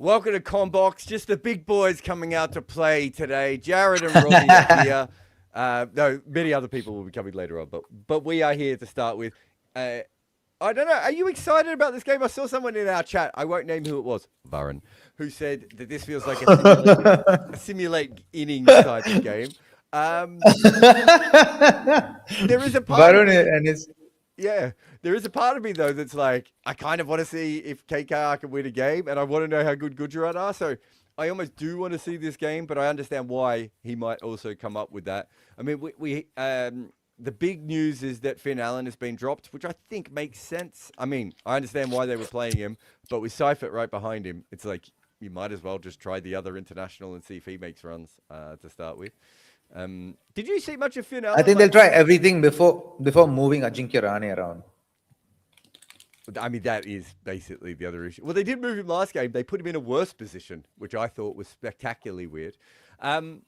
Welcome to Combox. Just the big boys coming out to play today. Jared and Robbie are here. No, many other people will be coming later on, but we are here to start with. I don't know. Are you excited about this game? I saw someone in our chat. I won't name who it was, Varun, who said that this feels like a simulate innings type of game. There is a part Varun of me, and his. yeah, there is a part of me though that's like, I kind of want to see if KKR can win a game, and I want to know how good Gujarat are. So I almost do want to see this game, but I understand why he might also come up with that. I mean, the big news is that Finn Allen has been dropped, which I think makes sense. I mean, I understand why they were playing him, but with Seifert right behind him, it's like you might as well just try the other international and see if he makes runs to start with. Did you see much of Finn Allen? I think they'll try everything before moving Ajinkya Rahane around. I mean, that is basically the other issue. Well, they did move him last game. They put him in a worse position, which I thought was spectacularly weird. I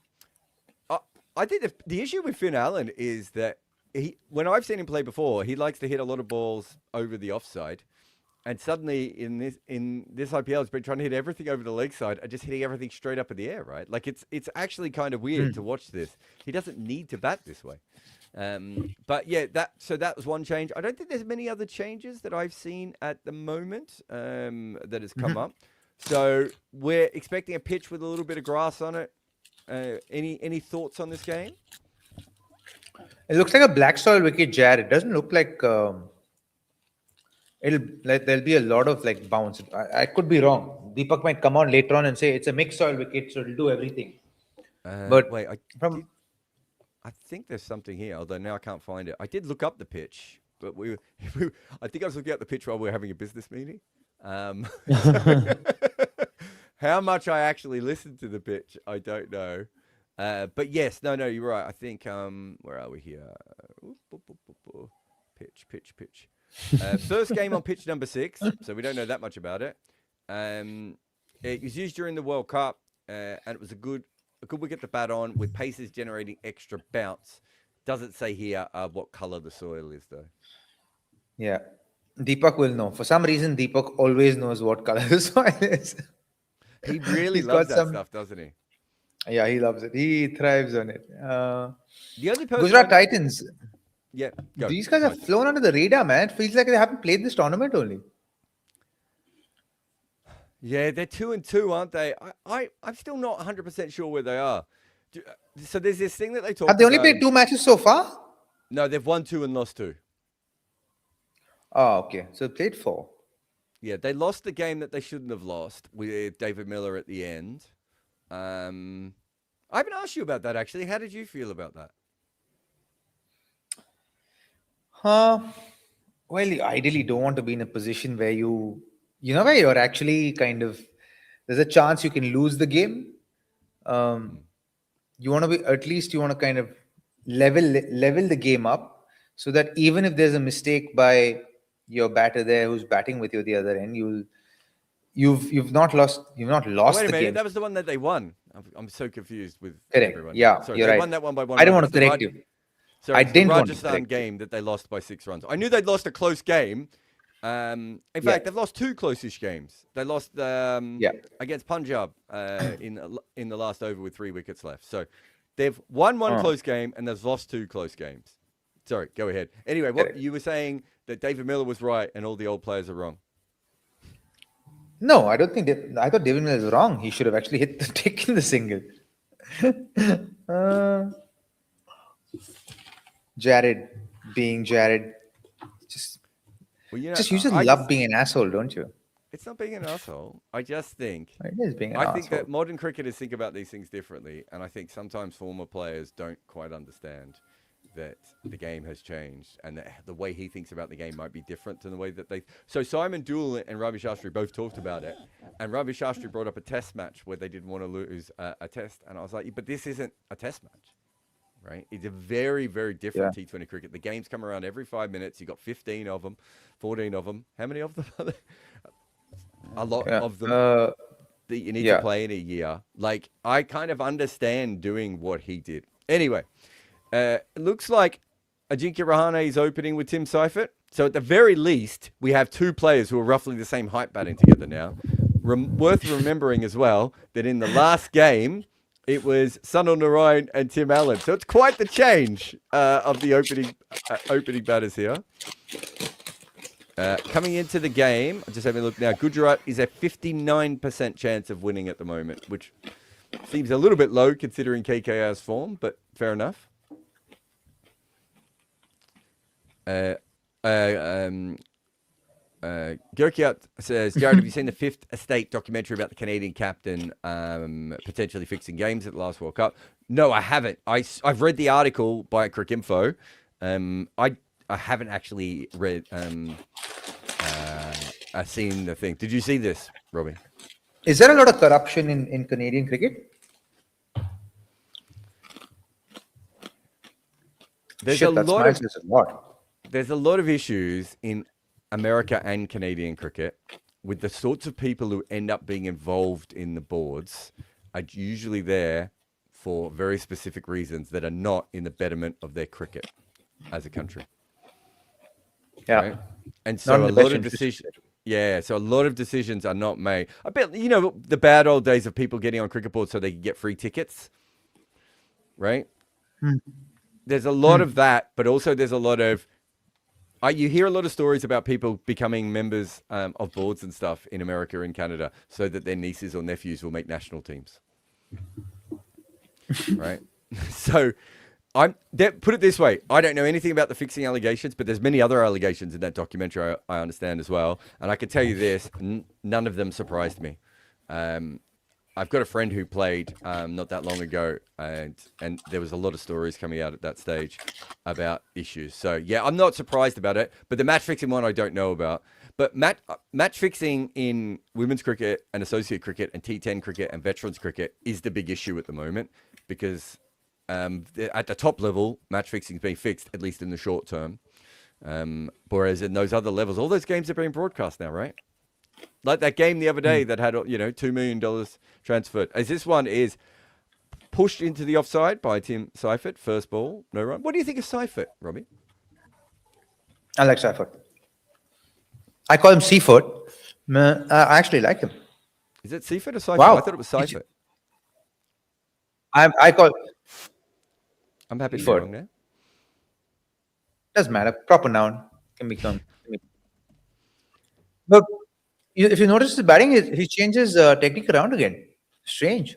think the issue with Finn Allen is that when I've seen him play before, he likes to hit a lot of balls over the offside. And suddenly in this IPL, he's been trying to hit everything over the leg side and just hitting everything straight up in the air, right? Like it's actually kind of weird to watch this. He doesn't need to bat this way. But yeah, that was one change. I don't think there's many other changes that I've seen at the moment that has come up. So we're expecting a pitch with a little bit of grass on it. Any thoughts on this game? It looks like a black soil wicket, Jared. It doesn't look like there'll be a lot of like bounce. I could be wrong. Deepak might come on later on and say it's a mixed soil wicket, so it'll do everything. But wait, I think there's something here, although now I can't find it. I did look up the pitch, but I think I was looking at the pitch while we were having a business meeting. How much I actually listened to the pitch, I don't know. But yes, no, you're right. I think, where are we here? Pitch. First game on pitch number 6, so we don't know that much about it. It was used during the World Cup, and it was a good wicket to bat on with paces generating extra bounce. Doesn't say here what color the soil is, though. Yeah, Deepak will know. For some reason, Deepak always knows what color the soil is. He really loves that stuff, doesn't he? Yeah, he loves it. He thrives on it. The only person Gujarat Titans. Yeah, these guys have flown under the radar, man. It feels like they haven't played this tournament only. Yeah, they're 2-2, aren't they? I'm still not 100% sure where they are. So there's this thing that they talk about. Have they only played 2 matches so far? No, they've won 2 and lost 2. Oh, okay. So they played 4. Yeah, they lost the game that they shouldn't have lost with David Miller at the end. I haven't asked you about that, actually. How did you feel about that? Well, you ideally don't want to be in a position where where you're actually kind of, there's a chance you can lose the game. You want to kind of level the game up so that even if there's a mistake by your batter there who's batting with you at the other end, you've not lost Wait a the minute, game. that was the one that they won. I'm so confused with Correct. everyone. Yeah, sorry, you're they right. won that one by 1 I don't run. want to correct you. Sorry, I it's didn't the want to Rajasthan correct game that they lost by 6 runs. I knew they'd lost a close game. In fact, they've lost 2 close-ish games. They lost against Punjab in the last over with 3 wickets left. So they've won 1 close game and they've lost 2 close games. Sorry, go ahead. Anyway, what you were saying that David Miller was right and all the old players are wrong. No, I don't think I thought David Miller was wrong. He should have actually taken the single. Jared being Jared. Just you just love being an asshole, don't you? It's not being an asshole. I just think it is being an asshole. I think that modern cricketers think about these things differently, and I think sometimes former players don't quite understand that the game has changed and that the way he thinks about the game might be different than the way that they... So Simon Dewell and Ravi Shastri both talked about it, and Ravi Shastri brought up a test match where they didn't want to lose a test, and I was like, but this isn't a test match, right? It's a very, very different T20 cricket. The games come around every 5 minutes. You've got 15 of them, 14 of them. How many of them are there? A lot of them that you need to play in a year. Like, I kind of understand doing what he did. Anyway, it looks like Ajinkya Rahane is opening with Tim Seifert. So at the very least, we have 2 players who are roughly the same height batting together now. Worth remembering as well that in the last game, it was Sunil Narayan and Tim Allen. So it's quite the change of the opening batters here. Coming into the game, I'm just having a look now. Gujarat is a 59% chance of winning at the moment, which seems a little bit low considering KKR's form, but fair enough. Gurkiat says, Jared, have you seen the Fifth Estate documentary about the Canadian captain potentially fixing games at the last World Cup? No, I haven't. I've read the article by Cricinfo. I haven't actually read seen the thing. Did you see this, Robbie? Is there a lot of corruption in Canadian cricket? There's a lot of issues in America and Canadian cricket with the sorts of people who end up being involved in the boards are usually there for very specific reasons that are not in the betterment of their cricket as a country. Yeah. Right? And so a lot of decisions, so a lot of decisions are not made. I bet, the bad old days of people getting on cricket boards so they can get free tickets, right? There's a lot of that, but also there's a lot of, you hear a lot of stories about people becoming members of boards and stuff in America and Canada so that their nieces or nephews will make national teams. Right? So put it this way. I don't know anything about the fixing allegations, but there's many other allegations in that documentary I understand as well. And I can tell you this, none of them surprised me. I've got a friend who played not that long ago, and there was a lot of stories coming out at that stage about issues. So, yeah, I'm not surprised about it, but the match fixing one I don't know about. But match fixing in women's cricket and associate cricket and T10 cricket and veterans cricket is the big issue at the moment because at the top level, match fixing is being fixed, at least in the short term. Whereas in those other levels, all those games are being broadcast now, right? Like that game the other day that had, $2 million transferred. As this one is pushed into the offside by Tim Seifert, first ball, no run. What do you think of Seifert, Robbie? I like Seifert. I call him Seafoot. I actually like him. Is it Seifert or Seifert? Wow. I thought it was Seifert. I'm happy to be Seaford. wrong there. Doesn't matter. Proper noun can become. But if you notice the batting, he changes technique around again. Strange.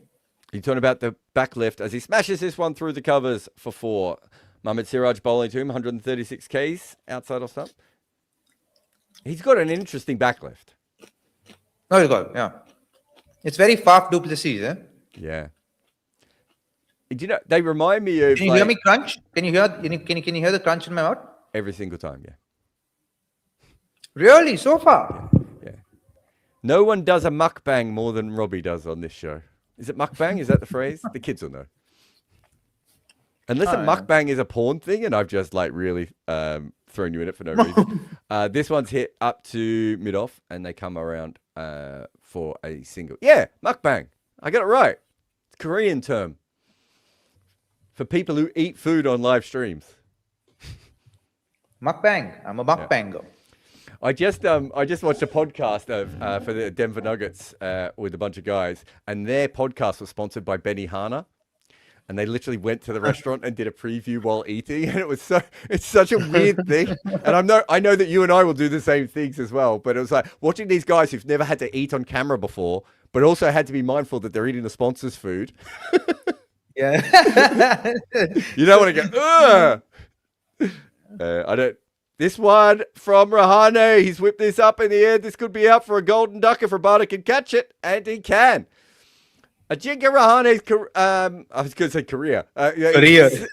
You're talking about the back left as he smashes this one through the covers for 4. Mohammad Siraj bowling to him, 136 Ks outside off stump. He's got an interesting back left. No, he's got, yeah. It's very Faf du Plessis, eh? Yeah. Do they remind me of... Can you hear me crunch? Can you hear the crunch in my mouth? Every single time, yeah. Really? So far? Yeah. No one does a mukbang more than Robbie does on this show. Is it mukbang? Is that the phrase? The kids will know. Unless a mukbang is a porn thing, and I've just really thrown you in it for no reason. This one's hit up to mid-off, and they come around for a single. Yeah, mukbang. I got it right. It's a Korean term for people who eat food on live streams. Mukbang. I'm a mukbanger. Yeah. I just watched a podcast of for the Denver Nuggets with a bunch of guys, and their podcast was sponsored by Benihana. And they literally went to the restaurant and did a preview while eating, and it's such a weird thing. And I know that you and I will do the same things as well. But it was like watching these guys who've never had to eat on camera before, but also had to be mindful that they're eating the sponsor's food. Yeah, you don't want to go. I don't. This one from Rahane, he's whipped this up in the air. This could be out for a golden duck if Rabada can catch it, and he can. Ajinkya Rahane's, I was going to say career. His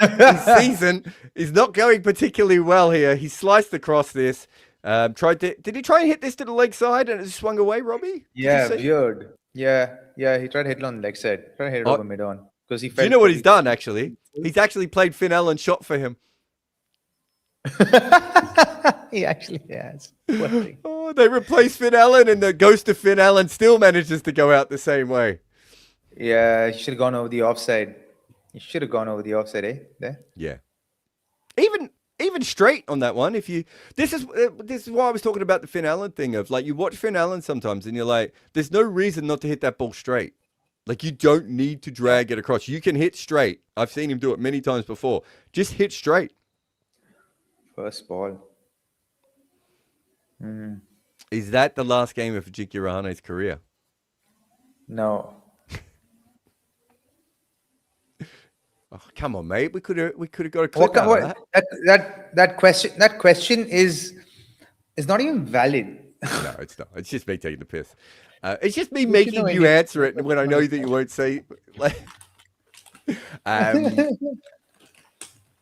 season is not going particularly well here. He sliced across this. Did he try and hit this to the leg side and it swung away, Robbie? Yeah, weird. Yeah. He tried to hit it on the leg side. Tried to hit it over mid-on. Because he felt. Do you know what he's done, actually? He's actually played Finn Allen shot for him. He actually has. Oh, they replaced Finn Allen, and the ghost of Finn Allen still manages to go out the same way. Yeah, he should have gone over the offside. He should have gone over the offside, eh? There. Yeah. Even even straight on that one. This is why I was talking about the Finn Allen thing of like, you watch Finn Allen sometimes and you're like, there's no reason not to hit that ball straight. Like, you don't need to drag it across. You can hit straight. I've seen him do it many times before. Just hit straight. First ball. Is that the last game of Ajinki Rahane's career? No. Oh, come on, mate. We could have got a clip out of that. That question is not even valid. No, it's not. It's just me taking the piss. It's just me making you answer it when I know that you won't say.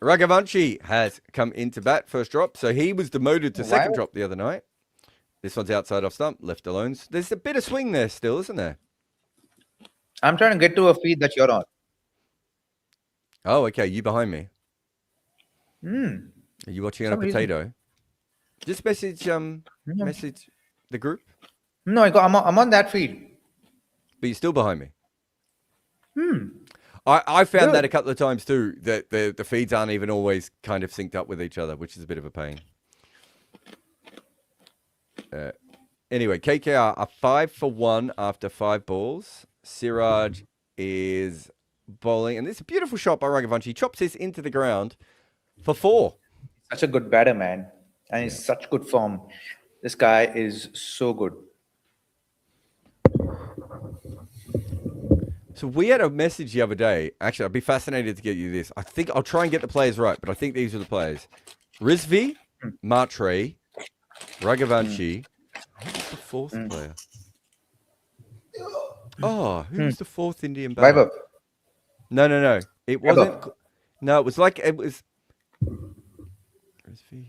Raghavanshi has come into bat, first drop. So he was demoted to second drop the other night. This one's outside off stump, left alone. There's a bit of swing there still, isn't there? I'm trying to get to a feed that you're on. Oh, okay. You behind me. Are you watching on a potato? Just message message the group. No, I'm on that feed. But you're still behind me. I found that a couple of times too, that the feeds aren't even always kind of synced up with each other, which is a bit of a pain. Anyway, KKR are 5 for 1 after 5 balls. Siraj is bowling, and this is a beautiful shot by Raghavanshi. He chops this into the ground for 4. Such a good batter, man. And he's such good form. This guy is so good. So we had a message the other day. Actually, I'd be fascinated to get you this. I think I'll try and get the players right, but I think these are the players. Rizvi, Matre, Raghavanshi. Who's the fourth player? Oh, who was the fourth Indian batter? Vaibhav. No. It wasn't. No, it was like it was. Rizvi,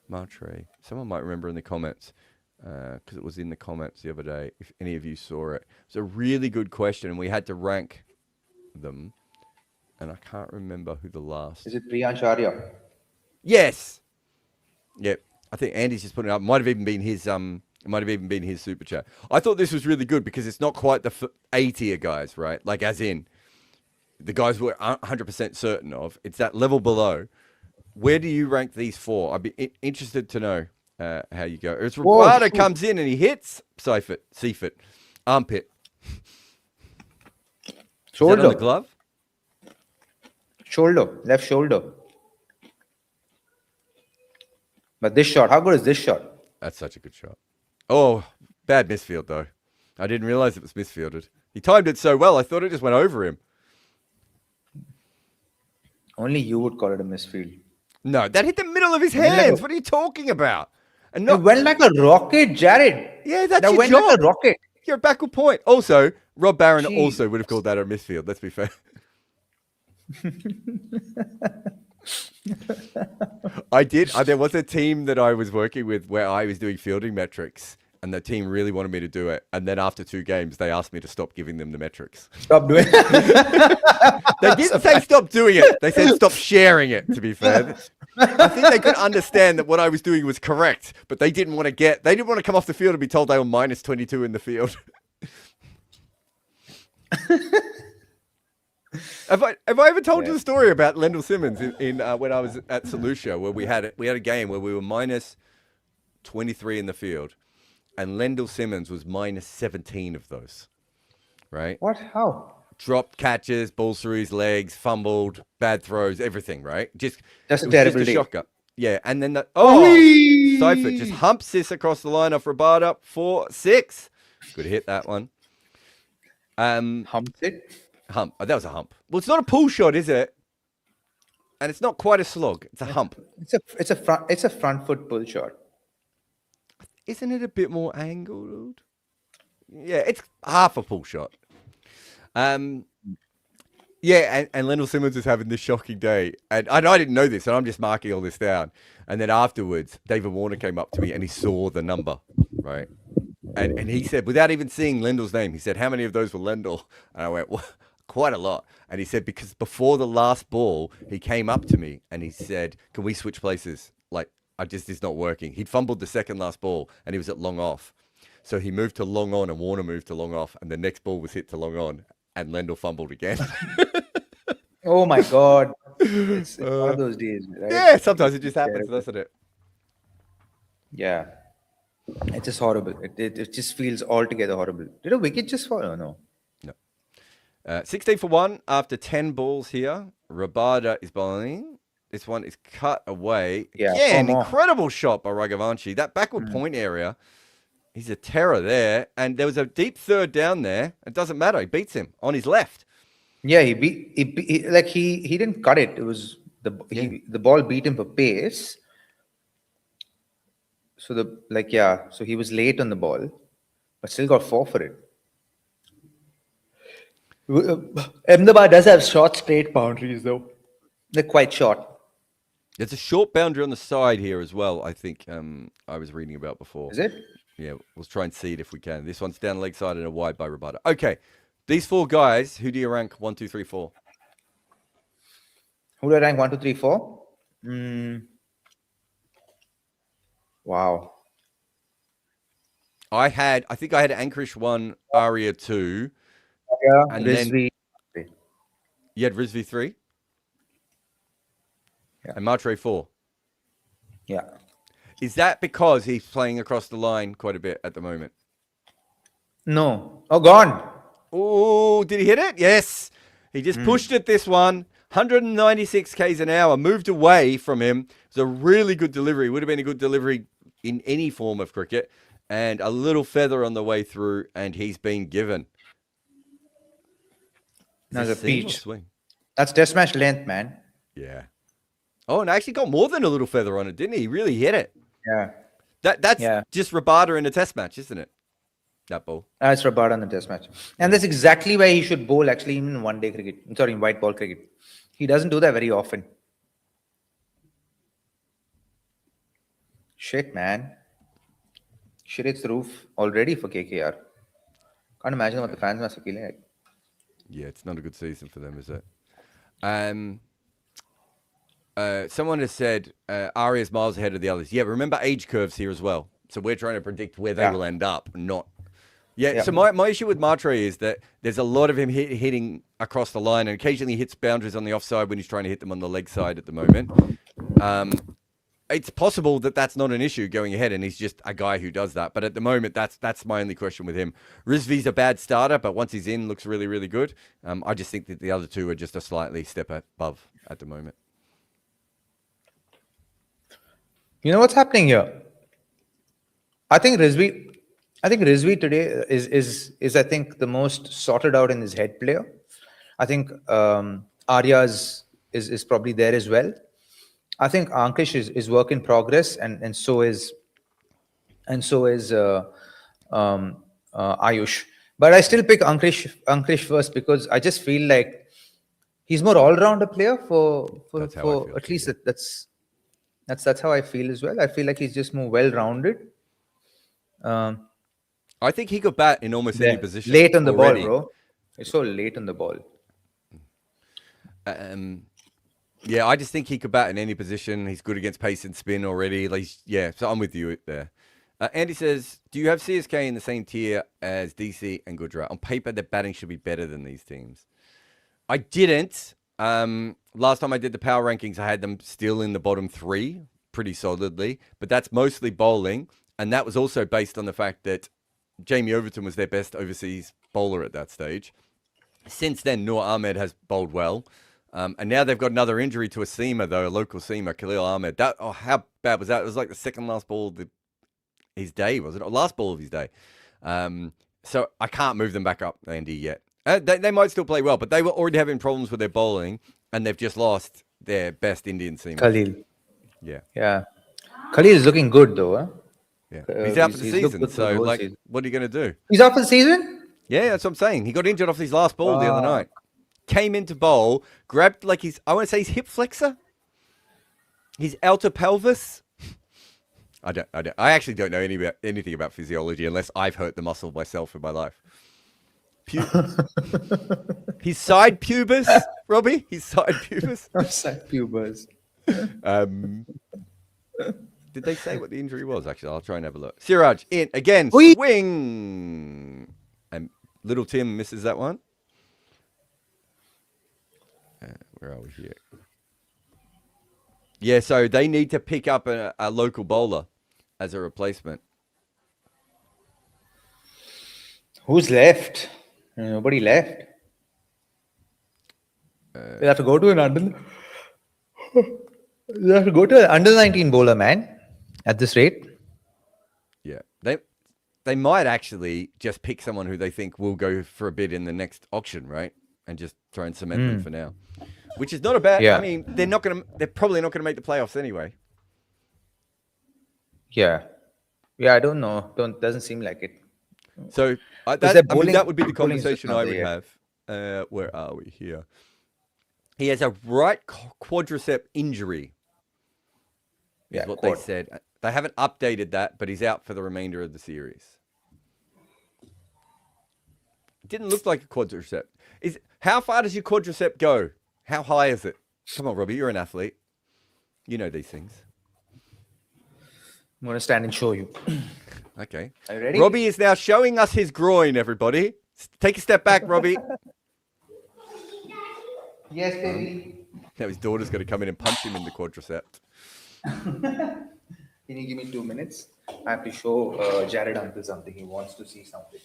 Matre. Someone might remember in the comments because it was in the comments the other day. If any of you saw it, it's a really good question, and we had to rank them. And I can't remember who the last. Is it Priyansh Arya? Yes. Yep. I think Andy's just putting it up. Might have even been his It might have even been his super chat. I thought this was really good because it's not quite the A-tier guys, right? Like, as in the guys we're 100% certain of. It's that level below. Where do you rank these 4? I'd be interested to know how you go. It's Ricardo comes in and he hits Seifert, armpit. Shoulder. Is that on the glove? Shoulder, left shoulder. But this shot, how good is this shot? That's such a good shot. Oh, bad misfield, though. I didn't realize it was misfielded. He timed it so well, I thought it just went over him. Only you would call it a misfield. No, that hit the middle of his hands. What are you talking about? And it went like a rocket, Jared. Yeah, that's that your went job. Like a rocket. You're a backward point. Also, Rob Barron also would have called that a misfield. Let's be fair. I did. There was a team that I was working with where I was doing fielding metrics, and the team really wanted me to do it. And then after 2 games, they asked me to stop giving them the metrics. Stop doing it. They didn't say stop doing it. They said stop sharing it, to be fair. I think they could understand that what I was doing was correct, but they didn't want to come off the field and be told they were minus 22 in the field. Have I ever told you the story about Lendl Simmons in when I was at Solutia, where we had a game where we were minus 23 in the field, and Lendl Simmons was minus 17 of those, right? What? How? Dropped catches, balls through his legs, fumbled, bad throws, everything, right? Just a terrible just a day. shocker. Yeah, and then Seifert just humps this across the line off Rabada 4-6. Good hit that one. Humps it. Hump. Oh, that was a hump. Well, it's not a pull shot, is it? And it's not quite a slog. It's a hump. It's a front foot pull shot. Isn't it a bit more angled? Yeah, it's half a pull shot. Yeah, and Lendl Simmons is having this shocking day. And I didn't know this, and I'm just marking all this down. And then afterwards, David Warner came up to me and he saw the number, right? And he said, without even seeing Lendl's name, he said, how many of those were Lendl? And I went, well, quite a lot. And he said, because before the last ball, he came up to me and he said, can we switch places? Like, it's not working. He'd fumbled the second last ball and he was at long off. So he moved to long on and Warner moved to long off. And the next ball was hit to long on and Lendl fumbled again. Oh my God. It's one of those days, right? Yeah, Like, sometimes it's it just just happens, terrible. doesn't it? Yeah, it's just horrible. It just feels altogether horrible. Did a wicket just fall? Oh, no. No. 16 for 1 after 10 balls here. Rabada is bowling. This one is cut away. Yeah, four Again, more. incredible shot by Raghavanshi. That backward point area, he's a terror there. And there was a deep third down there. It doesn't matter. He beats him on his left. Yeah, he didn't cut it. It was Yeah. the ball beat him for pace. So so he was late on the ball, but still got four for it. Ahmedabad does have short straight boundaries though. They're quite short. There's a short boundary on the side here as well, I think I was reading about before. Is it? Yeah, we'll try and see it if we can. This one's down leg side and a wide by Rabada. Okay, these four guys, who do you rank 1, 2, 3, 4? Who do I rank 1, 2, 3, 4? Wow. I think I had Anchorish 1, Aria 2. Yeah, And Rizvi. then you had Rizvi 3? Yeah. And Matre 4? Yeah. Is that because he's playing across the line quite a bit at the moment? No. Oh, gone. Oh, did he hit it? Yes. He just pushed it this one. 196 Ks an hour. Moved away from him. It was a really good delivery. Would have been a good delivery in any form of cricket. And a little feather on the way through. And he's been given. That's a seam or peach. swing? That's test match length, man. Yeah. Oh, and actually got more than a little feather on it, didn't he? He really hit it. Yeah. That's just Rabada in a test match, isn't it? That ball. That's Rabada in the test match. And that's exactly why he should bowl actually even in one-day cricket. Sorry, in white ball cricket. He doesn't do that very often. Shit, man. Shit hits the roof already for KKR. Can't imagine what the fans must be feeling like. Yeah, it's not a good season for them, is it? Someone has said Aria's miles ahead of the others. Yeah, remember age curves here as well. So we're trying to predict where they will end up, not. Yeah, so my issue with Matre is that there's a lot of him hitting across the line, and occasionally he hits boundaries on the offside when he's trying to hit them on the leg side at the moment. It's possible that that's not an issue going ahead, and he's just a guy who does that. But at the moment, that's my only question with him. Rizvi's a bad starter, but once he's in, looks really, really good. I just think that the other two are just a slightly step above at the moment. You know what's happening here? I think Rizvi today is I think the most sorted out in his head player. I think Arya's is probably there as well. I think Ankish is work in progress, and so is Ayush. But I still pick Ankish first because I just feel like he's more all-rounder player for at least that's how I feel as well. I feel like he's just more well-rounded. I think he could bat in almost any position. Late on the already. ball, bro. It's so late on the ball. Yeah, I just think he could bat in any position. He's good against pace and spin already. So I'm with you there. Andy says, do you have CSK in the same tier as DC and Gujarat? On paper, their batting should be better than these teams. I didn't. Last time I did the power rankings, I had them still in the bottom 3 pretty solidly. But that's mostly bowling. And that was also based on the fact that Jamie Overton was their best overseas bowler at that stage. Since then, Noor Ahmed has bowled well. And now they've got another injury to a seamer, though, a local seamer, Khalil Ahmed. How bad was that? It was like the second last ball of his day, was it? Or last ball of his day. So I can't move them back up, Andy, yet. They might still play well, but they were already having problems with their bowling, and they've just lost their best Indian seamer. Khalil. Yeah. Yeah. Khalil is looking good, though. Huh? Yeah. He's out for the season, so season. What are you going to do? He's out for the season? Yeah, that's what I'm saying. He got injured off his last ball the other night. Came into bowl, grabbed I want to say his hip flexor, his outer pelvis. I actually don't know anything about physiology unless I've hurt the muscle myself in my life. His side pubis, Robbie. His side pubis. Side pubis. Did they say what the injury was? Actually, I'll try and have a look. Siraj in again. Swing. And little Tim misses that one. Where are we here? Yeah, so they need to pick up a local bowler as a replacement. Who's left? Nobody left. They'll have to go to an under. They'll have to go to an under 19 bowler, man. At this rate. Yeah, they might actually just pick someone who they think will go for a bid in the next auction, right? And just try and cement them for now, which is not a bad. Yeah. I mean, they're probably not gonna make the playoffs anyway. Yeah. Yeah, I don't know. Doesn't seem like it. So that would be the conversation I would have. Where are we here? He has a right quadricep injury. Is what they said. They haven't updated that, but he's out for the remainder of the series. It didn't look like a quadricep. How far does your quadricep go? How high is it? Come on, Robbie, you're an athlete. You know these things. I'm going to stand and show you. Okay. Are you ready? Robbie is now showing us his groin, everybody. Take a step back, Robbie. Yes, baby. Now his daughter's going to come in and punch him in the quadricep. Can you give me 2 minutes? I have to show Jared uncle something. He wants to see something.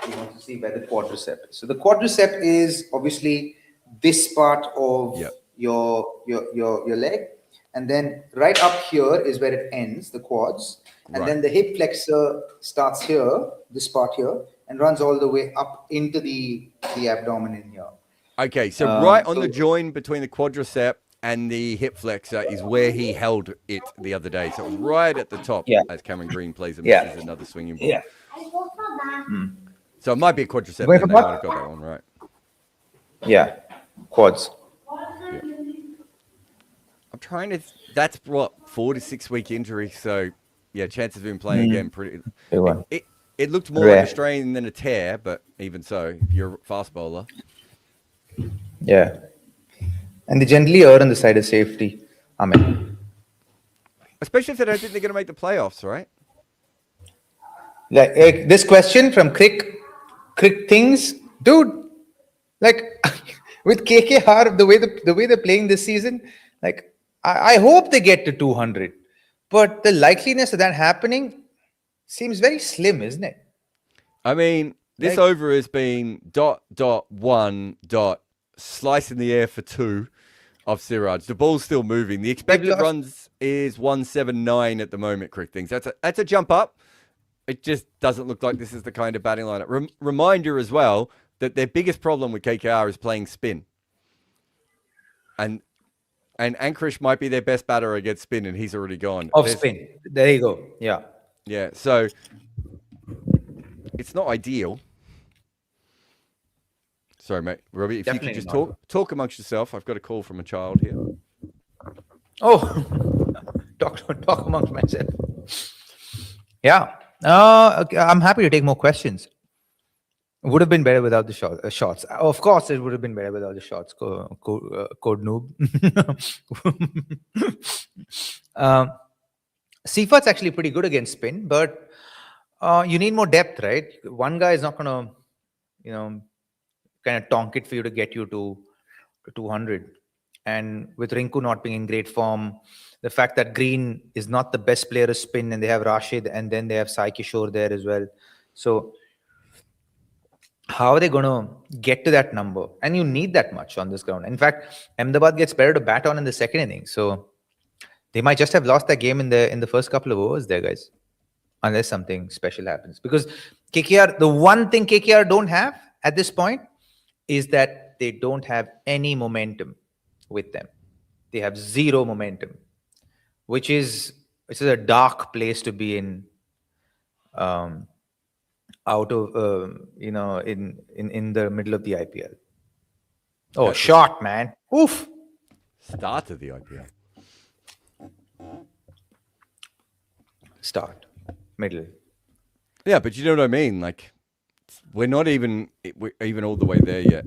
He wants to see where the quadricep is. So the quadricep is obviously this part of your leg, and then right up here is where it ends, the quads, and then the hip flexor starts here, this part here, and runs all the way up into the abdomen in here. Okay, so right on the join between the quadricep and the hip flexor is where he held it the other day. So it was right at the top as Cameron Green plays and misses another swinging ball. Yeah. So it might be a quadricep. Then they might have got that one right. Yeah, quads. Yeah. I'm trying to. That's what 4 to 6 week injury. So yeah, chances of him playing again pretty. It looked more like a strain than a tear, but even so, if you're a fast bowler. Yeah. And they generally err on the side of safety. Amen. Especially if they don't think they're going to make the playoffs, right? Like this question from Crick Things, dude. Like with KKR, the way they're playing this season, like I hope they get to 200, but the likeliness of that happening seems very slim, isn't it? I mean, this over has been ... slice in the air for 2 of Siraj. The ball's still moving. The expected runs is 179 at the moment, Crick Things. That's a jump up. It just doesn't look like this is the kind of batting lineup. Reminder as well that their biggest problem with KKR is playing spin. And Ankrish might be their best batter against spin, and he's already gone. Spin. There you go. Yeah. Yeah, so it's not ideal. Sorry, mate. Robbie, if Definitely you could just talk amongst yourself. I've got a call from a child here. Oh, talk amongst myself. Yeah. I'm happy to take more questions. It would have been better without the shots. Of course, it would have been better without the shots. Code noob. Seifat's actually pretty good against spin, but you need more depth, right? One guy is not going to, kind of tonk it for you to get you to 200. And with Rinku not being in great form, the fact that Green is not the best player of spin, and they have Rashid, and then they have Sai Kishore there as well. So how are they going to get to that number? And you need that much on this ground. In fact, Ahmedabad gets better to bat on in the second inning. So they might just have lost that game in the first couple of overs there, guys. Unless something special happens. Because KKR, the one thing KKR don't have at this point is that they don't have any momentum with them. They have zero momentum, which is a dark place to be in. Out of in the middle of the IPL. Oh, that's shot, man! Oof. Start of the IPL. Start, middle. Yeah, but you know what I mean. Like, we're not even all the way there yet.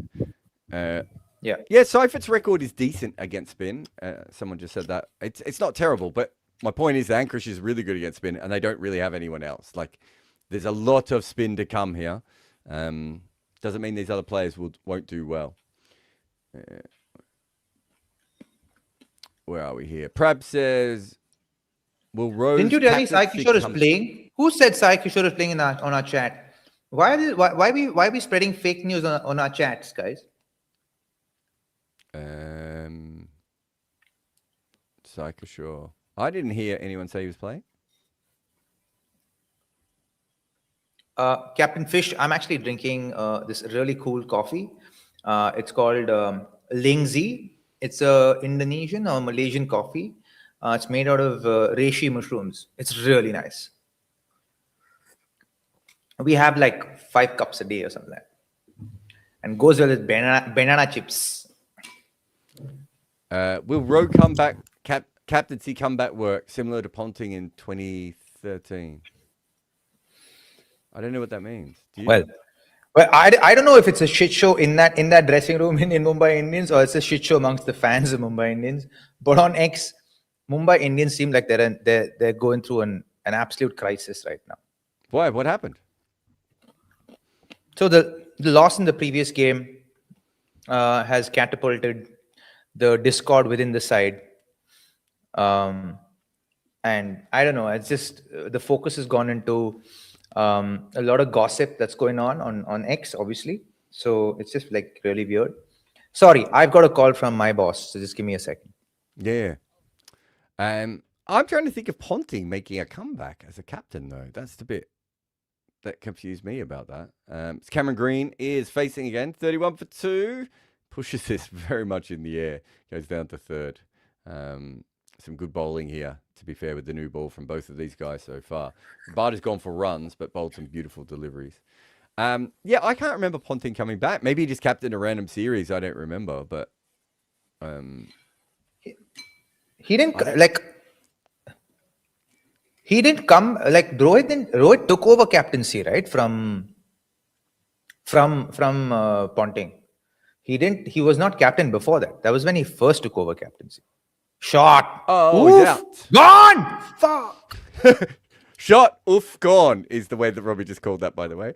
Yeah. Seifat's record is decent against spin. Someone just said that. It's not terrible, but my point is Ankrish is really good against spin, and they don't really have anyone else. Like, there's a lot of spin to come here. Doesn't mean these other players won't do well. where are we here? Prab says, will Rose... Didn't you tell me Sai captaincy Kishore is come- playing? Who said Sai Kishore is playing on our chat? Why we spreading fake news on our chats, guys? Psycho. I didn't hear anyone say he was playing. Captain Fish, I'm actually drinking this really cool coffee. It's called Lingzi. It's a Indonesian or Malaysian coffee. It's made out of reishi mushrooms. It's really nice. We have like 5 cups a day or something like that. And goes well with banana chips. Will Rowe come back, captaincy comeback work similar to Ponting in 2013? I don't know what that means. Do you? Well, I don't know if it's a shit show in that dressing room in Mumbai Indians or it's a shit show amongst the fans of Mumbai Indians. But on X, Mumbai Indians seem like they're going through an absolute crisis right now. Why? What happened? So the loss in the previous game has catapulted the discord within the side. And I don't know, it's just the focus has gone into a lot of gossip that's going on X, obviously. So it's just like really weird. Sorry, I've got a call from my boss, so just give me a second. Yeah. I'm trying to think of Ponting making a comeback as a captain, though. That's the bit that confused me about that. Cameron Green is facing again, 31 for 2. Pushes this very much in the air. Goes down to third. Some good bowling here, to be fair, with the new ball from both of these guys so far. Bart has gone for runs, but bowled some beautiful deliveries. Yeah, I can't remember Ponting coming back. Maybe he just captained a random series. I don't remember, but... He didn't come like Rohit took over captaincy, right? From Ponting. He was not captain before that. That was when he first took over captaincy. Shot. Oh, oof, he's out. Gone. Fuck. Shot, oof, gone is the way that Robbie just called that, by the way.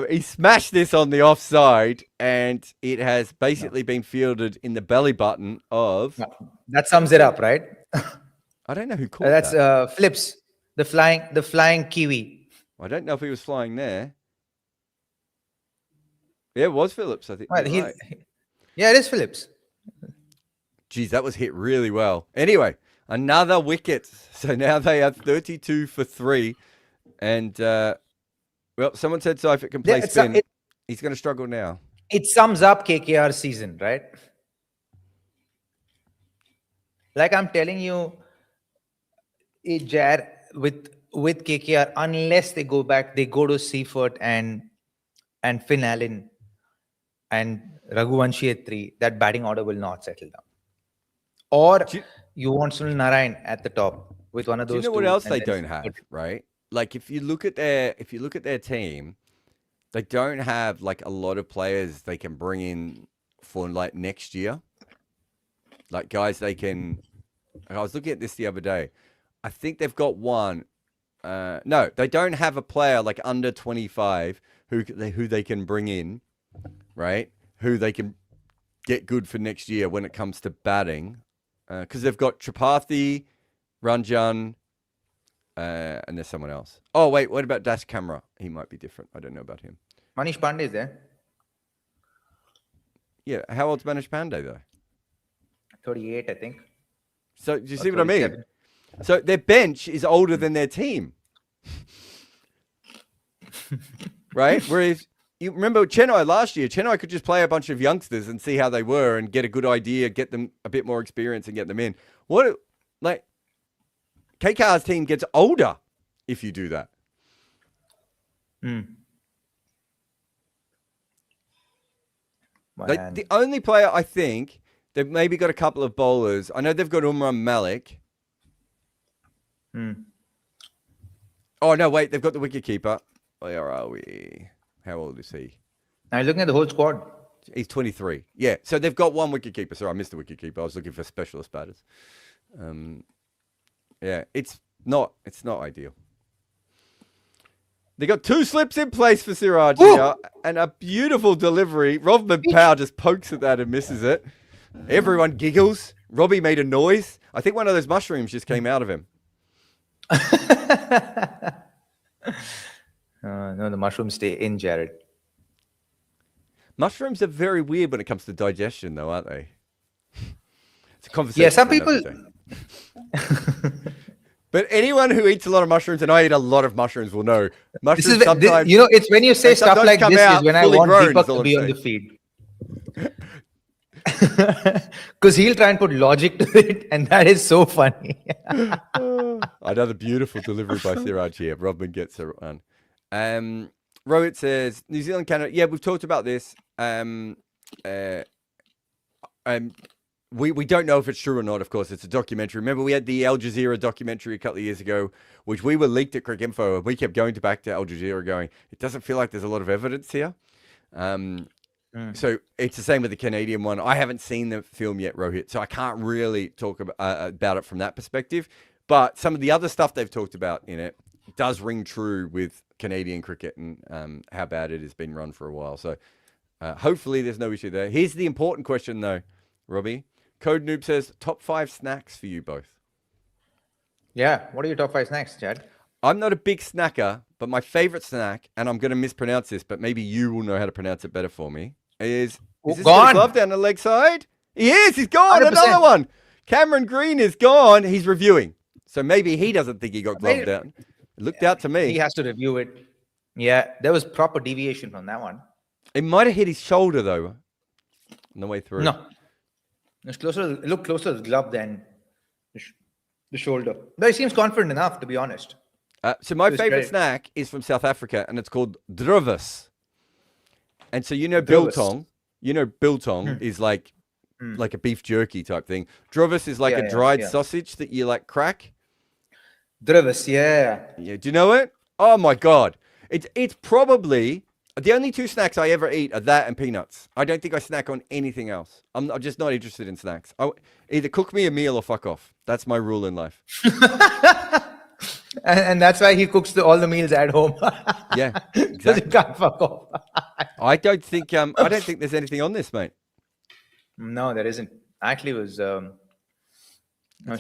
He smashed this on the offside, and it has basically been fielded in the belly button of... No, that sums it up, right? I don't know who called that. That's Flips, the flying Kiwi. I don't know if he was flying there. Yeah, it was Phillips, I think. Well, right. Yeah, it is Phillips. Geez, that was hit really well. Anyway, another wicket. So now they have 32 for 3. And, well, someone said so if it can play spin, he's going to struggle now. It sums up KKR's season, right? Like I'm telling you, Jar with KKR, unless they go back, they go to Seifert and Finn Allen and Raghuvanshi at 3, that batting order will not settle down. Or you want Sunil Narayan at the top with one of those. Do you know what else they don't have, right? Like if you look at their team, they don't have like a lot of players they can bring in for like next year. Like guys they can... I was looking at this the other day. I think they've got one. No, they don't have a player like under 25 who they can bring in, right? Who they can get good for next year when it comes to batting. Because they've got Tripathi, Ranjan, and there's someone else. Oh, wait, what about Dash Camera? He might be different. I don't know about him. Manish Pandey is there. Yeah, how old's Manish Pandey, though? 38, I think. So, do you see what I mean? So, their bench is older than their team. Right? Whereas, you remember Chennai last year, Chennai could just play a bunch of youngsters and see how they were and get a good idea, get them a bit more experience and get them in. KKR's team gets older if you do that. The only player I think, they've maybe got a couple of bowlers. I know they've got Umran Malik. Oh, no, wait, they've got the wicketkeeper. Where are we? How old is he? I'm looking at the whole squad. He's 23. Yeah, so they've got one wicketkeeper. Sorry, I missed the wicketkeeper. I was looking for specialist batters. Yeah, it's not ideal. They got 2 slips in place for Siraj here, and a beautiful delivery. Rovman Power just pokes at that and misses it. Everyone giggles. Robbie made a noise. I think one of those mushrooms just came out of him. No, the mushrooms stay in, Jared. Mushrooms are very weird when it comes to digestion, though, aren't they? It's a conversation. Yeah, some for another people. day. But anyone who eats a lot of mushrooms, and I eat a lot of mushrooms, will know This mushrooms is sometimes. it's when you say they stuff sometimes like come this out is when I fully want grown, is Deepak all to I'm be on the saying. feed. Because he'll try and put logic to it, and that is so funny. Another beautiful delivery by Siraj here. Rodman gets a run. Rohit says New Zealand, Canada. Yeah, we've talked about this. We don't know if it's true or not. Of course, it's a documentary. Remember, we had the Al Jazeera documentary a couple of years ago, which we were leaked at Crick Info, and we kept going back to Al Jazeera, going, it doesn't feel like there's a lot of evidence here. So it's the same with the Canadian one. I haven't seen the film yet, Rohit, so I can't really talk about it from that perspective. But some of the other stuff they've talked about in it does ring true with Canadian cricket and how bad it has been run for a while. So hopefully there's no issue there. Here's the important question, though, Robbie. Code Noob says, top 5 snacks for you both. Yeah. What are your top 5 snacks, Chad? I'm not a big snacker, but my favorite snack, and I'm going to mispronounce this, but maybe you will know how to pronounce it better for me, is this gone. glove down the leg side? He is. He's gone. 100%. Another one. Cameron Green is gone. He's reviewing. So maybe he doesn't think he got gloved down. It looked out to me. He has to review it. Yeah. There was proper deviation from that one. It might have hit his shoulder, though, on the way through. No. It looked closer to the glove than the shoulder. But he seems confident enough, to be honest. So my It was favorite great. snack is from South Africa, and it's called druvis. And so Druvis. biltong. Biltong is like a beef jerky type thing. Druvis is like a dried sausage that you like crack. Druvis, yeah. Yeah, do you know it? Oh my god, it's probably the only 2 snacks I ever eat are that and peanuts. I don't think I snack on anything else. I'm just not interested in snacks. Either cook me a meal or fuck off. That's my rule in life. And that's why he cooks all the meals at home. Yeah, Because exactly. you can't fuck off. I don't think there's anything on this, mate. No, there isn't. Actually, it was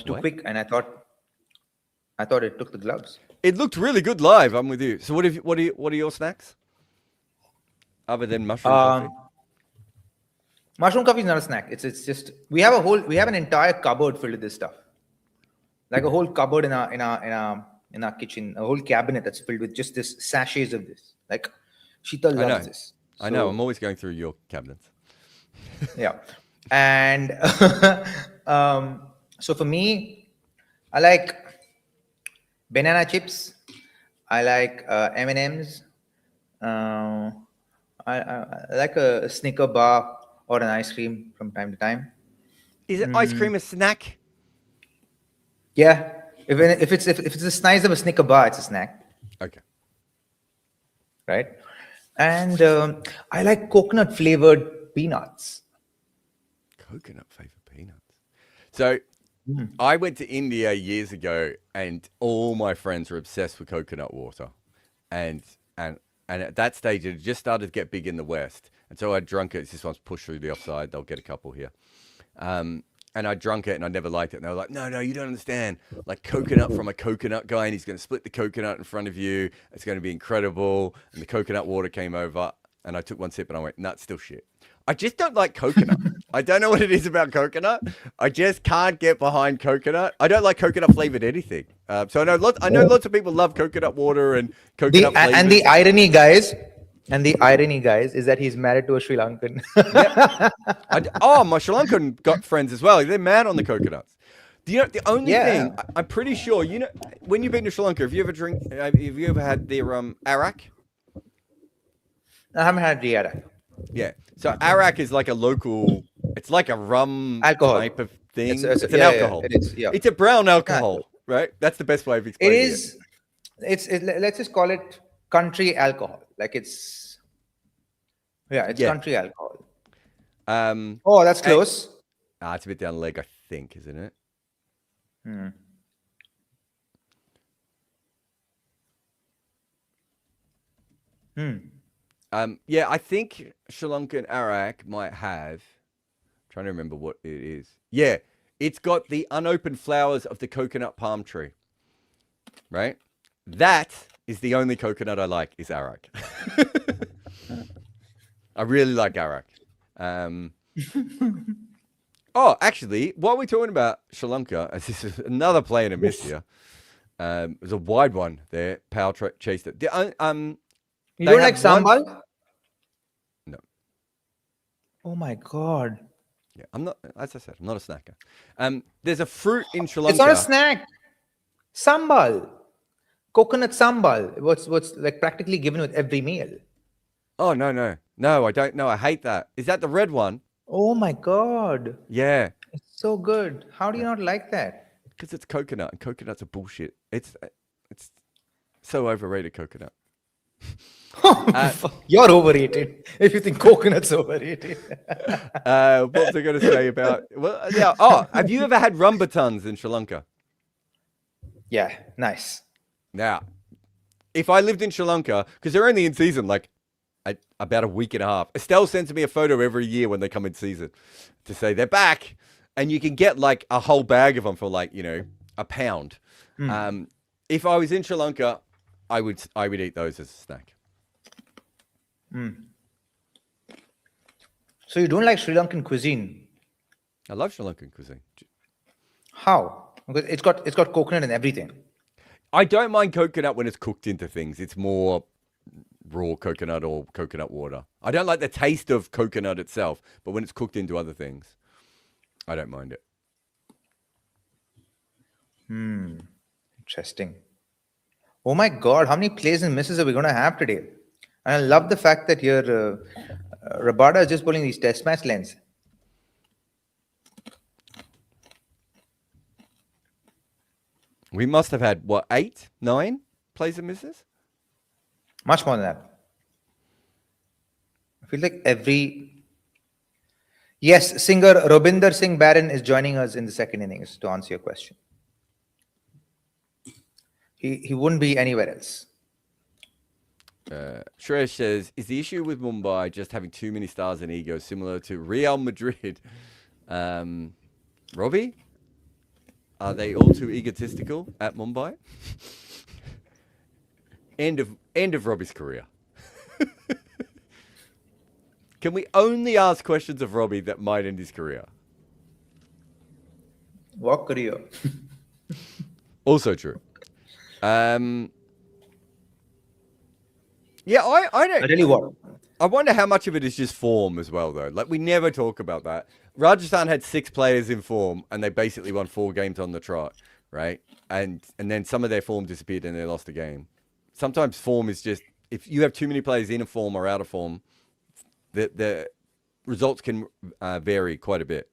too quick, and I thought it took the gloves. It looked really good live. I'm with you. So what are your snacks? Other than mushroom coffee? Mushroom coffee is not a snack. It's just we have an entire cupboard filled with this stuff. Like a whole cupboard in our kitchen, a whole cabinet that's filled with just this sachets of this. Like Sheetal loves this. I know. I'm always going through your cabinets. Yeah. And so for me, I like banana chips. I like M&Ms. I like a Snicker bar or an ice cream from time to time. Is it ice cream a snack? Yeah. If it's the size of a Snicker bar, it's a snack. Okay. Right. And I like coconut flavored peanuts. Coconut flavored peanuts. So I went to India years ago, and all my friends were obsessed with coconut water, and at that stage it had just started to get big in the West, and so I drunk it. This one's pushed through the offside. They'll get a couple here. And I drunk it, and I never liked it. And they were like, no, you don't understand. Like coconut from a coconut guy, and he's going to split the coconut in front of you. It's going to be incredible. And the coconut water came over, and I took one sip, and I went, nah, it's still shit. I just don't like coconut. I don't know what it is about coconut. I just can't get behind coconut. I don't like coconut flavored anything. So I know lots of people love coconut water and coconut flavors. And the irony, guys, is that he's married to a Sri Lankan. My Sri Lankan got friends as well. They're mad on the coconuts. The only thing I'm pretty sure, when you've been to Sri Lanka, have you ever had their arak? I haven't had the arak. Yeah. So arak is like a local. It's like a rum alcohol type of thing. It's an alcohol. It is. Yeah. It's a brown alcohol, right? That's the best way of explaining it. It is. Let's just call it country alcohol. Like it's country alcohol. Oh, that's close. It's a bit down the leg, I think, isn't it? Yeah, I think Sri Lankan arak might have. I'm trying to remember what it is. Yeah, It's got the unopened flowers of the coconut palm tree. Right? That is the only coconut I like, is arak. I really like arak. Oh, actually, while we're talking about Sri Lanka, as this is another play in a miss here. It was a wide one there. Powell chased it. You They don't like have one- sambal? No. Oh my god. Yeah, I'm not. As I said, I'm not a snacker. There's a fruit in Sri It's Lanka. not a snack. Sambal. Coconut sambal. What's like practically given with every meal. Oh no! I don't know. I hate that. Is that the red one? Oh my god. Yeah, It's so good. How do you not like that? because it's coconut, and coconuts are bullshit. It's so overrated, coconut. You're overrated if you think coconut's overrated. What was I going to say about? Well, yeah. Oh, have you ever had rambutans in Sri Lanka? Yeah, nice. Now, if I lived in Sri Lanka, because they're only in season like about a week and a half. Estelle sends me a photo every year when they come in season to say they're back, and you can get like a whole bag of them for like £1. If I was in Sri Lanka, I would eat those as a snack. So you don't like Sri Lankan cuisine? I love Sri Lankan cuisine. How? Because it's got coconut and everything. I don't mind coconut when it's cooked into things. It's more raw coconut or coconut water. I don't like the taste of coconut itself, but when it's cooked into other things, I don't mind it. Interesting. Oh my God, how many plays and misses are we going to have today? And I love the fact that your Rabada is just pulling these test match lens. We must have had, what, 8, 9 plays and misses? Much more than that. I feel like every... Yes, singer Robinder Singh Barron is joining us in the second innings to answer your question. He wouldn't be anywhere else. Shreya says, is the issue with Mumbai just having too many stars and ego similar to Real Madrid? Robbie? Are they all too egotistical at Mumbai? End of Robbie's career. Can we only ask questions of Robbie that might end his career? What career? Also true. Yeah, I don't. I tell you what. I wonder how much of it is just form as well, though. Like, we never talk about that. Rajasthan had 6 players in form, and they basically won 4 games on the trot, right? And then some of their form disappeared, and they lost a game. Sometimes form is just, if you have too many players in a form or out of form, the results can vary quite a bit.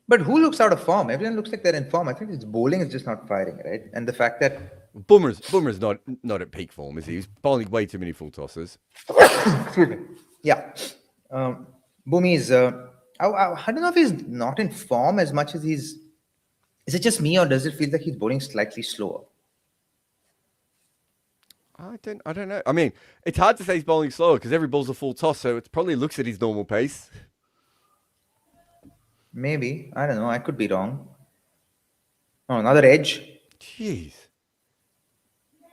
But who looks out of form? Everyone looks like they're in form. I think his bowling is just not firing, right? And the fact that... Boomer's not at peak form, is he? He's bowling way too many full tosses. Excuse me. Yeah. Boomy is... I don't know if he's not in form as much as he's... Is it just me, or does it feel like he's bowling slightly slower? I don't know. I mean, it's hard to say he's bowling slower because every ball's a full toss, so it probably looks at his normal pace. Maybe. I don't know. I could be wrong. Oh, another edge. Jeez.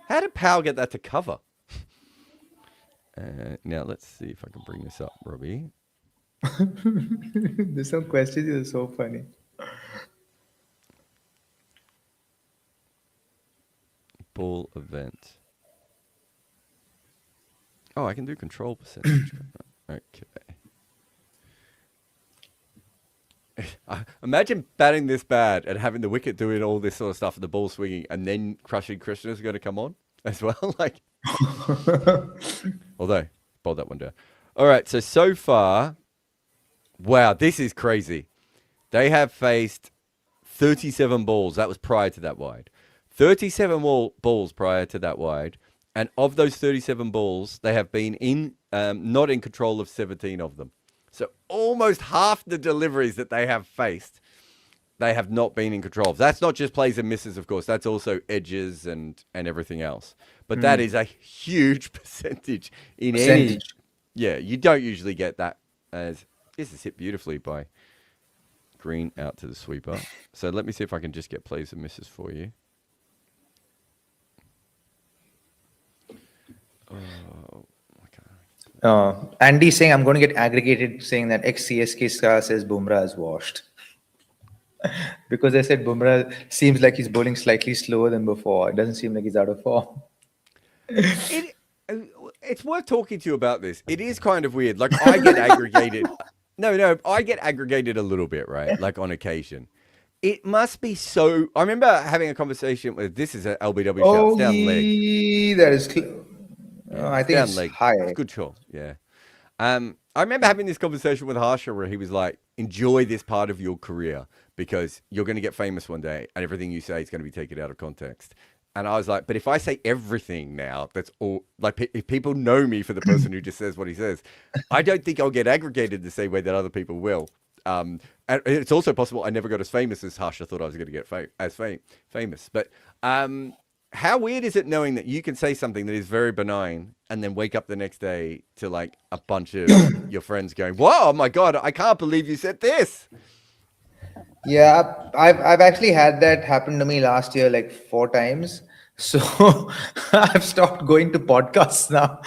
How did Powell get that to cover? Now, let's see if I can bring this up, Robbie. There's some questions that are so funny. Ball event. Oh, I can do control percentage. Okay. Imagine batting this bad and having the wicket doing all this sort of stuff and the ball swinging, and then crushing Krishna is going to come on as well. Like, although bowled that one down. All right, so far, wow, this is crazy. They have faced 37 balls. That was prior to that wide. 37 balls prior to that wide, and of those 37 balls, they have been not in control of 17 of them. So almost half the deliveries that they have faced, they have not been in control of. That's not just plays and misses, of course. That's also edges and everything else. But that is a huge percentage in any... Yeah, you don't usually get that as... This is hit beautifully by screen out to the sweeper. So let me see if I can just get plays and misses for you. Andy saying I'm going to get aggregated saying that ex-CSK star says Bumrah is washed. Because I said Bumrah seems like he's bowling slightly slower than before. It doesn't seem like he's out of form. It's worth talking to you about this. It is kind of weird. Like, I get aggregated. No, I get aggregated a little bit, right? Like, on occasion. It must be so... I remember having a conversation with... This is an LBW shot. It's down leg. That is... Yeah, I think down it's leg. high. It's a good shot, yeah. I remember having this conversation with Harsha where he was like, enjoy this part of your career because you're going to get famous one day and everything you say is going to be taken out of context. And I was like, but if I say everything now, that's all, like, if people know me for the person who just says what he says, I don't think I'll get aggregated the same way that other people will. And it's also possible I never got as famous as Harsha thought I was going to get famous. But how weird is it knowing that you can say something that is very benign and then wake up the next day to like a bunch of your friends going, whoa, oh my God, I can't believe you said this. Yeah, I've actually had that happen to me last year like 4 times. So I've stopped going to podcasts now.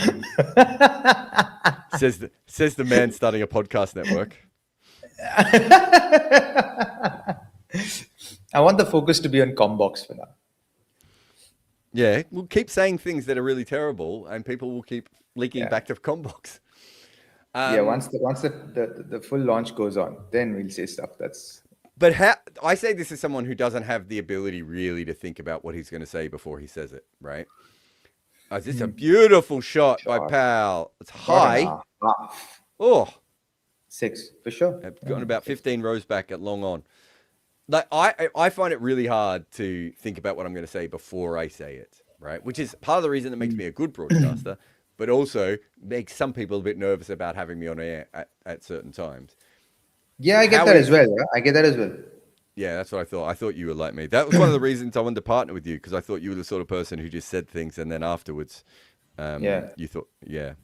says the man starting a podcast network. I want the focus to be on Combox for now. Yeah, we'll keep saying things that are really terrible, and people will keep leaking back to Combox. Once the full launch goes on, then we'll say stuff that's. But I say this as someone who doesn't have the ability really to think about what he's going to say before he says it, right? Is this a beautiful shot by Pal? It's high. Oh, 6 for sure. I've gotten about 15 rows back at long on. Like I find it really hard to think about what I'm going to say before I say it, right? Which is part of the reason that makes me a good broadcaster, but also makes some people a bit nervous about having me on air at certain times. Yeah, I get that as well. Yeah? I get that as well. Yeah, that's what I thought. I thought you were like me. That was one of the reasons I wanted to partner with you, because I thought you were the sort of person who just said things and then afterwards, you thought, yeah.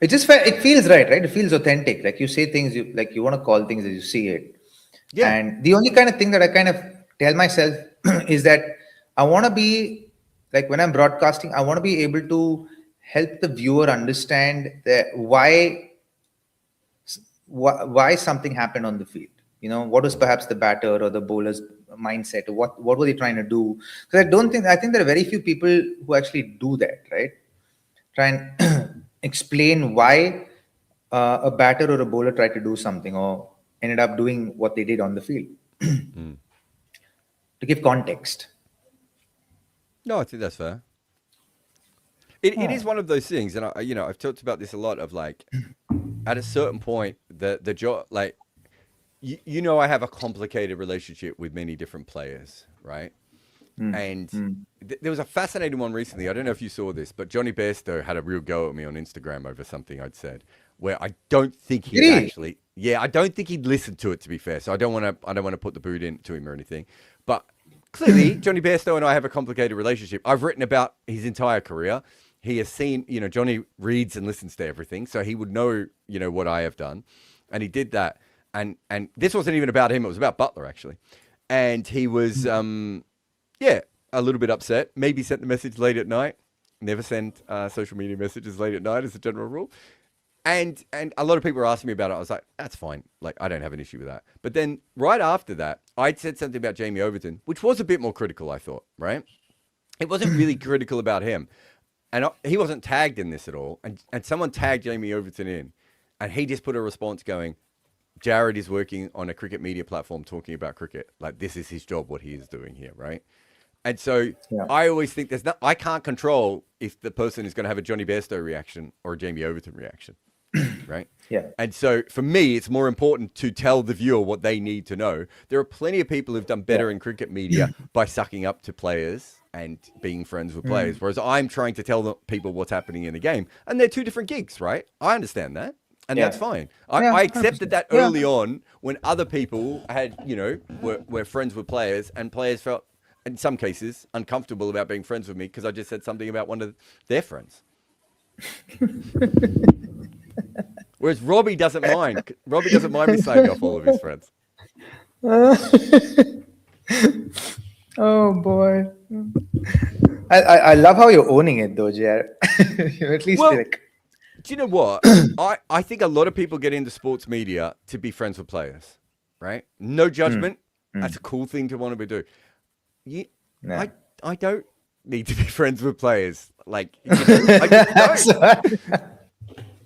It just it feels right? It feels authentic. Like you say things, you want to call things as you see it. Yeah. And the only kind of thing that I kind of tell myself is that I want to be, like when I'm broadcasting, I want to be able to help the viewer understand that why something happened on the field. You know, what was perhaps the batter or the bowler's mindset, or what were they trying to do? Because I think there are very few people who actually do that, right? Try and explain why a batter or a bowler tried to do something or ended up doing what they did on the field. To give context. No, I think that's fair. It is one of those things, and I've talked about this a lot. Of like, at a certain point, the job, like, I have a complicated relationship with many different players, right? And there was a fascinating one recently. I don't know if you saw this, but Johnny Bairstow had a real go at me on Instagram over something I'd said, where I don't think he'd actually. Yeah, I don't think he'd listened to it, to be fair. So I don't want to put the boot into him or anything. But clearly, Johnny Bairstow and I have a complicated relationship. I've written about his entire career. He has seen, Johnny reads and listens to everything, so he would know, what I have done. And he did that. And this wasn't even about him. It was about Butler, actually. And he was, a little bit upset. Maybe sent the message late at night. Never send social media messages late at night as a general rule. And a lot of people were asking me about it. I was like, that's fine. Like, I don't have an issue with that. But then right after that, I'd said something about Jamie Overton, which was a bit more critical, I thought, right? It wasn't really critical about him. And he wasn't tagged in this at all. And someone tagged Jamie Overton in. And he just put a response going, Jared is working on a cricket media platform talking about cricket. Like, this is his job, what he is doing here, right? And so I always think I can't control if the person is going to have a Johnny Bairstow reaction or a Jamie Overton reaction, right? Yeah. And so for me, it's more important to tell the viewer what they need to know. There are plenty of people who've done better in cricket media by sucking up to players and being friends with players, whereas I'm trying to tell the people what's happening in the game. And they're two different gigs, right? I understand that. And that's fine. I accepted that early on when other people had, were friends with players, and players felt, in some cases, uncomfortable about being friends with me because I just said something about one of their friends. Whereas Robbie doesn't mind. Robbie doesn't mind me slagging off all of his friends. Oh boy. I love how you're owning it though, Jared. You're at least Well, like, do you know what? I think a lot of people get into sports media to be friends with players, right? No judgment. That's a cool thing to want to do. You, nah. I don't need to be friends with players. Like, I just don't.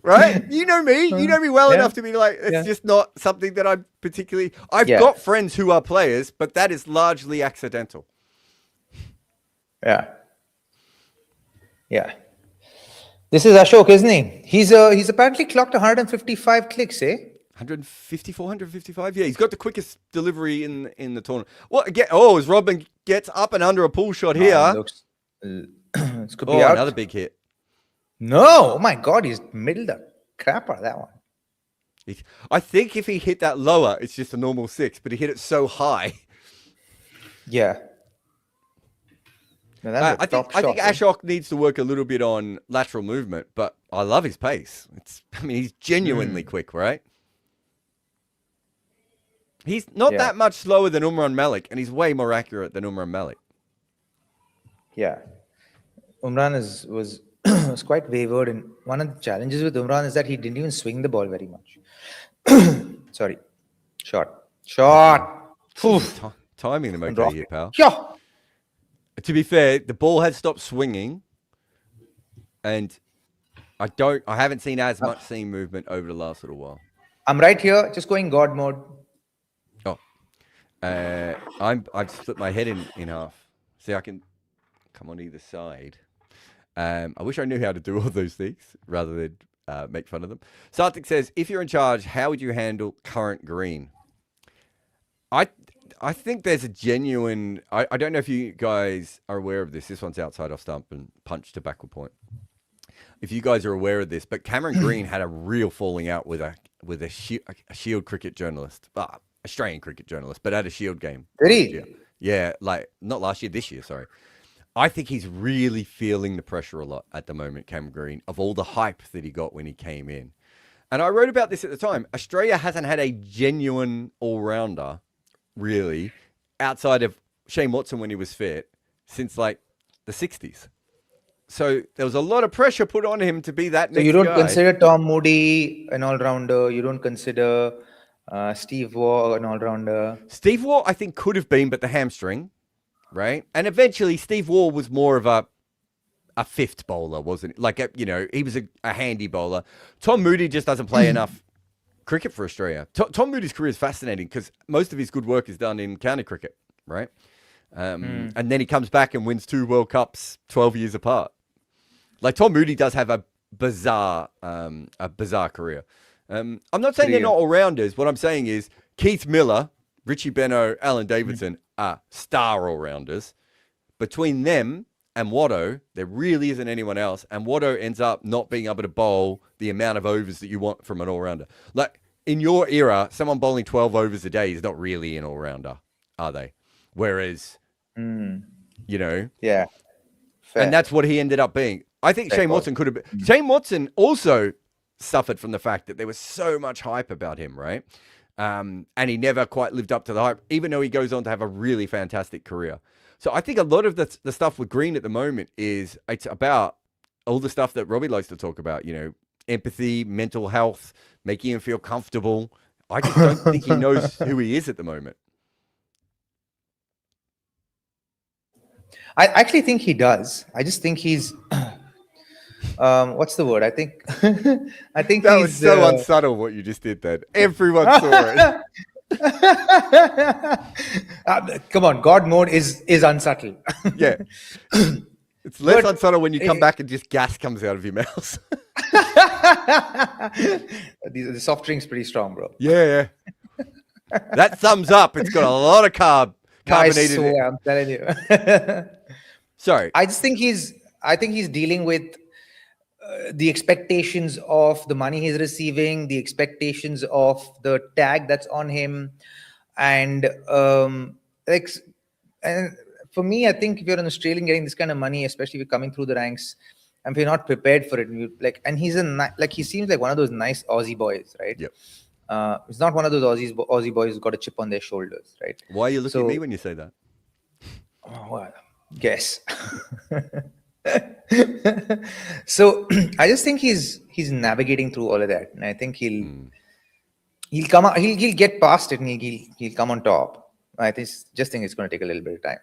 Right? You know me. You know me well Yeah. enough to be like, it's Yeah. just not something that I'm particularly. I've Yeah. got friends who are players, but that is largely accidental. Yeah. Yeah. This is Ashok, isn't he? He's apparently clocked 155 clicks, eh? 154, 155. Yeah, he's got the quickest delivery in the tournament. What again? Oh, as Robin gets up and under a pull shot here. This could be Oh, out. another big hit. No, oh my God, he's middled the crap out of that one. I think if he hit that lower, it's just a normal 6, but he hit it so high. Yeah. No, that's a I top shot, think eh? Ashok needs to work a little bit on lateral movement, but I love his pace. He's genuinely quick, right? He's not that much slower than Umran Malik, and he's way more accurate than Umran Malik. Yeah. Umran was was quite wavered, and one of the challenges with Umran is that he didn't even swing the ball very much. Sorry. Shot. Oof. Timing them okay here, pal. Yeah. To be fair, the ball has stopped swinging, and I haven't seen as much seam movement over the last little while. I'm right here, just going God mode. Oh, I've split my head in half. See, I can come on either side. I wish I knew how to do all those things rather than make fun of them. Sartik says, if you're in charge, how would you handle current green? I think there's a genuine... I don't know if you guys are aware of this. This one's outside off stump and punch to backward point. If you guys are aware of this, but Cameron Green had a real falling out with a Shield cricket journalist. Australian cricket journalist, but at a Shield game. Did he? Yeah, like, not last year, this year, sorry. I think he's really feeling the pressure a lot at the moment, Cameron Green, of all the hype that he got when he came in. And I wrote about this at the time. Australia hasn't had a genuine all-rounder, really, outside of Shane Watson when he was fit, since like the 60s. So there was a lot of pressure put on him to be that next guy. So you don't consider Tom Moody an all-rounder? You don't consider Steve Waugh an all-rounder? Steve Waugh, I think, could have been, but the hamstring, right? And eventually Steve Waugh was more of a fifth bowler, wasn't it? Like, he was a handy bowler. Tom Moody just doesn't play enough cricket for Australia. Tom Moody's career is fascinating because most of his good work is done in county cricket, right? And then he comes back and wins 2 World Cups 12 years apart. Like, Tom Moody does have a bizarre career. I'm not saying they're not all-rounders. What I'm saying is Keith Miller, Richie Benaud, Alan Davidson are star all-rounders. Between them and Watto, there really isn't anyone else. And Watto ends up not being able to bowl the amount of overs that you want from an all-rounder. Like, in your era, someone bowling 12 overs a day is not really an all-rounder, are they? Whereas, Yeah. Fair. And that's what he ended up being. I think Shane Watson could have been. Shane Watson also suffered from the fact that there was so much hype about him, right? And he never quite lived up to the hype, even though he goes on to have a really fantastic career. So I think a lot of the stuff with Green at the moment it's about all the stuff that Robbie likes to talk about, empathy, mental health, making him feel comfortable. I just don't think he knows who he is at the moment. I actually think he does. I just think he's... what's the word? I think that was so unsubtle what you just did then. Everyone saw it. Come on, God mode is unsubtle. Yeah. It's less unsubtle when you come back and just gas comes out of your mouth. The soft drink's pretty strong, bro. Yeah. That thumbs up. It's got a lot of carbonated. I swear, I'm telling you. Sorry. I think he's dealing with the expectations of the money he's receiving, the expectations of the tag that's on him, and and for me, I think if you're an Australian getting this kind of money, especially if you're coming through the ranks, and if you're not prepared for it, and he seems like one of those nice Aussie boys, right? Yep. It's not one of those Aussie boys who's got a chip on their shoulders, right? Why are you looking So- at me when you say that? Oh, well, guess. So I just think he's navigating through all of that, and I think he'll come out, he'll get past it, and he'll come on top. I just think it's going to take a little bit of time.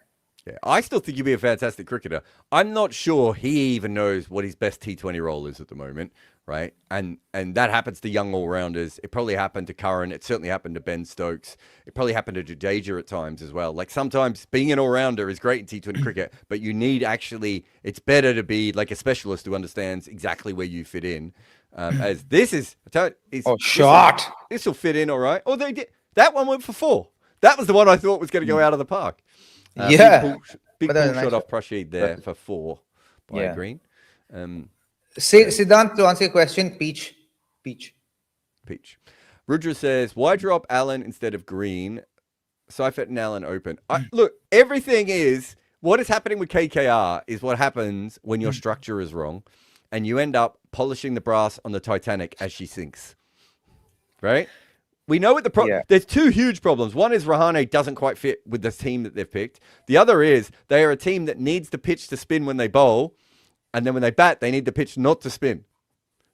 Yeah, I still think he'd be a fantastic cricketer. I'm not sure he even knows what his best T20 role is at the moment, right? And that happens to young all-rounders. It probably happened to Curran. It certainly happened to Ben Stokes. It probably happened to Jadeja at times as well. Like sometimes being an all-rounder is great in T20 cricket, but you need it's better to be like a specialist who understands exactly where you fit in. As this is, shot. This will fit in all right. Oh, they did. That one went for 4. That was the one I thought was going to go out of the park. Yeah. Big But that pull was a shot nice off Prashid there for 4 by Yeah. Green. Siddhant, to answer your question, Peach. Peach. Rudra says, why drop Allen instead of Green? Seifert and Allen open. Look, everything is, what is happening with KKR is what happens when your structure is wrong and you end up polishing the brass on the Titanic as she sinks. Right? We know what the problem. Yeah. There's 2 huge problems. One is Rahane doesn't quite fit with the team that they've picked. The other is they are a team that needs the pitch to spin when they bowl, and then when they bat, they need the pitch not to spin.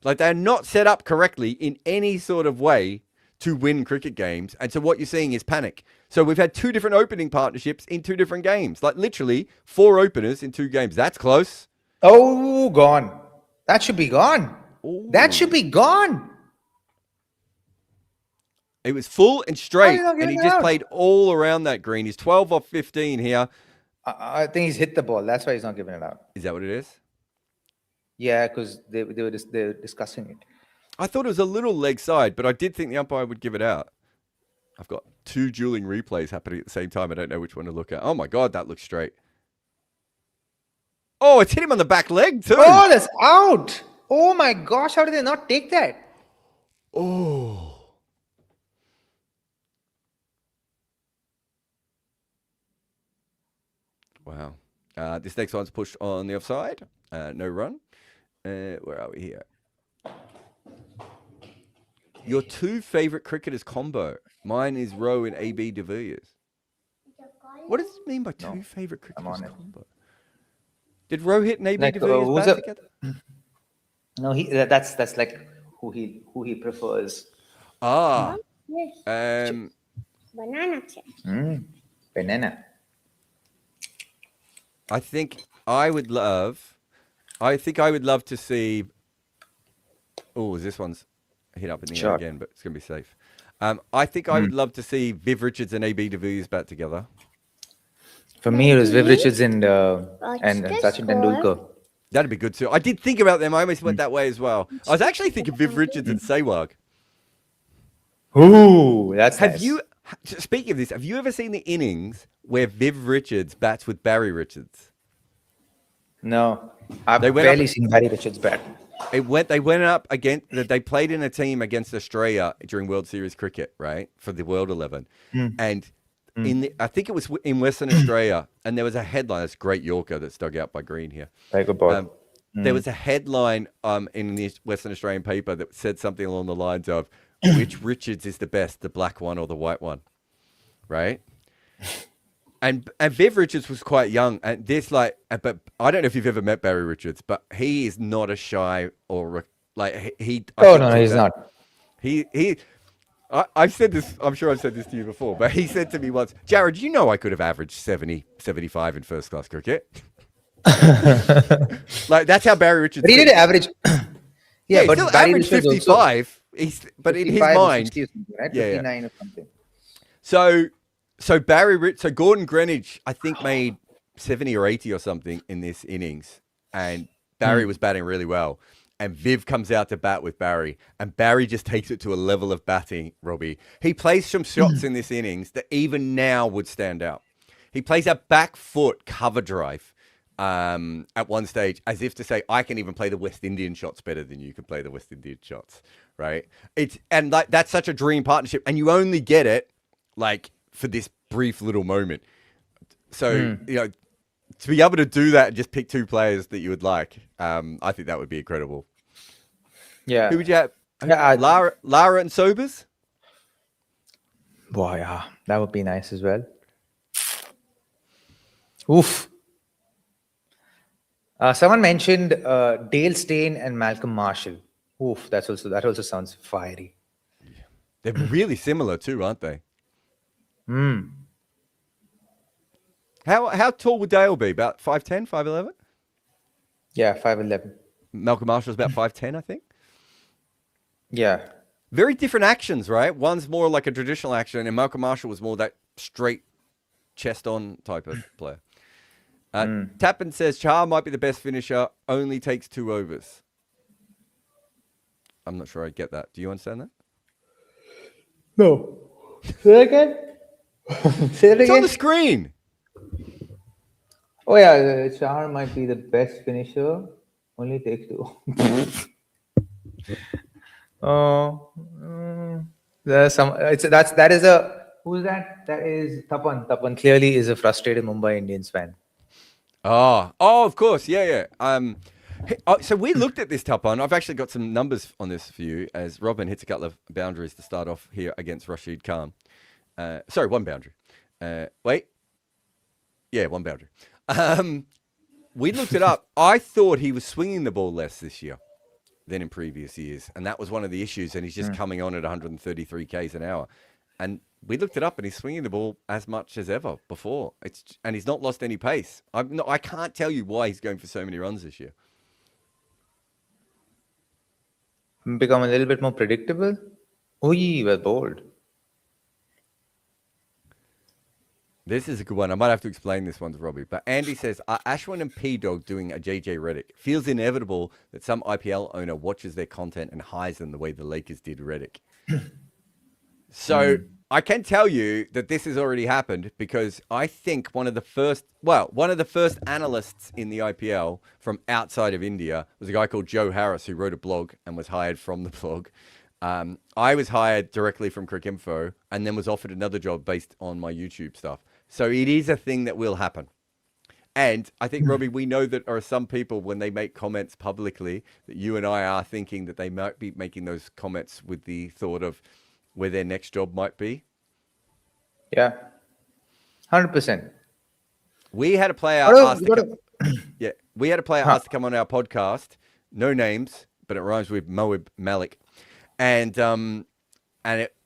Like they're not set up correctly in any sort of way to win cricket games. And so what you're seeing is panic. So we've had 2 different opening partnerships in 2 different games. Like literally 4 openers in 2 games. That's close. Oh, gone. That should be gone. Ooh. That should be gone. It was full and straight, not and giving he it just out? played all around that green. He's 12 off 15 here. I think he's hit the ball. That's why he's not giving it out. Is that what it is? Yeah, because they were discussing it. I thought it was a little leg side, but I did think the umpire would give it out. I've got 2 dueling replays happening at the same time. I don't know which one to look at. Oh, my God, that looks straight. Oh, it's hit him on the back leg, too. Oh, that's out. Oh, my gosh. How did they not take that? Oh. Wow. This next one's pushed on the offside. No run. Where are we here? Your 2 favourite cricketers combo. Mine is Rowe and AB de Villiers. What does it mean by 2 favourite cricketers on it. combo? Did Rowe hit and AB Like, de Villiers who's bat a- together? No, that's like who he prefers. Ah. Yes. Banana chip. Banana. I think I would love to see. Oh, this one's hit up in the air Sure. again, but it's going to be safe. I think I would love to see Viv Richards and AB de Villiers bat together. For me, it was Viv Maybe. Richards and Watch the Sachin score. Tendulkar. That'd be good too. I did think about them. I almost went that way as well. I was actually thinking Viv Richards and Sehwag. Ooh, that's Have nice. you? Speaking of this, have you ever seen the innings where Viv Richards bats with Barry Richards? No, I've They went barely up- seen Barry Richards bat. They went up against. They played in a team against Australia during World Series cricket, right, for the World 11, and I think it was in Western Australia, and there was a headline. It's a great Yorker that's dug out by Green here. Very good ball. There was a headline in the Western Australian paper that said something along the lines of, "Which Richards is the best, the black one or the white one?" Right? And Viv Richards was quite young, and but I don't know if you've ever met Barry Richards, but he is not a shy or like he. Oh no, he's not. I've said this. I'm sure I've said this to you before, but he said to me once, "Jared, you know I could have averaged 70, 75 in first class cricket." Like that's how Barry Richards. But he did thinks. average. Yeah, but he still Barry averaged Richards also 55. But in his 55 or mind, 60 or something, right? Yeah, yeah. 59 or something. So Gordon Greenidge, I think, made 70 or 80 or something in this innings, and Barry was batting really well. And Viv comes out to bat with Barry, and Barry just takes it to a level of batting, Robbie. He plays some shots in this innings that even now would stand out. He plays a back foot cover drive at one stage, as if to say, I can even play the West Indian shots better than you can play the West Indian shots, right? That's such a dream partnership, and you only get it like for this brief little moment. So, you know, to be able to do that and just pick 2 players that you would like, I think that would be incredible. Yeah. Who would you have? Yeah, Lara and Sobers? Boy, yeah, that would be nice as well. Oof. Someone mentioned Dale Steyn and Malcolm Marshall. Oof, that also sounds fiery. They're really similar too, aren't they? How tall would Dale be? About 5'10", 5'11"? Yeah, 5'11". Malcolm Marshall's about 5'10", I think. Yeah. Very different actions, right? One's more like a traditional action, and Malcolm Marshall was more that straight chest-on type of player. Tappan says, Char might be the best finisher, only takes 2 overs. I'm not sure I get that. Do you understand that? No. Say it again? Say it It's again? on the screen. Oh, yeah, Char might be the best finisher, only takes 2. There's some. That is a. Who's that? That is Tapan. Tapan clearly is a frustrated Mumbai Indians fan. Oh, of course, yeah. So we looked at this Tapan. I've actually got some numbers on this for you as Robin hits a couple of boundaries to start off here against Rashid Khan. Sorry, one boundary. Wait. Yeah, one boundary. We looked it up. I thought he was swinging the ball less this year than in previous years, and that was one of the issues, and he's just coming on at 133 k's an hour. And we looked it up, and he's swinging the ball as much as ever before. And he's not lost any pace. I can't tell you why he's going for so many runs this year. Become a little bit more predictable. Oi, well bold. This is a good one. I might have to explain this one to Robbie. But Andy says, are Ashwin and P-Dog doing a JJ Redick? Feels inevitable that some IPL owner watches their content and hires them the way the Lakers did Redick. So I can tell you that this has already happened because I think one of the first analysts in the IPL from outside of India was a guy called Joe Harris who wrote a blog and was hired from the blog. I was hired directly from Cricinfo and then was offered another job based on my YouTube stuff. So it is a thing that will happen. And I think, Robbie, we know that there are some people when they make comments publicly that you and I are thinking that they might be making those comments with the thought of where their next job might be. Yeah. 100%. We had a player asked to come on our podcast. No names, but it rhymes with Moab Malik. And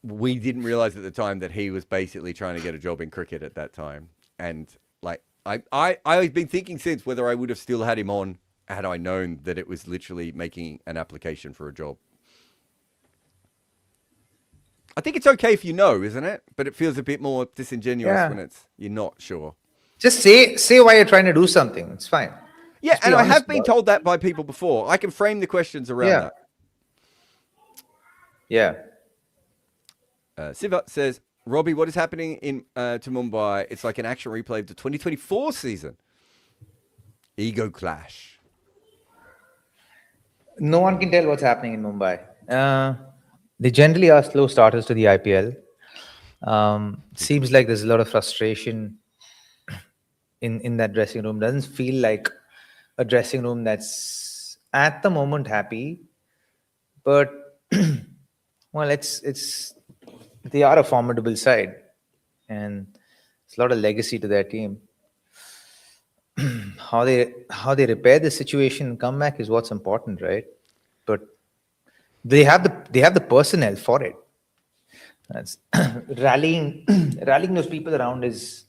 we didn't realize at the time that he was basically trying to get a job in cricket at that time. And like I've been thinking since whether I would have still had him on had I known that it was literally making an application for a job. I think it's okay if you know, isn't it? But it feels a bit more disingenuous when you're not sure. Just say why you're trying to do something. It's fine. Yeah, and I have been told that by people before. I can frame the questions around that. Yeah. Siva says, Robbie, what is happening in to Mumbai? It's like an action replay of the 2024 season. Ego clash. No one can tell what's happening in Mumbai. They generally are slow starters to the IPL. Seems like there's a lot of frustration in that dressing room. Doesn't feel like a dressing room that's at the moment happy. But well, they are a formidable side, and there's a lot of legacy to their team. How they repair the situation and come back is what's important, right? But they have the personnel for it. That's rallying those people around is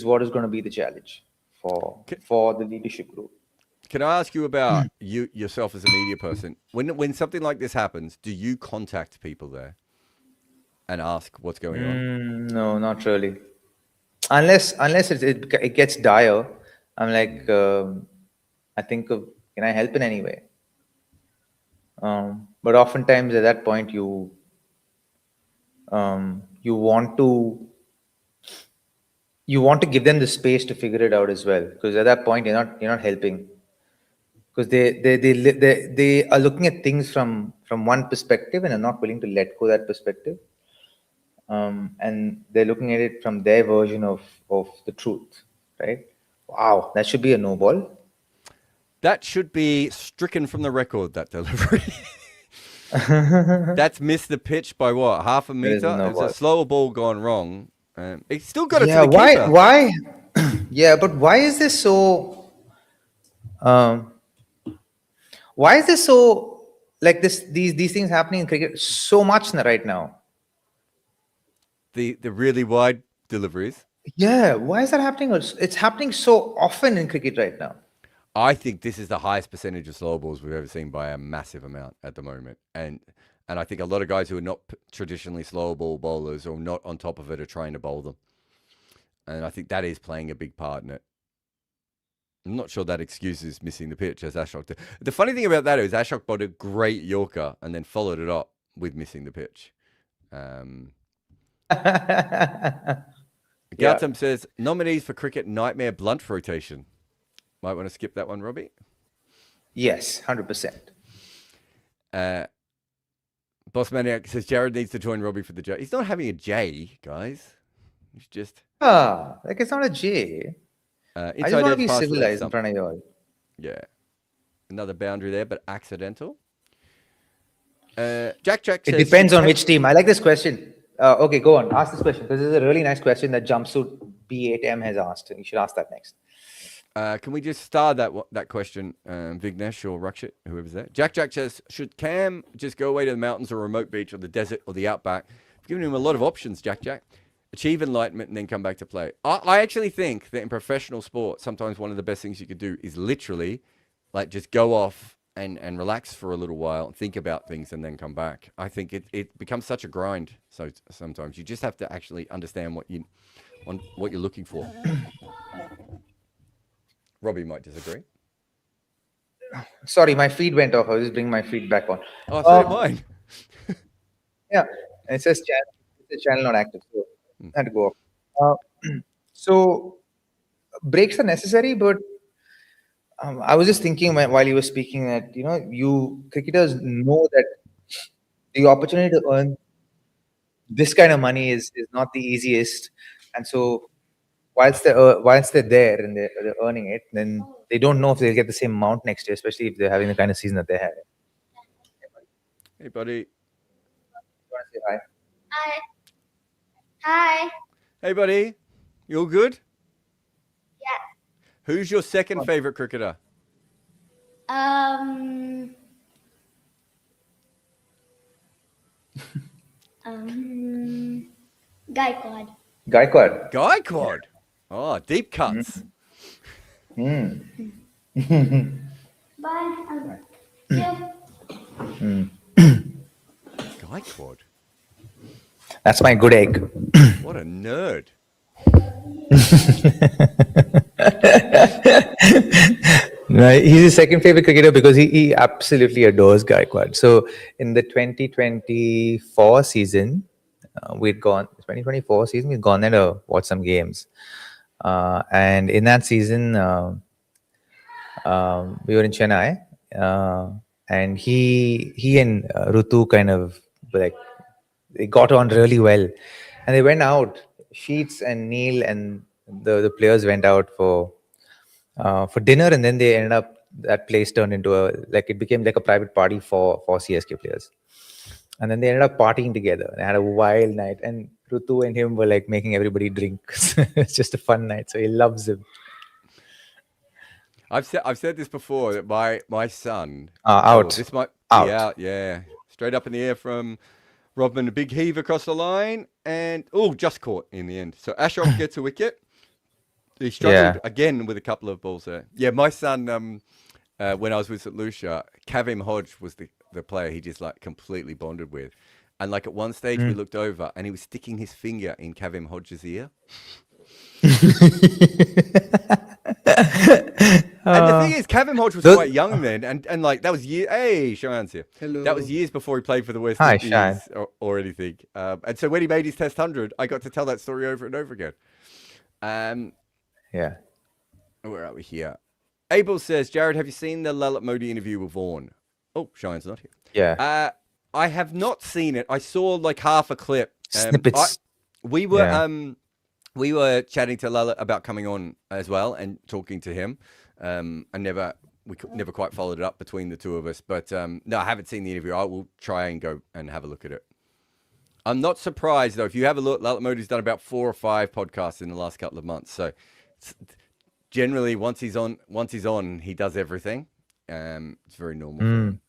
what is going to be the challenge for the leadership group. Can I ask you about you yourself as a media person? When something like this happens, do you contact people there and ask what's going on? No, not really. Unless it gets dire, I'm like, I think of, can I help in any way? But oftentimes at that point you want to give them the space to figure it out as well, because at that point you're not helping, because they are looking at things from one perspective and are not willing to let go that perspective, and they're looking at it from their version of the truth, right? Wow, that should be a no ball. That should be stricken from the record, that delivery. That's missed the pitch by what? Half a There is meter? no It was a ball. slower ball gone wrong. He still got it to Yeah, the keeper. why? Yeah, but why is this so? Um, why is this so like this? These things happening in cricket so much right now. The really wide deliveries. Yeah, why is that happening? It's happening so often in cricket right now. I think this is the highest percentage of slow balls we've ever seen by a massive amount at the moment. And I think a lot of guys who are not traditionally slow ball bowlers or not on top of it are trying to bowl them. And I think that is playing a big part in it. I'm not sure that excuses missing the pitch as Ashok did. The funny thing about that is Ashok bowled a great Yorker and then followed it up with missing the pitch. Gautam says, nominees for cricket nightmare blunt rotation. Might want to skip that one, Robbie. Yes, 100%. Boss Maniac says Jared needs to join Robbie for the J. He's not having a J, guys. He's just like it's not a J. I just want to be civilized in front of you all. Yeah, another boundary there, but accidental. Jack says, it depends on which team. I like this question. Okay, go on. Ask this question because this is a really nice question that Jumpsuit B8M has asked. You should ask that next. Can we just star that question, Vignesh or Rakshit, whoever's there? Jack says, should Cam just go away to the mountains or a remote beach or the desert or the outback? I've given him a lot of options, Jack. Achieve enlightenment and then come back to play. I actually think that in professional sport, sometimes one of the best things you could do is literally like just go off and relax for a little while and think about things and then come back. I think it becomes such a grind. So sometimes you just have to actually understand what you're looking for. Robbie might disagree. Sorry, my feed went off. I was just bringing my feed back on. Oh, so did mine. Yeah, and it says channel not active, so I had to go off. So breaks are necessary, but I was just thinking while you were speaking that you cricketers know that the opportunity to earn this kind of money is not the easiest, and so whilst they're there and they're earning it, then they don't know if they'll get the same amount next year, especially if they're having the kind of season that they had. Hey, buddy. You want to say hi? Hi. Hi. Hey, buddy. You all good? Yeah. Who's your second favorite cricketer? Gaikwad. Gaikwad. Oh, deep cuts. Bye. Gaikwad. That's my good egg. What a nerd. No, he's his second favorite cricketer because he absolutely adores Gaikwad. So in the 2024 season, we'd gone there to watch some games. And in that season, we were in Chennai, and he and Rutu kind of like they got on really well, and they went out. Sheets and Neil and the players went out for dinner, and then they ended up that place turned into it became like a private party for CSK players, and then they ended up partying together. They had a wild night, and Rutu and him were like making everybody drink. It's just a fun night, so he loves him. I've said this before that my son out. This might be out. Yeah, straight up in the air from Rodman, a big heave across the line, and just caught in the end. So Ashok gets a wicket. He struggled again with a couple of balls there. Yeah, my son, when I was with St. Lucia, Kavim Hodge was the player he just like completely bonded with. And like at one stage we looked over and he was sticking his finger in Kavim Hodge's ear. And the thing is, Kavim Hodge was quite young then, and like that was Hey, Cheyenne's here. Hello. That was years before he played for the West Indies or anything. And so when he made his Test 100, I got to tell that story over and over again. Yeah. Where are we here? Abel says, Jared, have you seen the Lalit Modi interview with Vaughan? Oh, Cheyenne's not here. Yeah. I have not seen it. I saw like half a clip. Snippets. We were chatting to Lalit about coming on as well and talking to him. I never never quite followed it up between the two of us. But no, I haven't seen the interview. I will try and go and have a look at it. I'm not surprised though. If you have a look, Lalamadu's done about 4 or 5 podcasts in the last couple of months. So generally, once he's on, he does everything. It's very normal. For him.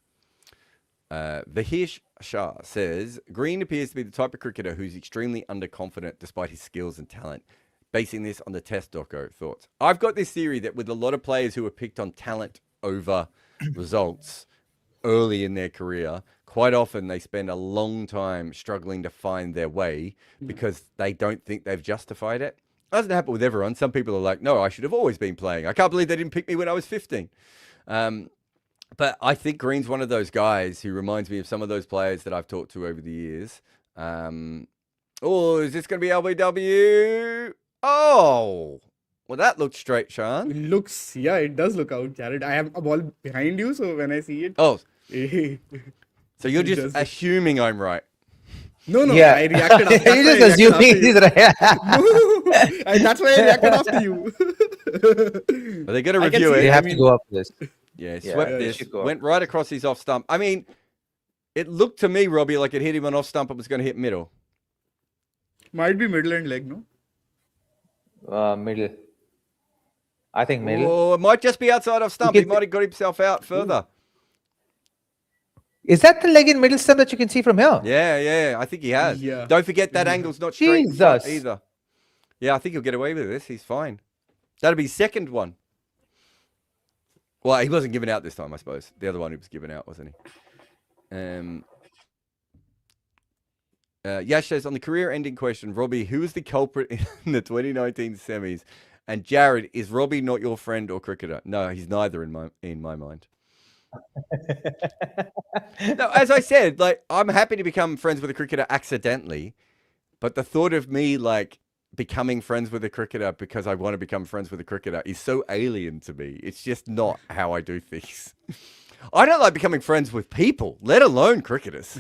Vahish Shah says, Green appears to be the type of cricketer who's extremely underconfident despite his skills and talent. Basing this on the test doco, thoughts? I've got this theory that with a lot of players who are picked on talent over results early in their career, quite often they spend a long time struggling to find their way because they don't think they've justified it. It doesn't happen with everyone. Some people are like, no, I should have always been playing. I can't believe they didn't pick me when I was 15. But I think Green's one of those guys who reminds me of some of those players that I've talked to over the years. Oh, is this going to be LBW? Oh, well, that looks straight, Sean. It does look out, Jared. I have a ball behind you, so when I see it... Oh, so you're just assuming I'm right. No, Yeah. I reacted after You're just assuming he's right. That's why I reacted after you. But they're going to I can review see it. They have to go up this. Yeah, Yeah, swept it this, should go up. went right across his off stump. I mean, it looked to me, Robbie, like it hit him on off stump and was going to hit middle. Might be middle and leg, no? Middle. I think middle. Oh, it might just be outside off stump. He can- might have got himself out further. Is that the leg in middle stump that you can see from here? Yeah, I think he has. Yeah. Don't forget that angle's not straight in front Jesus. either. Yeah, I think he'll get away with this. He's fine. That'll be second one. Well, he wasn't given out this time, I suppose. The other one he was given out, wasn't he? Yash says, on the career-ending question, Robbie, who was the culprit in the 2019 semis? And Jared, is Robbie not your friend or cricketer? No, he's neither in my mind. No, as I said, like I'm happy to become friends with a cricketer accidentally, but the thought of me like becoming friends with a cricketer because I want to become friends with a cricketer is so alien to me. It's just not how I do things. I don't like becoming friends with people, let alone cricketers.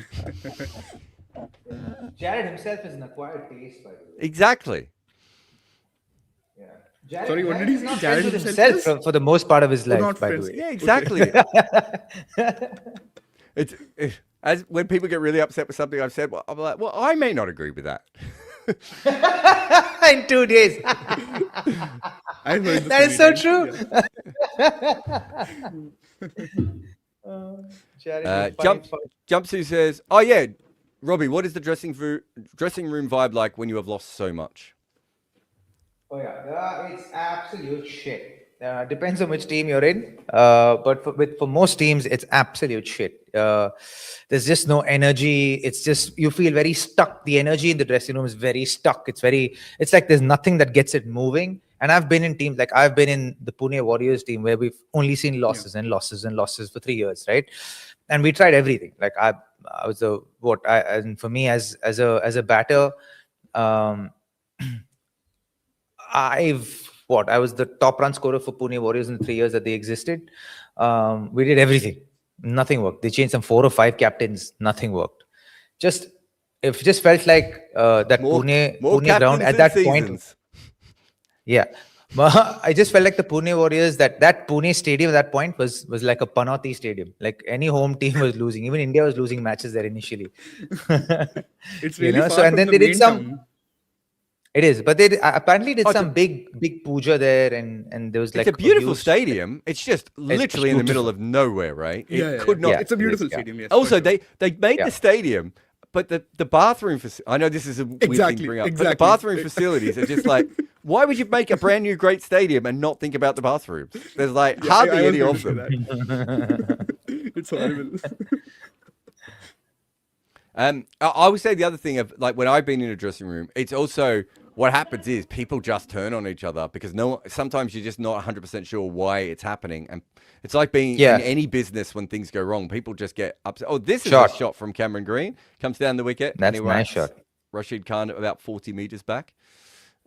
Jared himself is an acquired taste, by the way. Exactly. Yeah. Jared, Sorry, what did he say? not Jared friends with himself himself for the most part of his life, not by the friends. way. Yeah, exactly. It's as when people get really upset with something I've said, I'm like, well, I may not agree with that. In 2 days. I've heard this That is so many true. times, Jared, Jumpsuit says, oh yeah, Robbie, what is the dressing room vibe like when you have lost so much? Oh yeah, it's absolute shit. Depends on which team you're in, but for most teams, it's absolute shit. There's just no energy. It's just you feel very stuck. The energy in the dressing room is very stuck. It's like there's nothing that gets it moving. And I've been in teams like I've been in the Pune Warriors team where we've only seen losses and losses and losses for 3 years, right? And we tried everything. Like I was and for me as a batter, I was the top run scorer for Pune Warriors in the 3 years that they existed. We did everything. Nothing worked. They changed some 4 or 5 captains. Nothing worked. It just felt like that Pune ground at that point. Yeah. I just felt like the Pune Warriors, that Pune stadium at that point was like a Panoti stadium. Like any home team was losing. Even India was losing matches there initially. It's really far so and from then the they did main some. town. It is, but they apparently did some big puja there, and there was like it's a beautiful huge, stadium. It's just literally in the middle of nowhere, right? It could not. Yeah. It's a beautiful It is, yeah. stadium, yes. Also, for sure. they made the stadium, but the bathroom I know this is a weird thing to bring up, but the bathroom facilities are just like, why would you make a brand new great stadium and not think about the bathrooms? There's like hardly I was any going of to say them. that. It's horrible. I would say the other thing of like when I've been in a dressing room, it's also what happens is people just turn on each other because sometimes you're just not 100% sure why it's happening. And it's like being in any business when things go wrong, people just get upset. Oh, this is a shot from Cameron Green. Comes down the wicket. That's a nice shot. Rashid Khan about 40 meters back.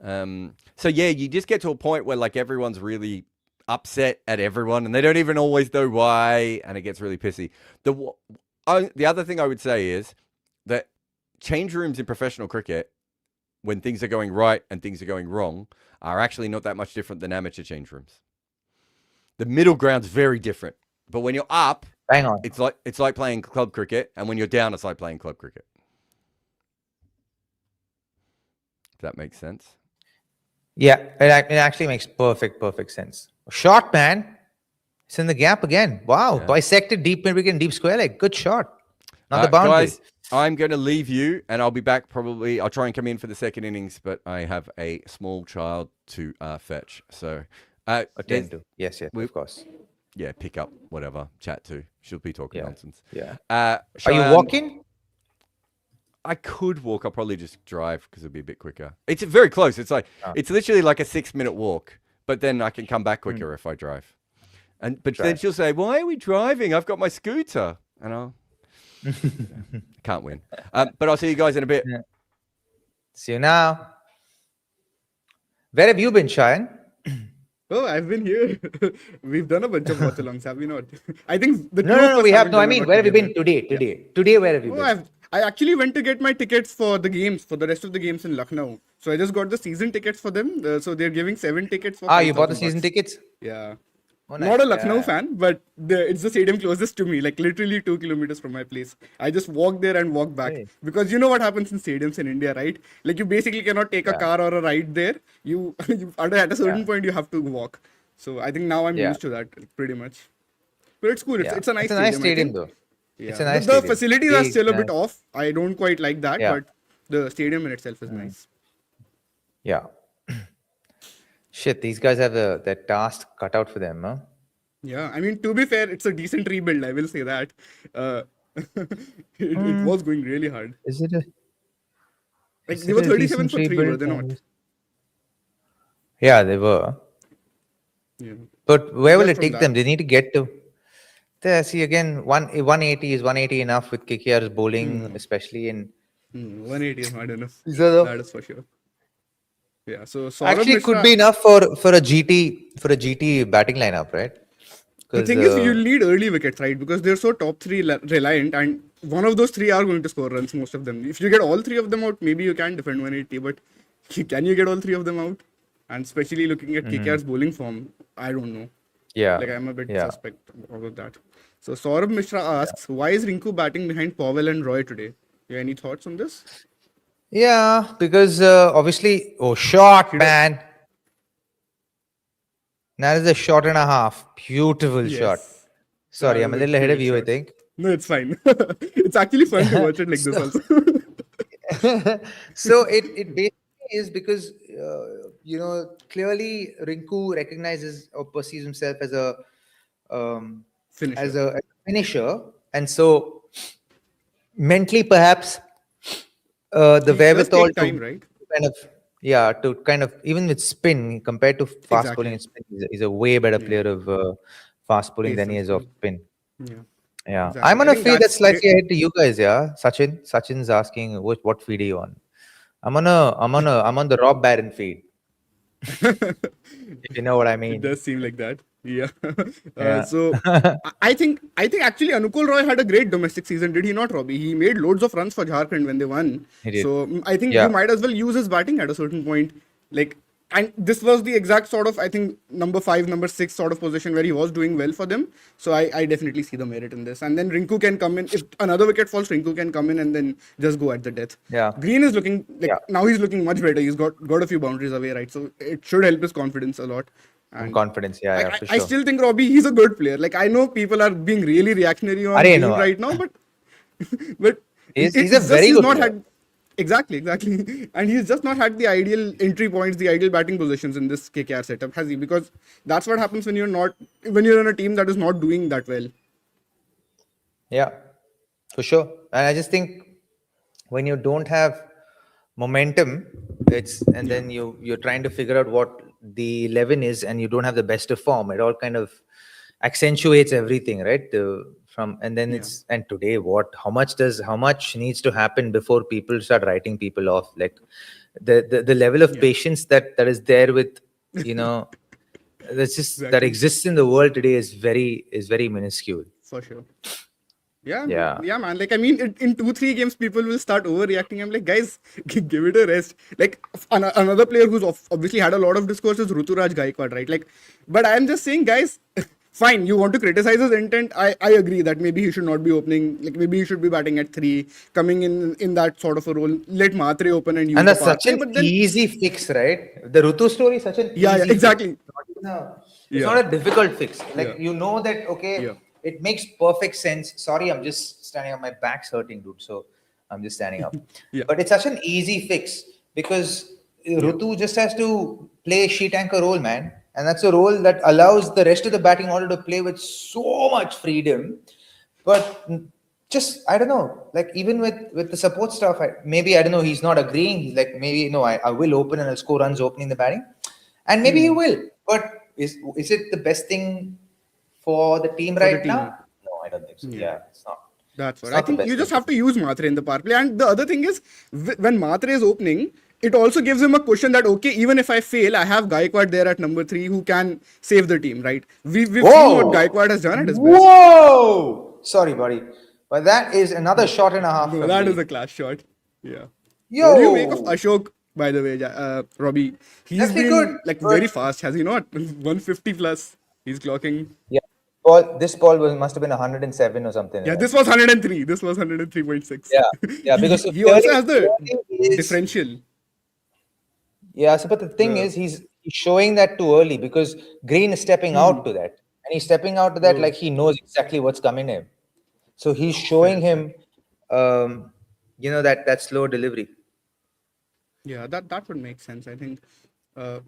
So yeah, you just get to a point where like everyone's really upset at everyone and they don't even always know why. And it gets really pissy. The other thing I would say is that change rooms in professional cricket, when things are going right and things are going wrong, are actually not that much different than amateur change rooms. The middle ground's very different. But when you're up, Bang on. it's like playing club cricket, and when you're down, it's like playing club cricket. If that makes sense. Yeah, it actually makes perfect sense. Shot, man. It's in the gap again. Wow. Yeah. Bisected deep mid wicket, deep square leg. Good shot. Not the boundary. Guys, I'm going to leave you, and I'll be back probably. I'll try and come in for the second innings, but I have a small child to fetch. So, Attend to. Yes, of course. Yeah, pick up, whatever, chat to. She'll be talking nonsense. Yeah. Are you walking? I could walk. I'll probably just drive because it'll be a bit quicker. It's very close. It's like it's literally like a 6-minute walk, but then I can come back quicker if I drive. But then she'll say, "Why are we driving? I've got my scooter," and I'll can't win. But I'll see you guys in a bit. Yeah. See you now. Where have you been, Shayan? Oh, I've been here. We've done a bunch of watch-alongs, have we not? I think the No, we have. No, I haven't mean, done where have you together. been today? Today, where have you been? I actually went to get my tickets for the games, for the rest of the games in Lucknow. So I just got the season tickets for them. So they're giving 7 tickets for You bought the 5,000 season bucks. tickets? Yeah. Oh, nice. Not a Lucknow Yeah. fan, but it's the stadium closest to me, like literally 2 kilometers from my place. I just walk there and walk back. Hey. Because you know what happens in stadiums in India, right? Like you basically cannot take a car or a ride there. You at a certain point you have to walk. So I think now I'm used to that pretty much. But it's cool. It's a nice It's a nice stadium, I stadium, think. though. Yeah. It's a nice The stadium. facilities are Big, still a bit nice. off. I don't quite like that, Yeah. but the stadium in itself is nice. Yeah. Shit, these guys have their task cut out for them, huh? Yeah, I mean, to be fair, it's a decent rebuild. I will say that. It was going really hard. Is it a... Like is they it were a 37 decent for 3, were rebuild? they not? Yeah, they were. Yeah. But where will Just it from take that. them? They need to get to... There, see, again, 180 is 180 enough with KKR's bowling, especially in... 180 is not enough. These are the- That is for sure. Yeah, so Saurabh Actually, it could Mishra, be enough for a GT batting lineup, right? the 'Cause, thing is, you'll need early wickets, right? Because they're so top 3 reliant, and one of those 3 are going to score runs, most of them. If you get all 3 of them out, maybe you can defend 180, but can you get all 3 of them out? And especially looking at KKR's bowling form, I don't know. yeah, Like I'm a bit yeah. suspect about that. So Saurabh Mishra asks, why is Rinku batting behind Powell and Roy today? You have any thoughts on this? Yeah, because obviously, shot, man. That is a shot and a half. Beautiful shot. Yes. Sorry, That I'm a was little ahead of great you, I shot. think. No, it's fine. It's actually fun to watch it like this also. So it basically is because clearly Rinku recognizes or perceives himself as a Finisher. as a finisher, and so mentally perhaps the It does wherewithal take time, right? to kind of even with spin compared to fast Exactly. bowling and spin, he's a way better player of fast bowling Pace than he and is of spin. spin. Yeah. Yeah, Exactly. I'm I gonna think fade that that's slightly ahead to you guys. Yeah, Sachin's asking what feed are you on? I'm on the Rob Barron feed. If you know what I It mean. does seem like that. Yeah. Yeah. So I think actually Anukul Roy had a great domestic season, did he not, Robbie? He made loads of runs for Jharkhand when they won. He did. So I think Yeah. you might as well use his batting at a certain point. Like, and this was the exact sort of, I think, number 5, number 6 sort of position where he was doing well for them. So I definitely see the merit in this. And then Rinku can come in. If another wicket falls, Rinku can come in and then just go at the death. Yeah. Green is looking like Yeah. now he's looking much better. He's got a few boundaries away, right? So it should help his confidence a lot. And Confidence, yeah, for I sure. still think Robbie, he's a good player. Like I know people are being really reactionary on Arey, Green no. right now, but He's it's a just very he's good not player. had exactly, and he's just not had the ideal entry points, the ideal batting positions in this KKR setup, has he? Because that's what happens when you're in a team that is not doing that well. Yeah, for sure. And I just think when you don't have momentum, then you're trying to figure out what the 11 is, and you don't have the best of form. It all kind of accentuates everything, right? And today, how much needs to happen before people start writing people off? Like the level of patience that is there with that's just that Exactly. exists in the world today is very minuscule. For sure. Yeah, Yeah. yeah, man. Like, I mean, in 2-3 games, people will start overreacting. I'm like, guys, give it a rest. Like, another player who's obviously had a lot of discourse is Ruturaj Gaikwad, right? Like, but I'm just saying, guys, fine, you want to criticize his intent. I agree that maybe he should not be opening. Like, maybe he should be batting at 3, coming in that sort of a role. Let Matre open and use And the that's power such play. an But then, easy fix, right? The Rutu story is such an yeah, easy exactly. fix. Not even it's Yeah. not a difficult fix. Like Yeah. you know that okay, Yeah. it makes perfect sense. Sorry, I'm just standing up. My back's hurting, dude. So I'm just standing up. Yeah. But it's such an easy fix because Yeah. Rutu just has to play sheet anchor role, man. And that's a role that allows the rest of the batting order to play with so much freedom. But just I don't know, like even with the support stuff, maybe I don't know, he's not agreeing. Like maybe no, I will open and I'll score runs opening the batting, and maybe he will. But is it the best thing for the team For the right team. now? No, I don't think so. Yeah, it's not. That's It's what I not the think. best You just thing. have to use Matre in the power play. And the other thing is, when Matre is opening, it also gives him a cushion that okay, even if I fail, I have Gaikwad there at number 3 who can save the team. Right? We've seen what Gaikwad has done at his best. Whoa! Sorry, buddy, but that is another shot and a half No, from that Lee. is a class shot. Yeah. What do you make of Yo, Ashok? By the way, Robbie, he's that's been good. like Good. very fast, has he not? 150 plus. He's clocking. Yeah. This ball must have been 107 or something. Yeah, Like this was 103. This was 103.6. Yeah, yeah, he, because he also has the Sterling is differential. yeah. So, but the thing is, he's showing that too early because Green is stepping out to that, and he's stepping out to that like he knows exactly what's coming in. So he's showing him, that slow delivery. Yeah, that would make sense. I think uh,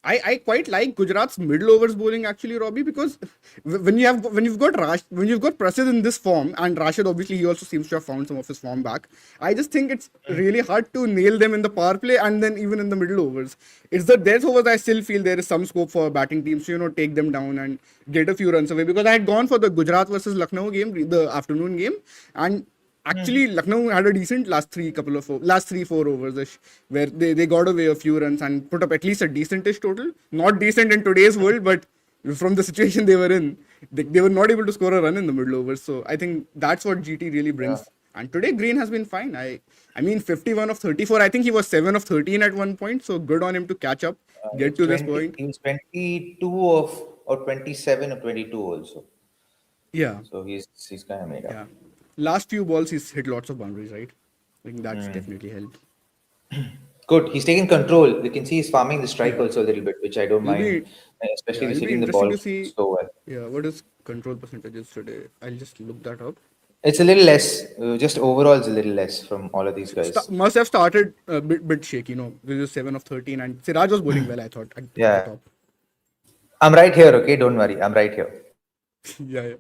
I quite like Gujarat's middle overs bowling actually, Robbie, because when you've got Prasid in this form, and Rashid obviously he also seems to have found some of his form back. I just think it's really hard to nail them in the power play and then even in the middle overs. It's the death overs I still feel there is some scope for batting teams to take them down and get a few runs away, because I had gone for the Gujarat versus Lucknow game, the afternoon game, and actually, Lucknow had a decent last 3-4 overs where they got away a few runs and put up at least a decentish total. Not decent in today's world, but from the situation they were in, they were not able to score a run in the middle overs. So I think that's what GT really brings. Yeah. And today Green has been fine. I mean 51 of 34. I think he was 7 of 13 at one point. So good on him to catch up, get to this point. He was 22 or 27 or 22 also. Yeah. So he's kind of made up. Yeah. Last few balls he's hit lots of boundaries, right? I think that's definitely helped. Good. He's taking control. We can see he's farming the strike also a little bit, which I don't mind. Especially he's hitting the ball so well. Yeah, what is control percentages today? I'll just look that up. It's a little less. Just overall, it's a little less from all of these guys. Must have started a bit shaky, with the 7 of 13, and Siraj was bowling well, I thought. Yeah. Top. I'm right here, okay? Don't worry. I'm right here. Yeah.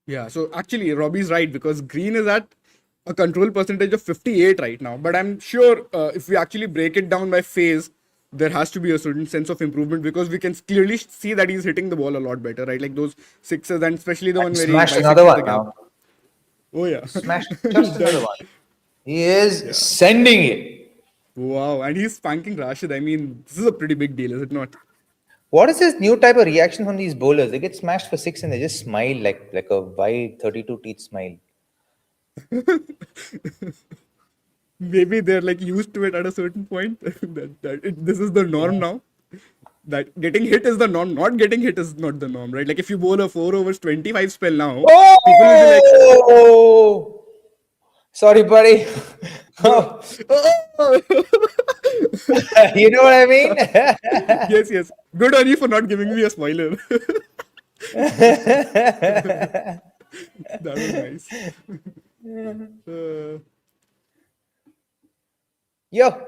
Yeah, so actually, Robbie's right, because Green is at a control percentage of 58 right now. But I'm sure if we actually break it down by phase, there has to be a certain sense of improvement, because we can clearly see that he's hitting the ball a lot better, right? Like those sixes, and especially the one where he smashed another one now. Oh yeah, smashed just another one. He is sending it. Wow, and he's spanking Rashid. I mean, this is a pretty big deal, is it not? What is this new type of reaction from these bowlers? They get smashed for 6 and they just smile like a wide 32 teeth smile. Maybe they're like used to it at a certain point. This is the norm now. That getting hit is the norm. Not getting hit is not the norm, right? Like if you bowl a 4 overs 25 spell now, people will be like, "Oh, sorry, buddy." You know what I mean? Yes. Good on you for not giving me a spoiler. That was nice. Yo,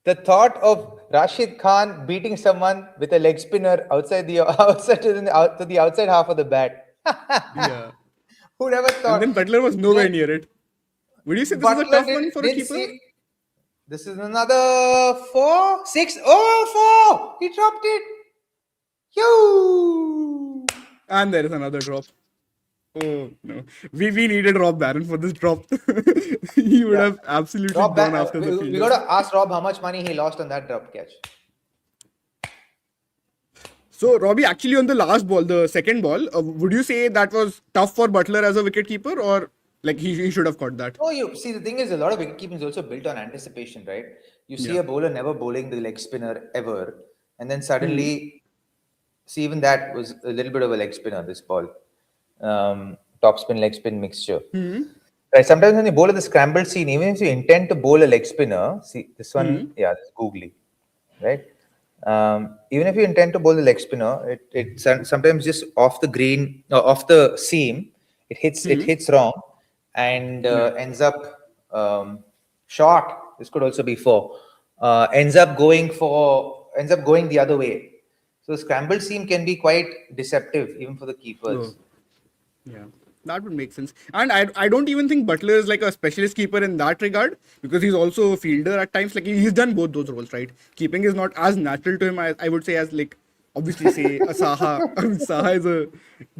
the thought of Rashid Khan beating someone with a leg spinner outside the outside half of the bat. Yeah. Who never thought? And then Butler was nowhere near it. Would you say this is a tough one for a keeper? This is another 4, 6. Oh, 4! He dropped it. Yo! And there is another drop. Oh no, we needed Rob Barron for this drop. He would Yeah. have absolutely Rob, gone after the we fielders. got to ask Rob how much money he lost on that drop catch. So Robbie, actually on the last ball, the second ball, would you say that was tough for Butler as a wicketkeeper, or like he should have caught that? Oh, you see, the thing is, a lot of wicketkeeping is also built on anticipation, right? You see Yeah. a bowler never bowling the leg spinner ever, and then suddenly, see, even that was a little bit of a leg spinner. This ball, top spin leg spin mixture. Right. Sometimes when you bowl at the scrambled scene, even if you intend to bowl a leg spinner, see this one, yeah, this is googly, right? Even if you intend to bowl the leg spinner, sometimes just off the green or off the seam, it hits wrong and Yeah. ends up short. This could also be four. Ends up going the other way. So scrambled seam can be quite deceptive even for the keepers. Oh. Yeah, that would make sense. And I don't even think Butler is like a specialist keeper in that regard, because he's also a fielder at times. Like he's done both those roles, right? Keeping is not as natural to him, I would say, as like obviously say a Saha. I mean, Saha is a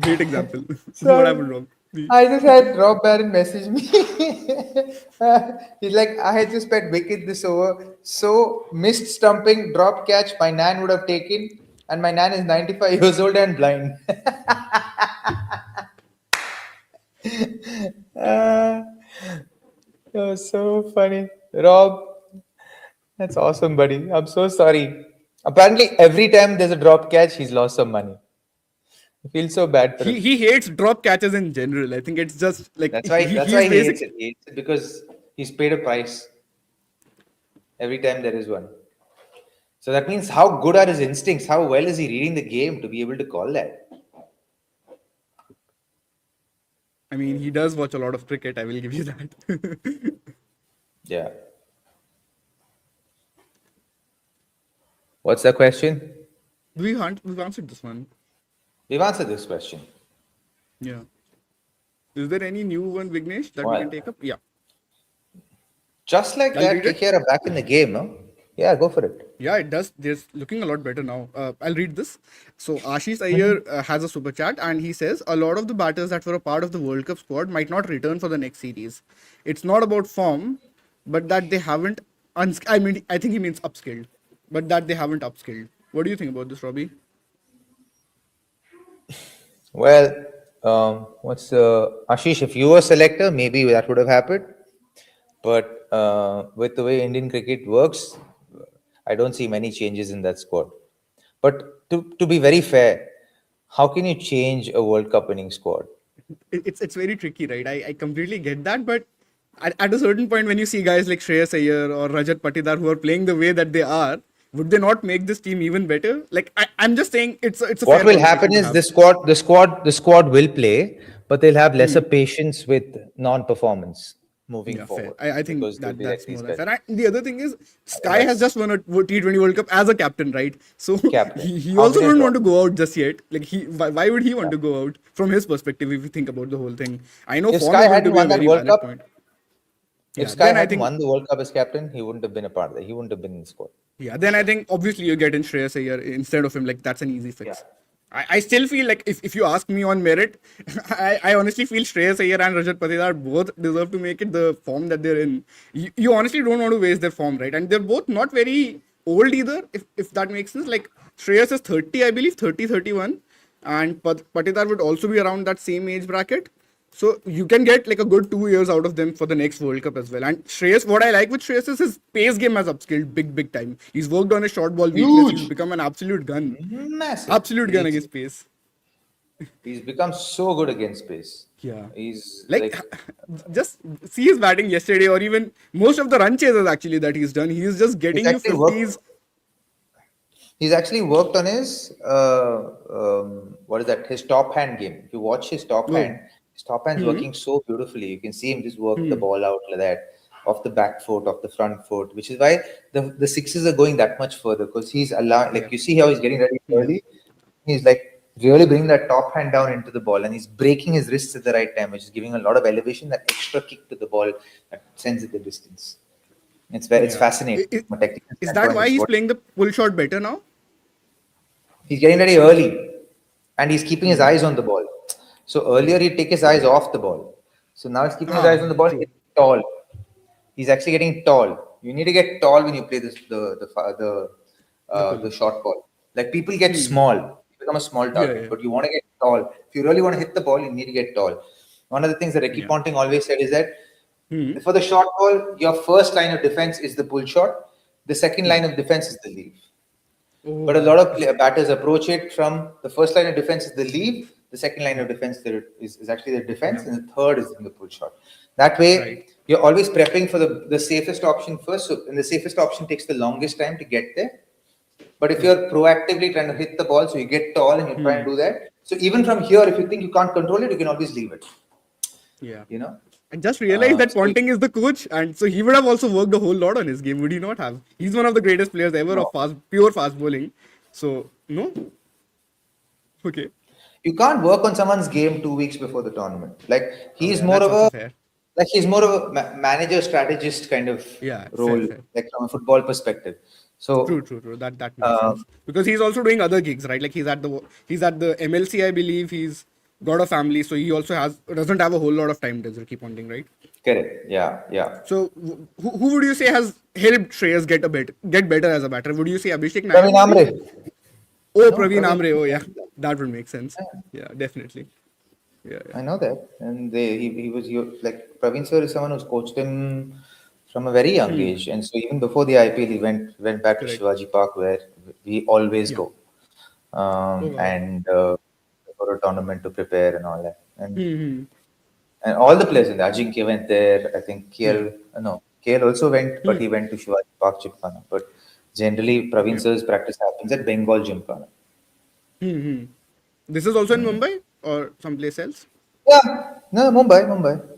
great example. What happened wrong? I just had Rob Barron message me. He's like, I had just bet wicket this over. So missed stumping, drop catch, my nan would have taken, and my nan is 95 years old and blind. That was so funny. Rob, that's awesome, buddy. I'm so sorry. Apparently, every time there's a drop catch, he's lost some money. I feel so bad for him. He hates drop catches in general. I think it's just like That's why he's he hates basic. it. He hates it because he's paid a price every time there is one. So that means how good are his instincts? How well is he reading the game to be able to call that? I mean, he does watch a lot of cricket. I will give you that. Yeah. What's the question? We've answered this one. We've answered this question. Yeah. Is there any new one, Vignesh, that we Well, can take up? Yeah. just like I'll that, read it. KKR are back in the game, no? Yeah, go for it. Yeah, it does. There's looking a lot better now. I'll read this. So Ashish Iyer has a super chat, and he says a lot of the batters that were a part of the World Cup squad might not return for the next series. It's not about form, but that they haven't. I mean, I think he means upskilled, but that they haven't upskilled. What do you think about this, Robbie? Well, Ashish, if you were selector, maybe that would have happened. But with the way Indian cricket works, I don't see many changes in that squad. But to be very fair, how can you change a World Cup winning squad? It's very tricky, right? I completely get that, but at a certain point, when you see guys like Shreyas Iyer or Rajat Patidar who are playing the way that they are, would they not make this team even better? Like I'm just saying, it's a What fair will conversation happen to is have. the squad will play, but they'll have lesser patience with non-performance moving Yeah, fair. forward I think because they'll be like that's these more than guys. fair. And the other thing is, Sky has That's just won a T20 World Cup as a captain, right? So captain. he How also can you wouldn't drop? want to go out just yet. Like why would he want to go out from his perspective? If you think about the whole thing, I know If form Sky is going to hadn't be a won that very World valid Cup, point. if Yeah, Sky then I hadn't think won the World Cup as captain, he wouldn't have been a part of that. He wouldn't have been in the squad. Yeah, then I think obviously you get in Shreyas Iyer instead of him. Like that's an easy fix. Yeah. I still feel like if you ask me on merit, I honestly feel Shreyas Iyer and Rajat Patidar both deserve to make it the form that they're in. You honestly don't want to waste their form, right? And they're both not very old either, if that makes sense. Like Shreyas is 30, I believe, 30, 31. And Patidar would also be around that same age bracket. So you can get like a good 2 years out of them for the next World Cup as well. And Shreyas, what I like with Shreyas is his pace game has upskilled big time. He's worked on his short ball weakness. He's Huge. become an absolute gun. Massive. Absolute gun against pace. He's become so good against pace. Yeah. He's Like, just see his batting yesterday, or even most of the run chases actually that he's done. He's just getting you actually 50s. he's actually worked on his what is that? His top hand game. If you watch his top hand, his top hand's working so beautifully. You can see him just work the ball out like that, off the back foot, off the front foot, which is why the sixes are going that much further, because he's allowed. Like you see how he's getting ready early. He's like really bringing that top hand down into the ball, and he's breaking his wrists at the right time, which is giving a lot of elevation, that extra kick to the ball that sends it the distance. It's fascinating. from a technical Is that standpoint. why It's he's what- playing the pull shot better now? He's getting ready early, and he's keeping his eyes on the ball. So earlier he'd take his eyes off the ball. So now he's keeping his eyes on the ball. True. He's tall. He's actually getting tall. You need to get tall when you play this the short ball. Like people get small, you become a small target, yeah. but you want to get tall. If you really want to hit the ball, you need to get tall. One of the things that Ricky Ponting always said is that for the short ball, your first line of defense is the pull shot. The second line of defense is the leave. But a lot of batters approach it from the first line of defense is the leave, the second line of defense is actually the defense, and the third is in the pull shot. That way, you're always prepping for the safest option first. So, and the safest option takes the longest time to get there. But if you're proactively trying to hit the ball, so you get tall and you try and do that. So even from here, if you think you can't control it, you can always leave it. Yeah. You know? I just realized that Ponting is the coach, and so he would have also worked a whole lot on his game, would he not have? He's one of the greatest players ever of pure fast bowling. So, no? Okay. You can't work on someone's game 2 weeks before the tournament. Like he's more that's of also a fair. like he's more of a manager strategist kind of role, fair. like from a football perspective. So True. That makes sense. Because he's also doing other gigs, right? Like he's at the MLC, I believe. He's got a family, so he also doesn't have a whole lot of time, does Ricky Ponting, right? correct. Yeah. So who would you say has helped Shreyas get better as a batter? Would you say Abhishek Nair? Praveen Amre. Oh, Praveen Amre. Oh, yeah. That would make sense. Yeah, definitely. Yeah. I know that, and he was like Praveen sir is someone who's coached him from a very young age, and so even before the IPL, he went back to Shivaji Park where we always go, and for a tournament to prepare and all that, and all the players in the Ajinkya went there. I think KL also went, but he went to Shivaji Park Gymkhana. But generally, Praveen sir's practice happens at Bengal Gymkhana. This is also in Mumbai or someplace else? Yeah, no, Mumbai.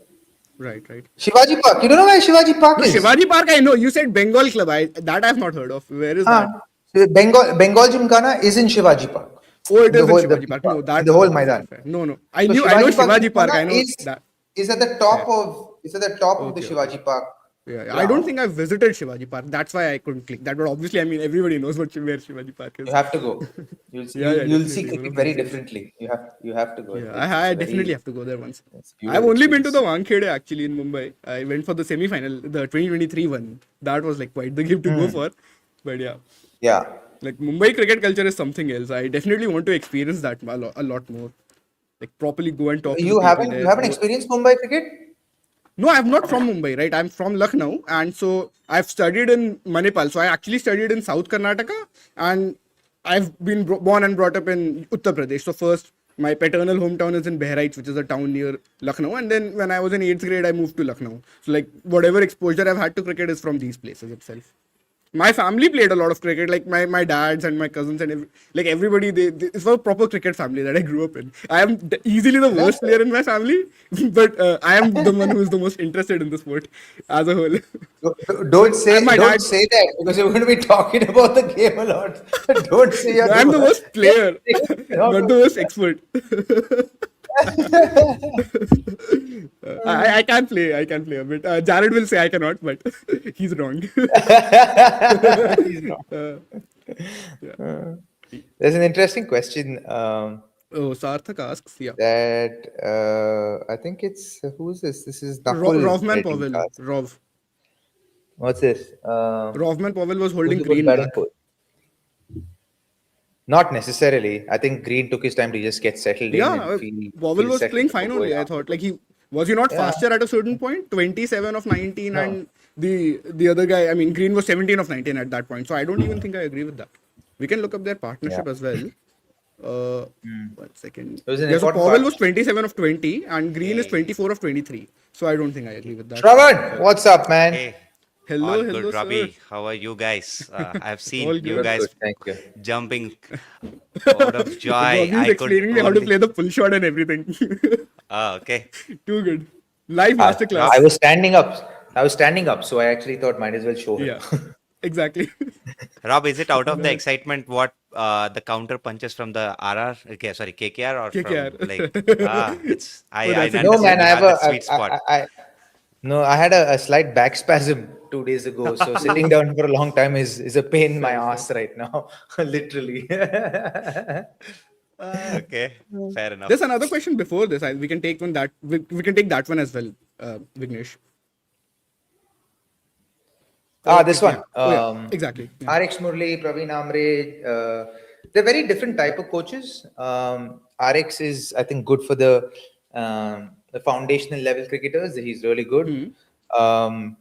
Right. Shivaji Park. You don't know where Shivaji Park is? Shivaji Park, I know. You said Bengal Club. That I have not heard of. Where is that? So Bengal Gymkhana is in Shivaji Park. Oh, it is in whole- Shivaji Park. No, that's the whole fair, Maidan. fair. No. I So know Shivaji Park. I know is, that. is at the top of the Shivaji Park. Yeah. I don't think I've visited Shivaji Park. That's why I couldn't click that. But obviously, I mean, everybody knows where Shivaji Park is. You have to go. You'll see, you'll see cricket very differently. You have to go. Yeah, I definitely have to go there once. It's beautiful I've only been to the experience. Wankhede actually in Mumbai. I went for the semi-final, the 2023 one. That was like quite the game to go for. But Yeah. like Mumbai cricket culture is something else. I definitely want to experience that a lot more. Like properly go and talk to the You people there. haven't experienced Mumbai cricket? No, I'm not from Mumbai, right? I'm from Lucknow, and so I've studied in Manipal. So I actually studied in South Karnataka, and I've been born and brought up in Uttar Pradesh. So first, my paternal hometown is in Behraich, which is a town near Lucknow, and then when I was in 8th grade, I moved to Lucknow. So like whatever exposure I've had to cricket is from these places itself. My family played a lot of cricket, like my dads and my cousins and everybody. It's a proper cricket family that I grew up in. I am easily the worst player in my family, but I am the one who is the most interested in the sport as a whole. Don't say And my don't dad- say that because you're going to be talking about the game a lot. Don't say you're I'm the worst player, not the worst expert. I can play a bit. Jared will say I cannot, but he's wrong. There's an interesting question Oh, Sarthak asks, yeah. that I think it's who's this? This is Nakul. Rovman writing Powell. cast. Rov. What's this? Rovman Powell was Who's holding the good green batting back. coach? Not necessarily. I think Green took his time to just get settled in. Yeah, and feel Powell was settled playing before fine going only. I out. thought like he not faster at a certain point. 27 of 19, No. and the other guy. I mean, Green was 17 of 19 at that point. So I don't even think I agree with that. We can look up their partnership as well. 1 second. It was an Yeah, so important Powell was partnership. 27 of 20, and Green is 24 of 23. So I don't think I agree with that. Shravan, what's up, man? Hey, Hello, all hello, good, sir. Robbie. How are you guys? I've seen All you good. guys Good, thank you. jumping out of joy. Bobby's I could explaining me how to only- play the pull shot and everything. Okay. Too good. Live masterclass. I was standing up, so I actually thought might as well show him. Yeah, exactly. Rob, is it out of the excitement what the counter punches from the RR? Okay, sorry, KKR or KKR. from like it's I that's understand No, man, you I have that a sweet spot. I had a slight back spasm 2 days ago. So sitting down for a long time is a pain in my ass right now, literally. Okay, fair enough. There's another question before this. We can take one that we can take that one as well, Vignesh. This one. Oh yeah, exactly. Yeah. RX Murli, Praveen Amre, they're very different type of coaches. RX is, I think, good for the foundational level cricketers. He's really good. And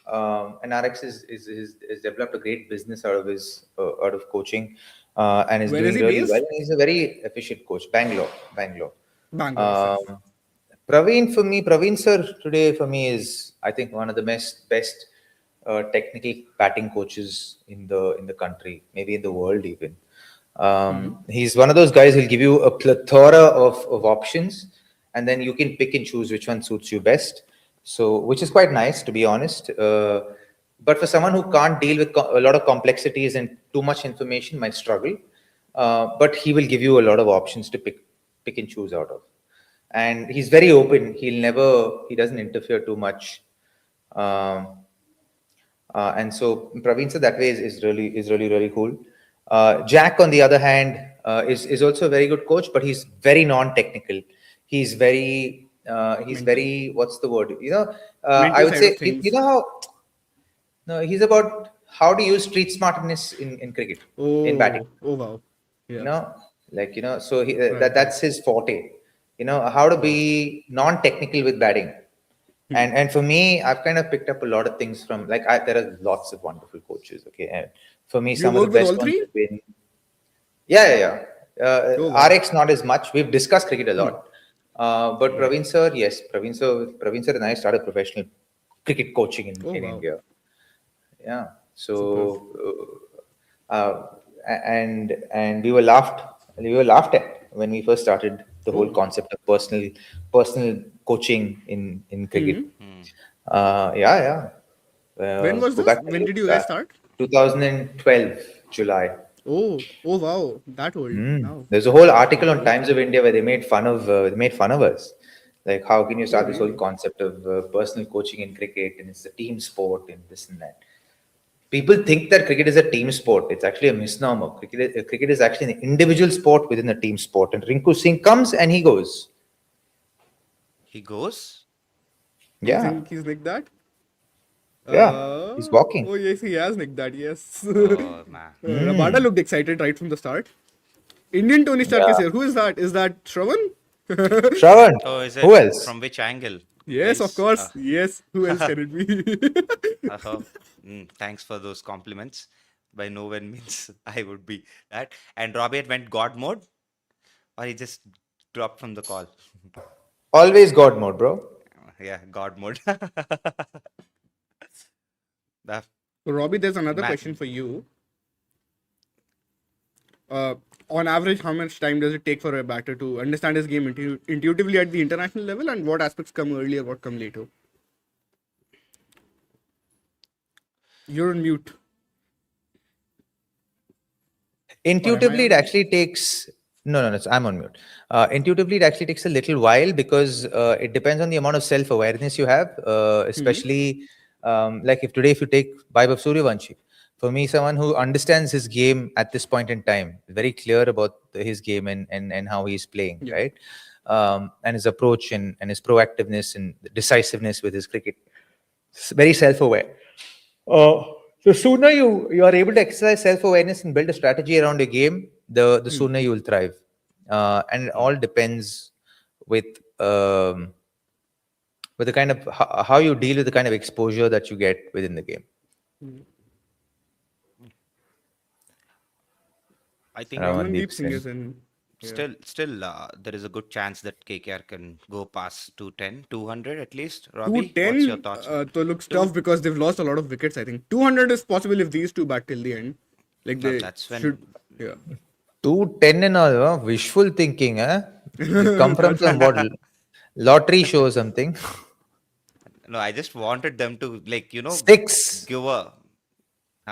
RX is developed a great business out of coaching, and is Where is doing he really well. based? And he's a very efficient coach. Bangalore. Bangalore. Fair. Praveen sir today for me is, I think, one of the best technical batting coaches in the country, maybe in the world even. He's one of those guys who'll give you a plethora of options, and then you can pick and choose which one suits you best. So, which is quite nice, to be honest. But for someone who can't deal with a lot of complexities and too much information, might struggle. But he will give you a lot of options to pick and choose out of. And he's very open. He doesn't interfere too much. And so Praveen sir that way is really cool. Jack, on the other hand, is also a very good coach, but he's very non-technical. He's very what's the word? I Mental would side say of things. you know how no, he's about how to use street smartness in cricket, in batting. Oh wow. Yeah. So that's his forte. How to be non-technical with batting. And for me, I've kind of picked up a lot of things from there are lots of wonderful coaches. Okay, and for me, You some of the worked with best all ones three? have been Oh, wow. RX not as much. We've discussed cricket a lot, but Praveen sir, yes, Praveen sir and I started professional cricket coaching in Oh, wow. India. Yeah, Superb. so and we were laughed at when we first started the whole concept of personal coaching in cricket. Yeah. When was Go this? back to When did you guys start? 2012 July. Oh wow, that old now. There's a whole article on Times of India where they made fun of us. Like, how can you start this whole concept of personal coaching in cricket, and it's a team sport and this and that. People think that cricket is a team sport. It's actually a misnomer. Cricket is actually an individual sport within a team sport. And Rinku Singh comes and he goes. He goes. You Yeah, think he's like that? he's walking. Oh yes, he has like that. Yes. Oh man. Rabada looked excited right from the start. Indian Tony Stark is Yeah. here. Who is that? Is that Shravan? Shravan. Oh, is it? Who else? From which angle? Yes, of Guys? course. Yes. Who else can it be? Thanks for those compliments. By no one means I would be that. And Robert went God mode, or he just dropped from the call. Always God mode, bro. Yeah, God mode. The So, Robbie, there's another Ma- question for you. On average, how much time does it take for a batter to understand his game intuitively at the international level, and what aspects come earlier, what come later? You're on mute. Intuitively, it on actually takes. No, I'm on mute. Intuitively, it actually takes a little while because it depends on the amount of self-awareness you have, especially like if you take Vaibhav Suryavanshi. For me, someone who understands his game at this point in time, very clear about his game and how he's playing, right? And his approach and his proactiveness and decisiveness with his cricket. Very self-aware. The sooner you are able to exercise self-awareness and build a strategy around your game, the sooner you will thrive. And it all depends with the kind of how you deal with the kind of exposure that you get within the game. I think Ramandeep Singh is in. still there is a good chance that KKR can go past 210, 200 at least. Robbie, 210 what's your thoughts? looks tough because they've lost a lot of wickets. I think 200 is possible if these two bat till the end. Like they That's when- should. Yeah. 210 and all, wishful thinking, huh? You come from some lottery show or something. No, I just wanted them to Six. give a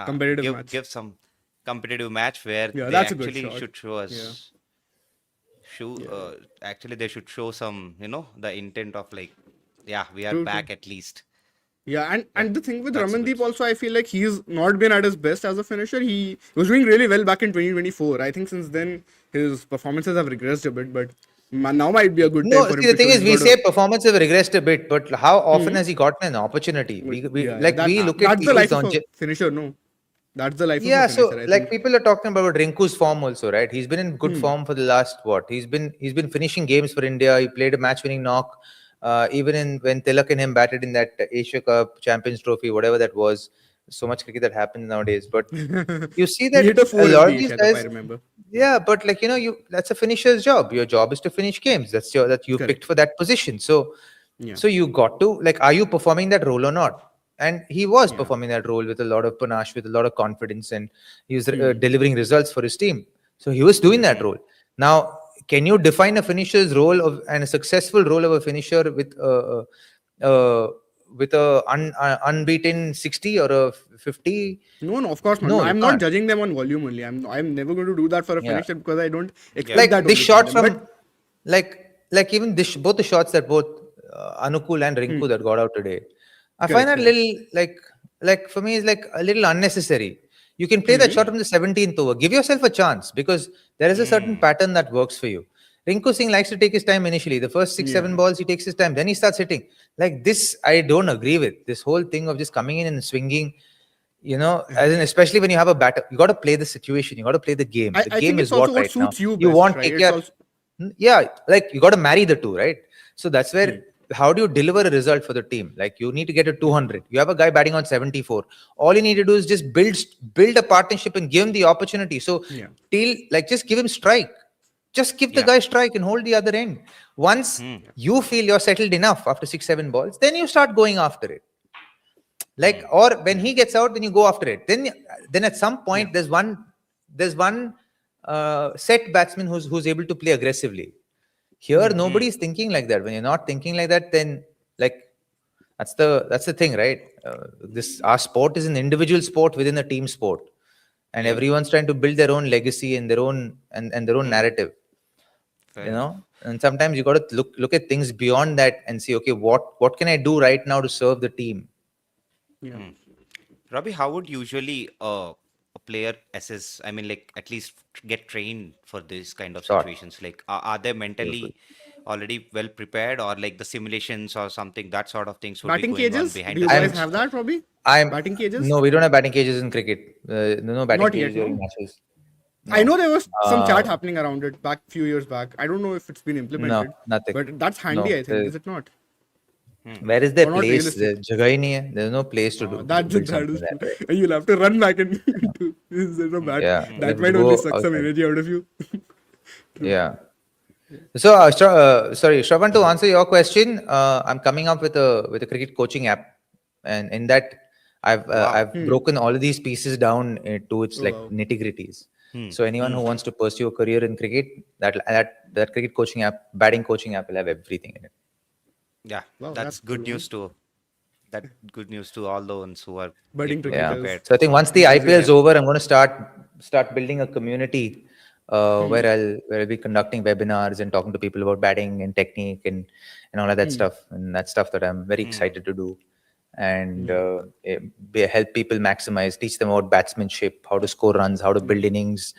Competitive match. give some competitive match where Yeah, they that's a good actually shot. should show us. Actually, they should show some, the intent of we are True, back at least. Yeah, and the thing with That's Ramandeep good. also, I feel like he's not been at his best as a finisher. He was doing really well back in 2024. I think since then his performances have regressed a bit, but now might be a good time No, for him see, the to show thing is, he's we got a. say performance have regressed a bit, but how often has he gotten an opportunity? Yeah, We look at that's the people's life of a longevity. finisher. No, that's the life of a Yeah, finisher. so I like think. people are talking about Rinku's form also, right? He's been in good form for the last what? He's been finishing games for India. He played a match-winning knock, even in when Tilak and him batted in that Asia Cup, Champions Trophy, whatever that was. So much cricket that happens nowadays, but you see He that hit a a four in lot the of these Asia Cup, I guys. remember. Yeah, but like you, that's a finisher's job. Your job is to finish games. That you Correct. picked for that position. So, Yeah. so you got to like, are you performing that role or not? And he was Yeah. performing that role with a lot of panache, with a lot of confidence, and he was delivering results for his team. So he was doing that role. Now, can you define a finisher's role of and a successful role of a finisher with a unbeaten 60 or a 50? No, of course not. No, No, you I'm not can't. judging them on volume only. I'm never going to do that for a Yeah. finisher because I don't Yeah. expect Like that this only from shot them. But from like even this both the shots that both Anukul and Rinku that got out today, I find Correct, that correct. little like for me is like a little unnecessary. You can play that shot from the 17th over. Give yourself a chance because there is a certain pattern that works for you. Rinku Singh likes to take his time initially. The first six, Yeah. 7 balls, he takes his time. Then he starts hitting. Like this, I don't agree with. This whole thing of just coming in and swinging, as in, especially when you have a batter, you got to play the situation. You got to play the game. The I game think is it's also what what right now. suits you You best, want right? It's KKR. also Yeah, like you got to marry the two, right? So that's where how do you deliver a result for the team? Like you need to get a 200. You have a guy batting on 74. All you need to do is just build a partnership and give him the opportunity. So yeah. till like just give him strike. Just give the Yeah. guy strike and hold the other end. Once you feel you're settled enough after 6, 7 balls, then you start going after it. Like or when he gets out, then you go after it. Then at some point there's one set batsman who's able to play aggressively. Here, nobody's thinking like that. When you're not thinking like that, then like that's the thing, right? This our sport is an individual sport within a team sport, and everyone's trying to build their own legacy and their own and their own narrative. Fair enough. And sometimes you got to look at things beyond that and see, okay, what can I do right now to serve the team? Yeah. Robbie, how would usually a player assess? I mean, like at least get trained for this kind of Short. situations. Like, are they mentally already well prepared, or like the simulations or something that sort of things would be Batting going on cages? behind Do the you guys I'm scenes? have that, Robbie? I'm Batting cages? no, we don't have batting cages in cricket. No batting Not cages yet, during no. matches. I know there was some chat Uh, happening around it back few years back. I don't know if it's been no, implemented, nothing. but that's handy, No. I think. Is it not? Where is their Or not place? realistic? Jagah hi nahi hai. There's no place to That build is something true. like that, right? And you'll have to run back and do this is a bat. Yeah, you That have to might go only suck some outside. energy out of you. Yeah. So, sorry, Shravan, to answer your question, I'm coming up with a cricket coaching app, and in that, I've broken all of these pieces down to its like wow. nitty-gritties. So anyone who wants to pursue a career in cricket, that cricket coaching app, batting coaching app will have everything in it. Yeah, Wow, that's that's good cool, news to all the ones who are Budding getting Yeah. cricketers. prepared. So I think once the Amazing. IPL is over, I'm going to start building a community where I'll be conducting webinars and talking to people about batting and technique and all of that stuff. And that's stuff that I'm very excited to do. And help people maximize, teach them about batsmanship, how to score runs, how to build innings,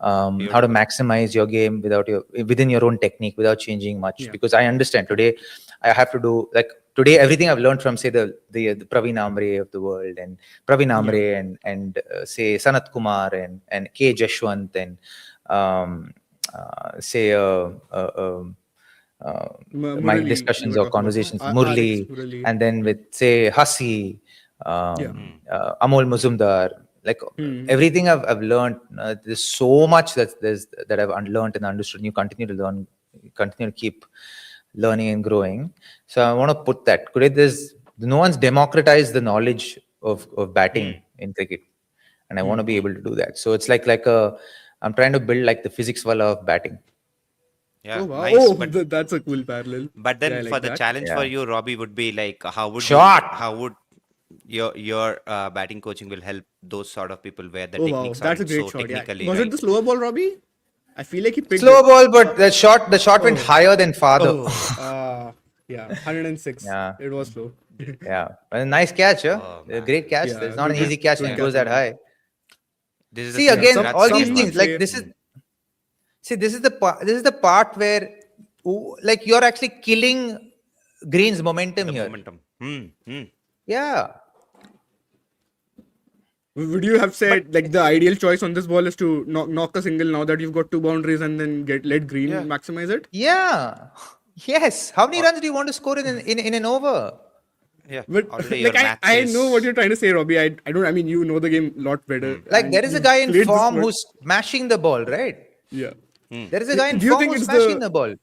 how to Beautiful. maximize your game within your own technique without changing much. Yeah. Because I understand today I have to do like today everything I've learned from say the Praveen Amre of the world and Praveen Amre and say Sanat Kumar and K Jashwant and say my Murali, you discussions were or talking about, no? conversations with RX Murli, Murali. and then with say Hasi, Amol Mazumdar, like everything I've learned. There's so much that I've learned and understood. And you continue to learn, you continue to keep learning and growing. So I want to put that. Today, no one's democratized the knowledge of batting in cricket, and I want to be able to do that. So it's like I'm trying to build like the physics wala of batting. Yeah, Oh wow! nice. Oh, But that's a cool parallel. then Yeah, I for like the that. challenge for Yeah. you, Robbie, would be like Shot! how would your batting coaching will help those sort of people where the Oh wow, techniques that's a aren't great so shot. Yeah. technically Was right? it the slower ball, Robbie? I feel like he picked Slow it. ball, but the shot went higher than farther. Yeah, 106. Yeah. It was slow. Yeah, and a nice catch, huh? Oh, A man. great catch. Yeah, It's not an good, easy catch good when it catch goes that from him. high. This is the See thing. again, Some all Gujarat these some things. would Like say this is see, this is the part where, like, you're actually killing Green's momentum the here. momentum. Yeah, would you have but said like the ideal choice on this ball is to knock a single now that you've got 2 boundaries and then let Green Yeah. maximize it? yeah, yes. How many Or, runs do you want to score in an over? yeah. But Already like your match I know what is. you're trying to say, Robbie. I don't. I mean, you know the game a lot better, Like, and there is a you've guy in played this form much. who's smashing the ball, right? Yeah. There is a guy in Do you form think who's it's smashing the ball.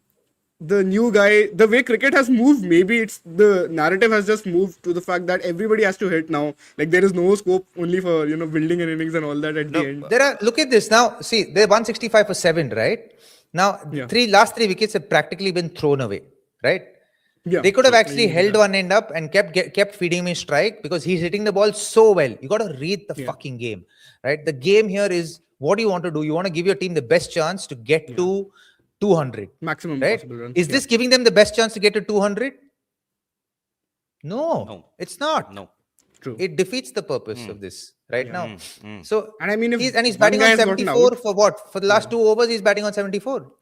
the new guy, the way cricket has moved? Maybe it's the narrative has just moved to the fact that everybody has to hit now. Like there is no scope only for building an innings and all that at the No. end. There are, look at this now. See, they're 165 for 7, right? Now, Yeah. last three wickets have practically been thrown away, right? Yeah. They could have True. actually held one end up and kept feeding me strike because he's hitting the ball so well. You got to read the Yeah. fucking game, right? The game here is, what do you want to do? You want to give your team the best chance to get to 200, Maximum right? possible runs. Is this giving them the best chance to get to 200? No, No. it's not. No. True. It defeats the purpose of this right now. So, And I mean, if he's one batting guy on has gotten 74 out, for what? For the last 2 overs, he's batting on 74.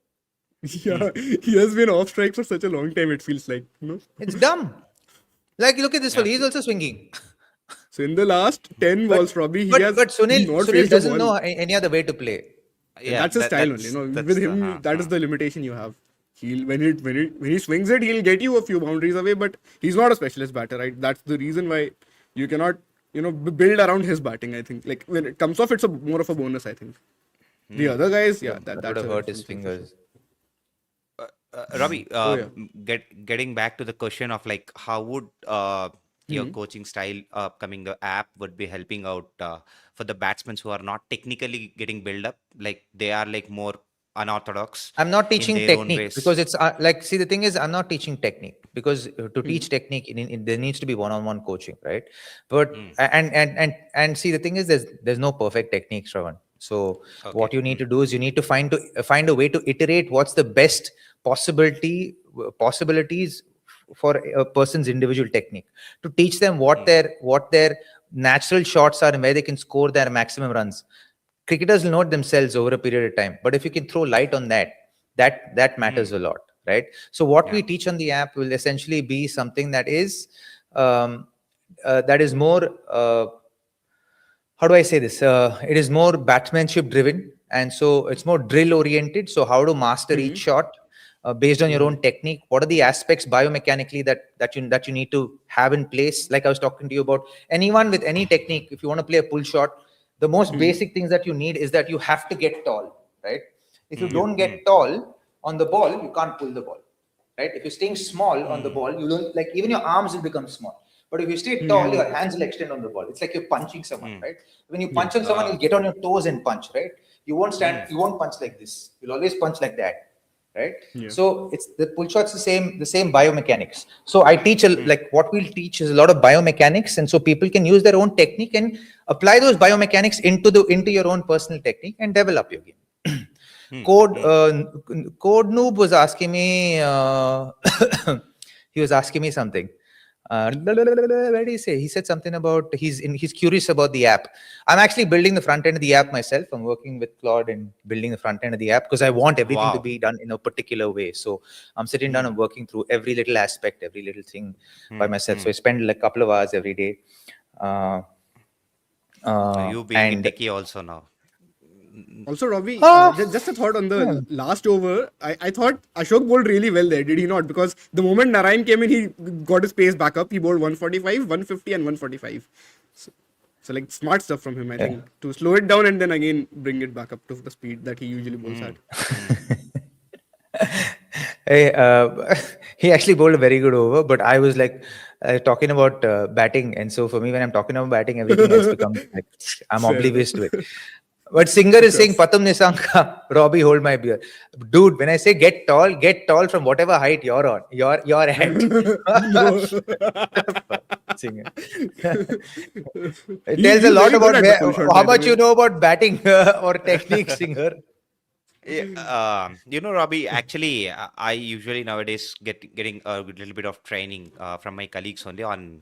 yeah, he has been off strike for such a long time. It feels like It's dumb. Like, look at this Yeah. one. He's also swinging. So in the last 10 balls, Robbie, he has But Sunil, not Sunil faced a doesn't ball. know any other way to play. Yeah. That's his style only. With him, that is the limitation you have. He'll when he swings it, he'll get you a few boundaries away. But he's not a specialist batter, right? That's the reason why you cannot build around his batting. I think like when it comes off, it's more of a bonus. I think the other guys, yeah, That would that's have a hurt his different thing for fingers. Ravi, Oh, yeah. getting back to the question of like how would your coaching style upcoming the app would be helping out for the batsmen who are not technically getting built up, like they are like more unorthodox I'm not in teaching their own technique ways. because it's like, see, the thing is, I'm not teaching technique because to teach technique, there needs to be one-on-one coaching, right? But and see, the thing is, there's no perfect technique, Shravan. So what you need to do is you need to find a way to iterate what's the best possibilities for a person's individual technique, to teach them what their natural shots are and where they can score their maximum runs. Cricketers will know it themselves over a period of time, but if you can throw light on that matters a lot, right? So what we teach on the app will essentially be something that is more how do I say this? It is more batsmanship driven, and so it's more drill oriented. So how to master each shot based on your own technique. What are the aspects biomechanically that you need to have in place? Like I was talking to you about, anyone with any technique, if you want to play a pull shot, the most basic things that you need is that you have to get tall, right? If you don't get tall on the ball, you can't pull the ball, right? If you're staying small on the ball, you don't, like, even your arms will become small. But if you stay tall, your hands will extend on the ball. It's like you're punching someone, right? When you punch on someone, you'll get on your toes and punch, right? You won't stand, you won't punch like this. You'll always punch like that, right? So it's the pull shot's the same biomechanics. So I teach like what we'll teach is a lot of biomechanics, and so people can use their own technique and apply those biomechanics into your own personal technique and develop your game. Code Noob was asking me. He was asking me something. Where did he say? He said something about he's curious about the app. I'm actually building the front end of the app myself. I'm working with Claude and building the front end of the app because I want everything to be done in a particular way. So I'm sitting down and working through every little aspect, every little thing by myself. So I spend like a couple of hours every day. You being a techie also now. Also, Robbie, just a thought on the last over. I thought Ashok bowled really well there, did he not? Because the moment Narayan came in, he got his pace back up. He bowled 145, 150 and 145. So like smart stuff from him, I think, to slow it down and then again bring it back up to the speed that he usually bowls at. Hey, he actually bowled a very good over, but I was like talking about batting, and so for me, when I'm talking about batting, everything else becomes like I'm oblivious to it. But Singer is saying, Patam Nisanka, Robbie, hold my beer. Dude, when I say get tall from whatever height you're on, you're at. Singer. It tells a lot about how much you know about batting or technique, Singer. Robbie, actually, I usually nowadays getting a little bit of training from my colleagues only on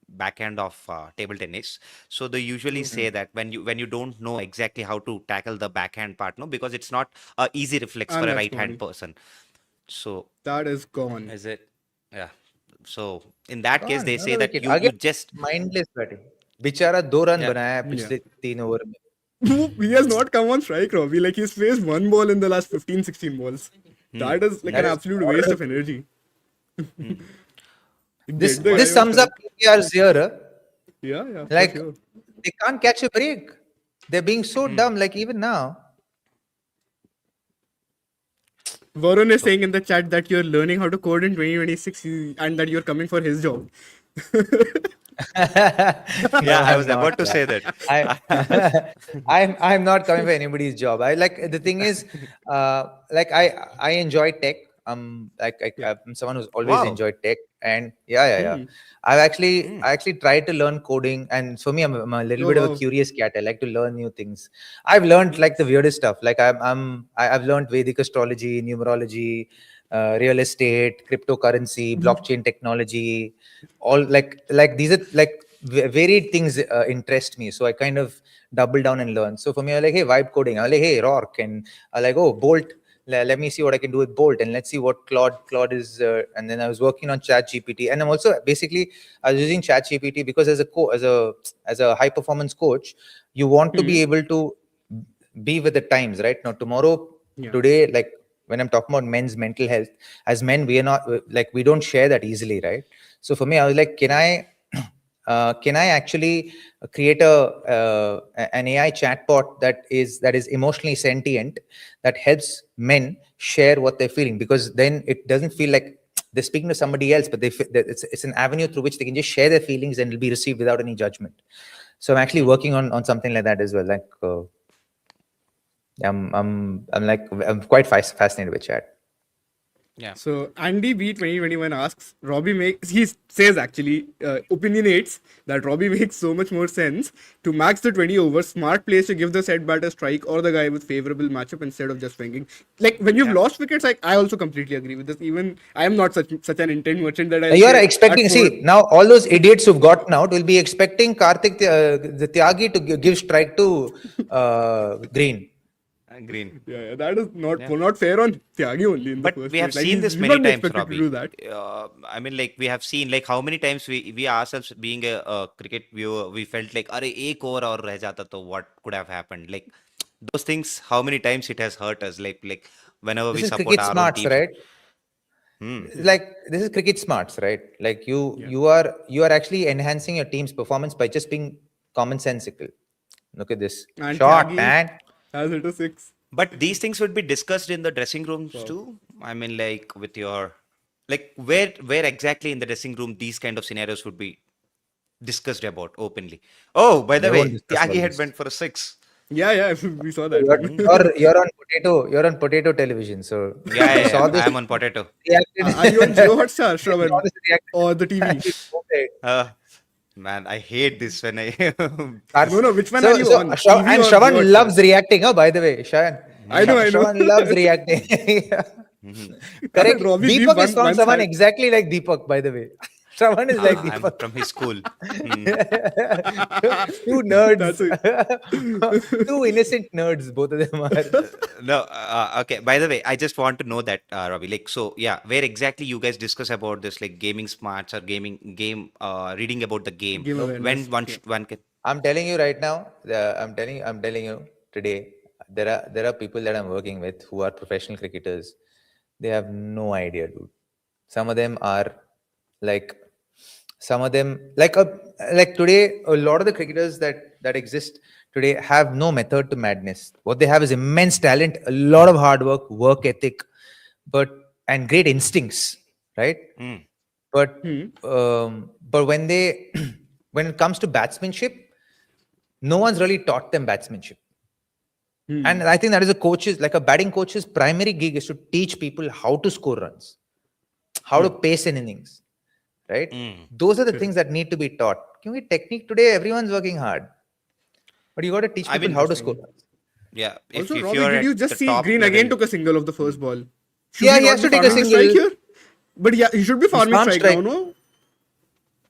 back end of table tennis. So they usually say that when you don't know exactly how to tackle the backhand part, no, because it's not a easy reflex for And a that's right hand gone. person. So That is gone. is it? Yeah. So in that case, Gone, they not say a that wicket. you Again, just mindless batting. बेचारा 2 run yeah. बनाया Yeah. पिछले 3 over में. He has not come on strike, Robbie. Like he's faced one ball in the last 15, 16 balls. Hmm. That is like an That is absolute waste of horrible. energy. Hmm. This Get the this guy on sums up strike. KKR's here. Huh? Yeah, yeah, for Like sure. they can't catch a break. They're being so Hmm. dumb. Like even now. Varun is So saying in the chat that you're learning how to code in 2026 and that you're coming for his job. No, yeah, I I'm was not. about to say that. I I'm not coming for anybody's job. I like the thing is, like I enjoy tech. Yeah. I'm someone who's always Wow. enjoyed tech, and yeah. Hmm. I actually tried to learn coding, and for me, I'm a little Oh bit of a wow. curious cat. I like to learn new things. I've learned like the Nice. weirdest stuff. Like I've learned Vedic astrology, numerology, real estate, cryptocurrency, blockchain technology, all like these are like varied things interest me, so I kind of double down and learn. So for me, I like, hey, vibe coding, I like, hey, rock, and I like, oh, bolt, let me see what I can do with bolt, and let's see what claude is, and then I was working on chat gpt, and I'm also basically I was using chat gpt because as a high performance coach, you want to Hmm. be able to be with the times, right? Now tomorrow, Yeah. today, like when I'm talking about men's mental health, as men, we are not like, we don't share that easily, right? So for me, I was like, can I actually create an AI chatbot that is emotionally sentient, that helps men share what they're feeling, because then it doesn't feel like they're speaking to somebody else, but that it's an avenue through which they can just share their feelings and it'll be received without any judgment. So I'm actually working on something like that as well. Like I'm quite fascinated with chat. Yeah. So Andy B 2021 asks, he says actually, opinionates that Robbie makes so much more sense to max the 20 overs, smart plays to give the set batter strike or the guy with favorable matchup instead of just swinging. Like when you've Yeah. lost wickets, I also completely agree with this. Even I am not such an intent merchant that I'll You are say at expecting, four. see, now all those idiots who've gotten out will be expecting Karthik, the Tyagi, to give strike to Green. Green. Yeah, that is Yeah. not fair on Tyagi only in the But first we have place. Like seen this he's many not been times, expected to do Robbie. that. I mean, like we have seen like how many times we ourselves being a cricket viewer, we felt like, "Arey, ek over aur reh jata to what could have happened?" Like those things, how many times it has hurt us. Like whenever This we is support cricket our own smarts, teams. right? Hmm. Hmm. Like this is cricket smarts, right? Like Yeah. you are actually enhancing your team's performance by just being commonsensical. Look at this And shot, Tyagi man. has hit a six. But these things would be discussed in the dressing rooms Wow. too. I mean, like with your like where exactly in the dressing room these kind of scenarios would be discussed about openly. Oh, by the They won't way, discuss all Tyagi had this. went for a six. Yeah, we saw that. Hmm. You're on potato television, so Yeah, you yeah, saw yeah. this, I am on potato. reacted. Are you on Jio Hotstar, You saw Shravan? this, reacted. Or the TV? Actually voted. Uh, man, I hate this when I No, this. no, which one are you on? TV And or Jio Shravan Hotstar? loves reacting. Oh, by the way, Shravan. I Hmm. know. Shravan loves reacting. Mhm. Correct. Robbie, please, Deepak has found once someone had. exactly like Deepak, by the way. Shravan is like I'm Deepak. from his school. Hmm. Two nerds. That's a. Two innocent nerds, both of them are. No, okay. By the way, I just want to know that, Ravi. Like, so yeah, where exactly you guys discuss about this, like gaming smarts or game, reading about the game. Game When awareness. one Yeah. one can. I'm telling you right now, I'm telling you today, there are people that I'm working with who are professional cricketers. They have no idea, dude. Some of them are like, some of them like today, a lot of the cricketers that exist today have no method to madness. What they have is immense talent, a lot of hard work ethic, but and great instincts, right? Hmm. But Hmm. when they when it comes to batsmanship, no one's really taught them batsmanship. Hmm. And I think that is a batting coach's primary gig is to teach people how to score runs, how to Yeah. pace in innings, right? Hmm. Those are the things Correct. that need to be taught. Technique today, everyone's working hard, but you got to teach I people mean, how to score Interesting. runs. Yeah. Also, If Robbie, you're did you at just the see top Green again level, took a single of the first ball? Should Yeah, he he not has be to take a farming the strike single. here? But yeah, he should be farming farm strike strike. now, no?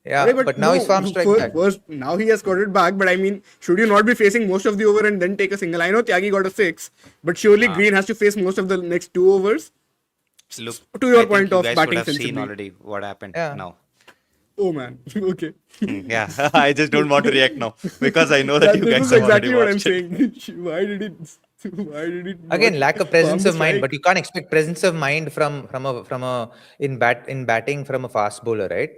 Yeah, Arey, but now no, he's farm strike back. first, now he has got it back. But I mean, should you not be facing most of the over and then take a single? I know Tyagi got a 6, but surely Green has to face most of the next 2 overs. look, To your I think point you of guys would batting have seen sensibly. already what happened Yeah. now. Oh man, okay. Yeah, I just don't want to react now because I know that you This guys is have already exactly what I'm watched it. saying. Why did it? Why did it? Again, not lack of farm presence the of mind, strike? but you can't expect presence of mind from a in batting from a fast bowler, right?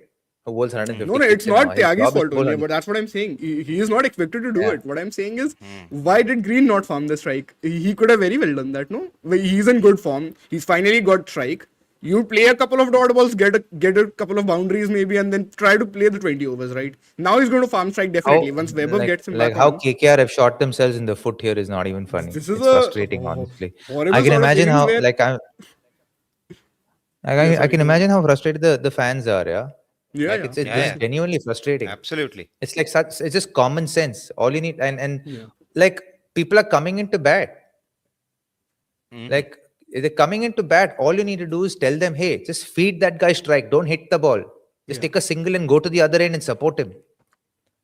Who bowls 150 No, it's pitch an hour. not His Tyagi's job is fault to bowl only, 100. but that's what I'm saying. He is not expected to do Yeah. it. What I'm saying is, why did Green not farm the strike? He could have very well done that, no? He's in good form. He's finally got strike. You play a couple of dot balls, get a couple of boundaries maybe, and then try to play the 20 overs, right? Now he's going to farm strike definitely. Once Weber gets him Like back how on. KKR have shot themselves in the foot here is not even funny. This is It's a frustrating, honestly. horrible I can sort of imagine innings how where. like Yeah, I sorry, can go on. imagine how frustrated the fans are. Yeah, Yeah, like yeah. it's Yeah, just yeah. genuinely frustrating. Absolutely. It's like such. It's just common sense. All you need and Yeah. like people are coming into bat. Mhm. Like they're coming into bat. All you need to do is tell them, hey, just feed that guy strike. Don't hit the ball. Just Yeah. take a single and go to the other end and support him.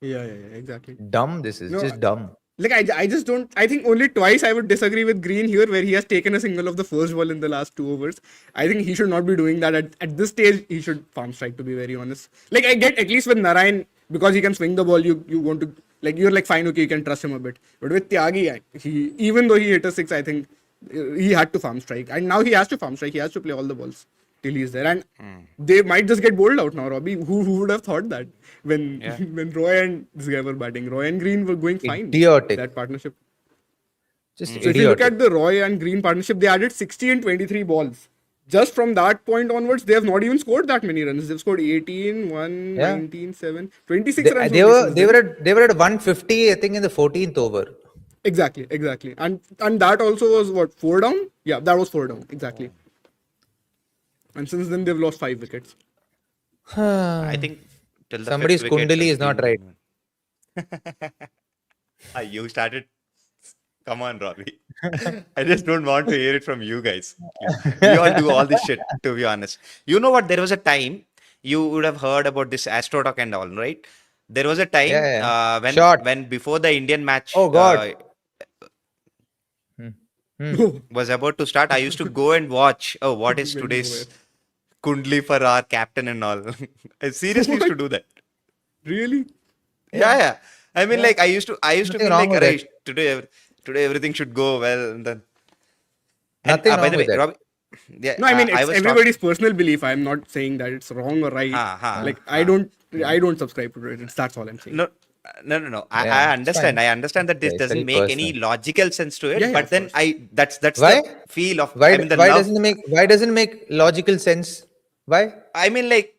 Yeah, exactly. Dumb. This is No, just dumb. like I just don't. I think only twice I would disagree with Green here, where he has taken a single of the first ball in the last 2 overs. I think he should not be doing that at this stage. He should farm strike, to be very honest. Like I get at least with Narayan, because he can swing the ball. You want to, like, you're like fine, okay, you can trust him a bit. But with Tyagi, he, even though he hit a 6, I think he had to farm strike, and now he has to farm strike. He has to play all the balls till he's there, and they might just get bowled out now. Robbie, who would have thought that when Yeah. when Roy and this guy were batting, Roy and Green were going fine. Idiotic. That partnership. Just So if you look idiotic. at the Roy and Green partnership, they added 60 and 23 balls. Just from that point onwards, they have not even scored that many runs. They've scored 18, 1, Yeah. 19, 7, 26 runs. They only were since they then. were at 150, I think, in the 14th over. Exactly. And that also was what, 4 down? Yeah, that was 4 down. Exactly. And since then, they've lost 5 wickets. I think till the Somebody's fifth wicket Kundali has is not been- right. You started. Come on, Robbie. I just don't want to hear it from you guys. We all do all this shit, to be honest. You know what? There was a time you would have heard about this Astro Talk and all, right? There was a time Yeah. when Shot. when before the Indian match Oh, God. was about to start, I used to go and watch. Oh, what is Very today's Kundli for our captain and all? I seriously used to do that. Really? Yeah. I mean, like I used to Nothing feel wrong like, with "Arey, that. today everything should go well." And then, Nothing by wrong the with way, that. Robbie, yeah, No, I mean, I it's was everybody's personal belief. I'm not saying that it's wrong or right. Like, I don't subscribe to it. That's all I'm saying. No. Yeah, I it's understand. fine. I understand that this Yeah, it's doesn't very make any personal. logical sense to it. Yeah, But of then course. that's Why? the feel of. Why I mean, the why love. doesn't it make logical sense? Why? I mean, like,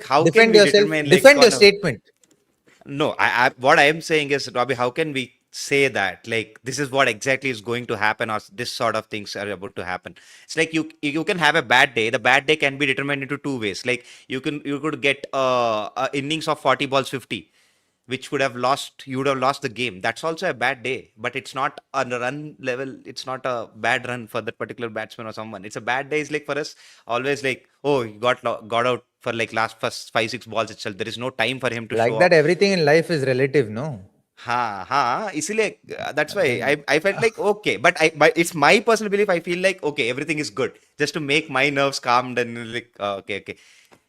how can Defend we yourself. determine like Defend your on a- statement. No, what I am saying is, Robbie, how can we say that? Like, this is what exactly is going to happen, or this sort of things are about to happen. It's like you can have a bad day. The bad day can be determined into 2 ways. Like, you could get a innings of 40 balls 50, which would have lost. You would have lost the game. That's also a bad day, but it's not on a run level. It's not a bad run for that particular batsman or someone. It's a bad day. It's like for us, always like, oh, he got out for like first 5-6 balls itself. There is no time for him to Like show that, up. everything in life is relative, no? इसीलिए that's why I felt like okay, but it's my personal belief. I feel like okay, everything is good, just to make my nerves calmed and like okay,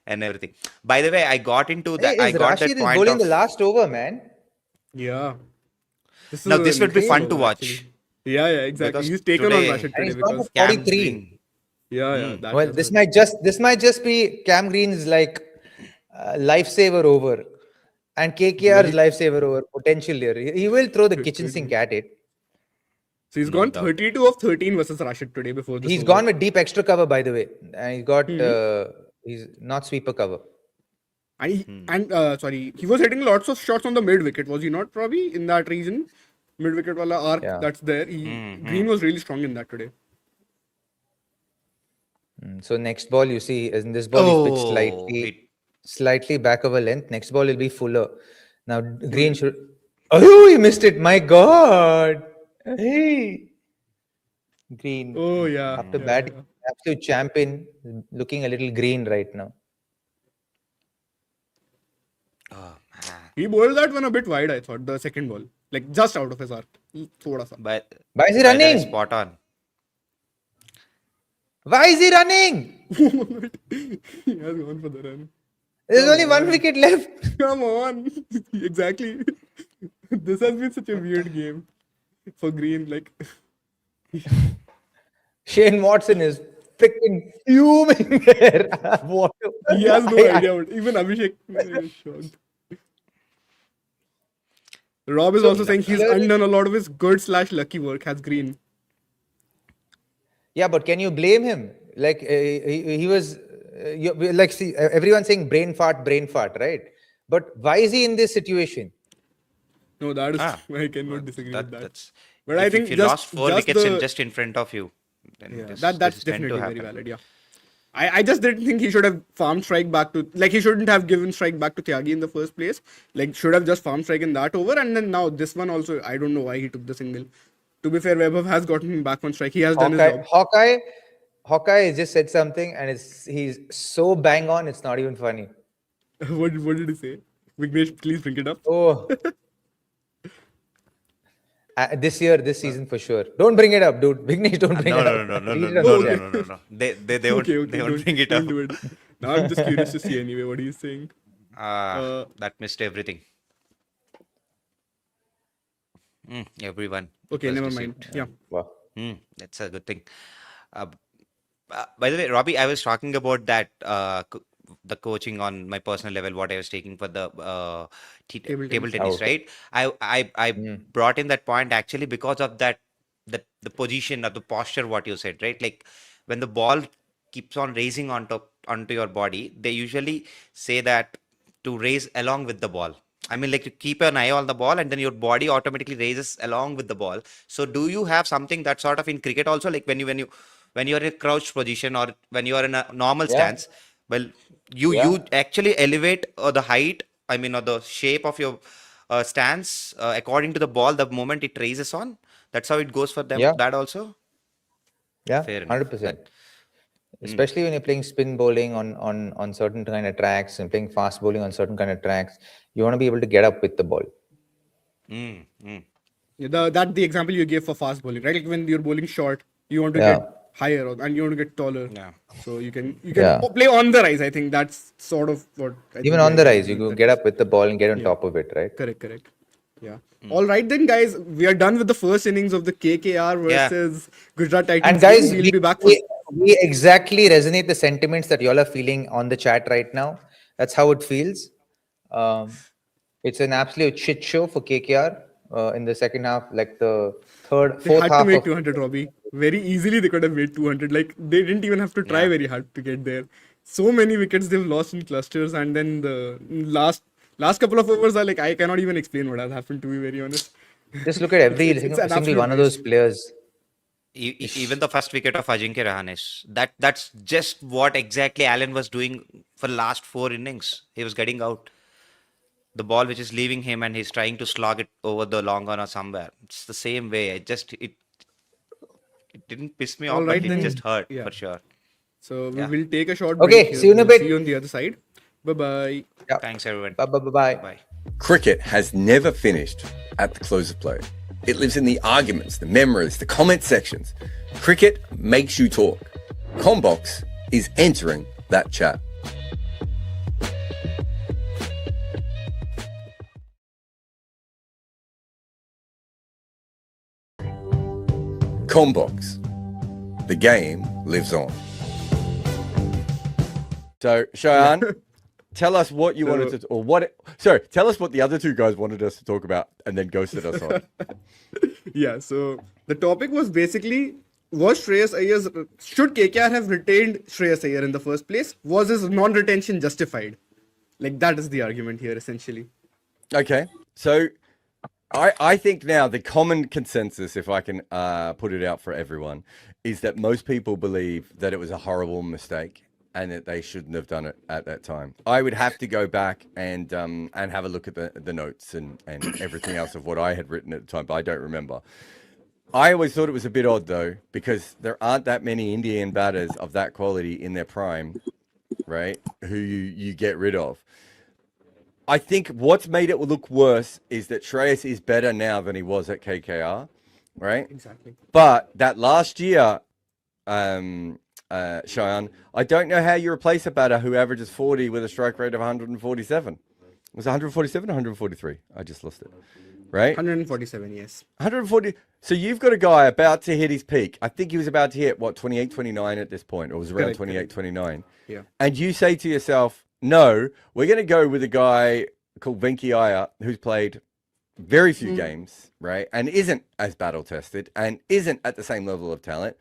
and everything. By the way, I got into that. Hey, I is got Rashid that is point bowling of the last over, man. Yeah. now. This would be insane fun to over, watch actually. Yeah, exactly. because He's taken today on Rashid And today he's gone because. for Cam 43. Green. Yeah. That Well, has this hurt. might just be Cam Green's like lifesaver over, and KKR's lifesaver over potential here. He will throw the kitchen sink at it. So he's No gone doubt. 32 of 13 versus Rashid today before this. He's over. gone with deep extra cover, by the way, and he's got he's not sweeper cover. And sorry, he was hitting lots of shots on the mid wicket, was he not, Robbie, in that region? Mid wicket wala arc Yeah. that's there. Green was really strong in that today. So next ball, you see, in this ball, he's pitched Oh, slightly back of a length. Next ball will be fuller. Now Green should. Oh, he missed it! My God! Hey, green. Oh yeah. After yeah, batting, yeah. absolute champion, looking a little green right now. Oh man. He bowled that one a bit wide, I thought, the second ball. Like just out of his arc. Thoda sa. By Why is he by the way, running? spot on. Why is he running? He has gone for the run. There's Come only one on. wicket left. Come on. Exactly. This has been such a weird game for Green. Like, Shane Watson is freaking fuming there. What? he has no I- idea. Even Abhishek is shocked. Rob is So, also saying he's clearly- undone a lot of his good/lucky work. Has Green. Yeah, but can you blame him? Like he was, like see, everyone's saying brain fart, right? But why is he in this situation? No, that is Ah, I cannot disagree with that. That's. But I think if you just lost four just wickets the, just in front of you, then yeah, this that's tend to definitely very happen. valid. Yeah, I just didn't think he should have farmed strike back to, like, he shouldn't have given strike back to Tyagi in the first place. Like, should have just farmed strike in that over, and then now this one also, I don't know why he took the single. To be fair, Vaibhav has gotten him back on strike. He has done his job. Hawkeye just said something, and he's so bang on. It's not even funny. What did he say? Vignesh, please bring it up. Oh. This season for sure. Don't bring it up, dude. Vignesh, don't bring No, it no, up. no, no, no, Read no, it no, on no, chat. no, no, no. They won't, Okay, they won't bring it up. don't do it. Now I'm just curious to see anyway what he's saying. That missed everything. Everyone. Okay, was never deceived. mind. Yeah. Wow. That's a good thing. By the way, Robbie, I was talking about that the coaching on my personal level, what I was taking for the Table table tennis. tennis, right? I brought in that point actually because of that the position or the posture, what you said, right? Like when the ball keeps on raising onto your body, they usually say that to raise along with the ball. I mean, like to keep an eye on the ball and then your body automatically raises along with the ball. So do you have something that sort of in cricket also, like when you're in a crouched position or when you are in a normal Yeah. stance, well, you actually elevate the height, I mean, or the shape of your stance according to the ball the moment it raises on. That's how it goes for them. Yeah. That also. Yeah, Fair enough. 100%. Especially when you're playing spin bowling on certain kind of tracks and playing fast bowling on certain kind of tracks, you want to be able to get up with the ball. Mm, mm. Yeah, that's the example you gave for fast bowling, right? Like when you're bowling short, you want to Yeah. get higher and you want to get taller. Yeah. So you can Yeah. play on the rise. I think that's sort of what. I think Even the on the idea rise, you behind go that get is. up with the ball and get on Yeah. top of it, right? Correct. Yeah. All right then, guys. We are done with the first innings of the KKR Yeah. versus Gujarat Titans. And guys, game. We'll be back for. we exactly resonate the sentiments that y'all are feeling on the chat right now. That's how it feels. It's an absolute shit show for KKR in the second half, like the They fourth had to half make of 200, Robbie. Very easily they could have made 200. Like they didn't even have to try Yeah. very hard to get there. So many wickets they've lost in clusters, and then the last couple of overs are like I cannot even explain what has happened, to be very honest. just look at every It's an single absolute one of those waste. players. Even the first wicket of Ajinkya Rahane's, that's just what exactly Allen was doing for last 4 innings. He was getting out the ball which is leaving him and he's trying to slog it over the long on or somewhere. It's the same way. It didn't piss me All off, right but then. it just hurt Yeah. for sure. So we Yeah. will take a short Okay, break here. see you in a We'll bit. See you on the other side. Bye bye. Yeah. Thanks everyone. Bye. Bye. Cricket has never finished at the close of play. It lives in the arguments, the memories, the comment sections. Cricket makes you talk. Combox is entering that chat. Combox. The game lives on. So, Shayan, tell us what you wanted to, or what, sorry, tell us what the other two guys wanted us to talk about and then ghosted us on. Yeah, so the topic was basically, should KKR have retained Shreyas Iyer in the first place? Was his non-retention justified? Like that is the argument here essentially. Okay, so I think now the common consensus, if I can put it out for everyone, is that most people believe that it was a horrible mistake and that they shouldn't have done it at that time. I would have to go back and have a look at the notes and everything else of what I had written at the time, but I don't remember. I always thought it was a bit odd though, because there aren't that many Indian batters of that quality in their prime, right? Who you get rid of. I think what's made it look worse is that Shreyas is better now than he was at KKR, right? Exactly. But that last year, Cheyenne, I don't know how you replace a batter who averages 40 with a strike rate of 147. Was it 147 or 143? I just lost it. Right? 147, yes. 140. So you've got a guy about to hit his peak. I think he was about to hit, 28, 29 at this point, or was around Correct, 28, 29. Yeah. And you say to yourself, no, we're going to go with a guy called Venki Iyer who's played very few games, right? And isn't as battle tested and isn't at the same level of talent.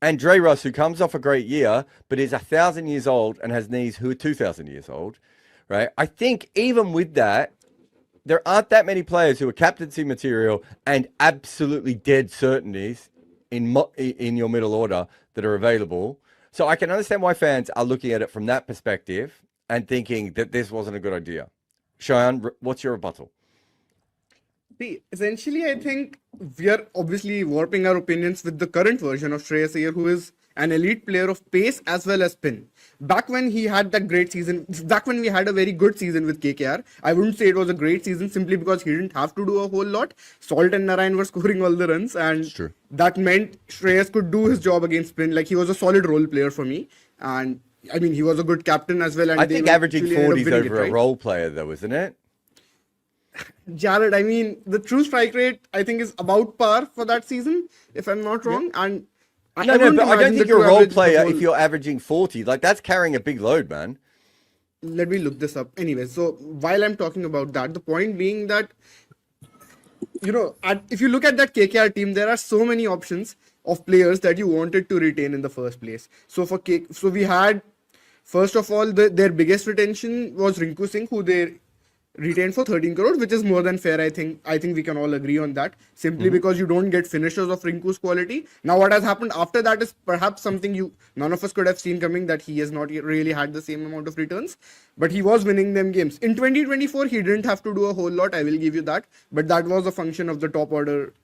And Dre Russ, who comes off a great year, but is 1,000 years old and has knees who are 2,000 years old, right? I think even with that, there aren't that many players who are captaincy material and absolutely dead certainties in your middle order that are available. So I can understand why fans are looking at it from that perspective and thinking that this wasn't a good idea. Cheyenne, what's your rebuttal? See, essentially, I think we are obviously warping our opinions with the current version of Shreyas Iyer, who is an elite player of pace as well as spin. Back when he had that great season, back when we had a very good season with KKR, I wouldn't say it was a great season simply because he didn't have to do a whole lot. Salt and Narayan were scoring all the runs, and True. that meant Shreyas could do his job against spin. Like, he was a solid role player for me, and I mean, he was a good captain as well. And I think averaging eventually ended up 40s winning over it, a role player, though, isn't it? Jared, I mean, the true strike rate, I think, is about par for that season, if I'm not wrong. And No, but I don't think you're a role player if you're averaging 40. Like, that's carrying a big load, man. Let me look this up. Anyway, so while I'm talking about that, the point being that, you know, if you look at that KKR team, there are so many options of players that you wanted to retain in the first place. So so we had, first of all, their biggest retention was Rinku Singh, who they retained for 13 crores, which is more than fair. I think we can all agree on that, simply because you don't get finishers of Rinku's quality. Now what has happened after that is perhaps something none of us could have seen coming, that he has not really had the same amount of returns, but he was winning them games. In 2024 he didn't have to do a whole lot, I will give you that, but that was a function of the top order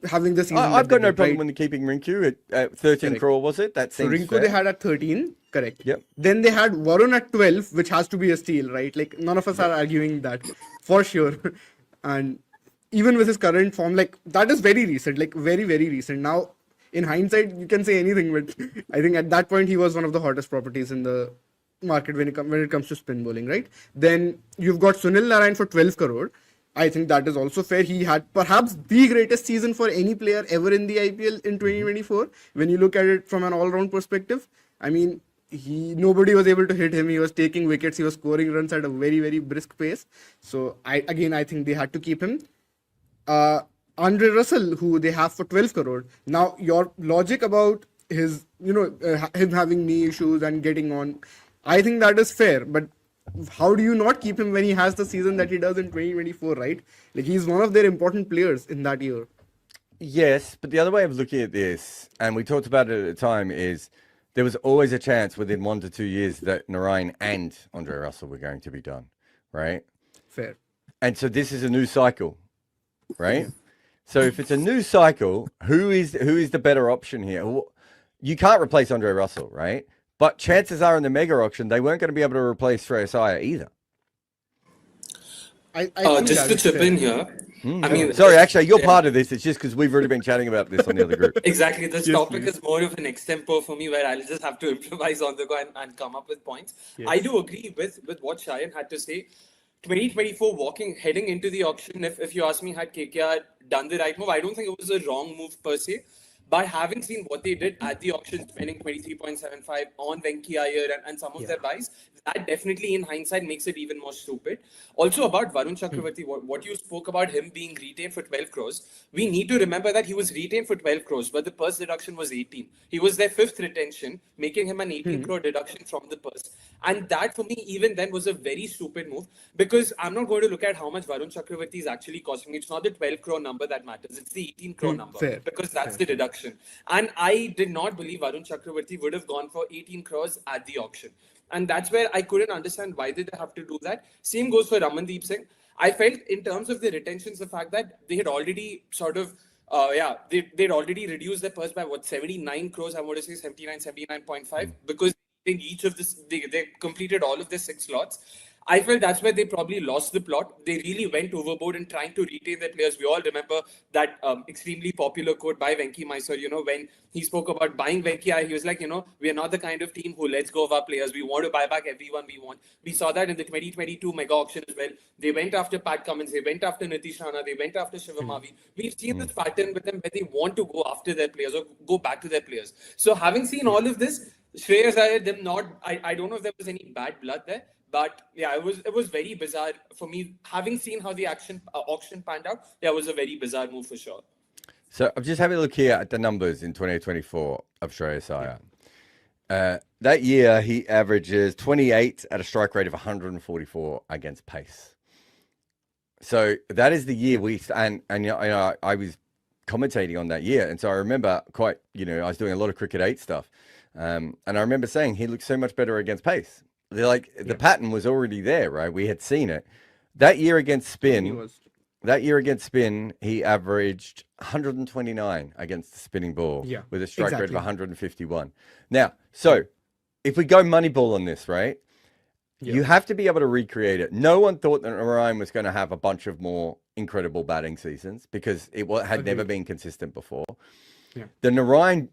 having the season. I've got no problem right? with keeping Rinku at 13 crore, was it? That So seems Rinku fair. they had at 13, correct. Yep. Then they had Varun at 12, which has to be a steal, right? Like, none of us are arguing that, for sure. And even with his current form, like, that is very recent, like very, very recent. Now, in hindsight, you can say anything, but I think at that point he was one of the hottest properties in the market when it comes to spin bowling, right? Then you've got Sunil Narayan for 12 crore. I think that is also fair. He had perhaps the greatest season for any player ever in the IPL in 2024. When you look at it from an all-round perspective, I mean, nobody was able to hit him. He was taking wickets. He was scoring runs at a very, very brisk pace. So I think they had to keep him. Andre Russell, who they have for 12 crore. Now, your logic about his, him having knee issues and getting on, I think that is fair. But how do you not keep him when he has the season that he does in 2024, right? Like, he's one of their important players in that year. Yes, but the other way of looking at this, and we talked about it at the time, is there was always a chance within 1 to 2 years that Narayan and Andre Russell were going to be done, right? Fair. And so this is a new cycle, right? So if it's a new cycle, who is the better option here? You can't replace Andre Russell, right? But chances are in the mega auction, they weren't going to be able to replace Shreyas Iyer either. I think just to chip in here, I mean, sorry, actually, you're part of this. It's just because we've already been chatting about this on the other group. Exactly. This topic is more of an extempore for me, where I'll just have to improvise on the go and come up with points. Yes. I do agree with what Cheyenne had to say. 2024 heading into the auction, if you ask me, had KKR done the right move, I don't think it was a wrong move per se. By having seen what they did at the auction, spending 23.75 on Venki Iyer and some of their buys, that definitely in hindsight makes it even more stupid. Also about Varun Chakravarti, what you spoke about him being retained for 12 crores, we need to remember that he was retained for 12 crores, but the purse deduction was 18. He was their fifth retention, making him an 18 crore deduction from the purse. And that for me, even then, was a very stupid move, because I'm not going to look at how much Varun Chakravarti is actually costing. It's not the 12 crore number that matters. It's the 18 crore number, fair. because that's the deduction. And I did not believe Varun Chakravarti would have gone for 18 crores at the auction. And that's where I couldn't understand why did they have to do that. Same goes for Ramandeep Singh. I felt in terms of the retentions, the fact that they had already sort of they'd already reduced their purse by what 79 crores. I want to say 79.5 because in each of this they completed all of their 6 slots. I felt that's where they probably lost the plot. They really went overboard in trying to retain their players. We all remember that extremely popular quote by Venki Mysore, when he spoke about buying Venki, he was like, we are not the kind of team who lets go of our players. We want to buy back everyone we want. We saw that in the 2022 mega auction as well. They went after Pat Cummins, they went after Nitish Rana, they went after Shivam Avi. We've seen this pattern with them where they want to go after their players or go back to their players. So having seen all of this, Shreyas Iyer, them not. I don't know if there was any bad blood there, but yeah, it was very bizarre for me. Having seen how the auction panned out, yeah, it was a very bizarre move for sure. So I'm just having a look here at the numbers in 2024 of Shreyas Iyer. That year, he averages 28 at a strike rate of 144 against pace. So that is the year I was commentating on that year, and so I remember I was doing a lot of cricket 8 stuff, and I remember saying he looked so much better against pace. The pattern was already there, right? We had seen it. That year against spin, he averaged 129 against the spinning ball with a strike rate of 151. Now, so if we go Moneyball on this, right? You have to be able to recreate it. No one thought that Narayan was going to have a bunch of more incredible batting seasons because it had never been consistent before. Yeah. The Narayan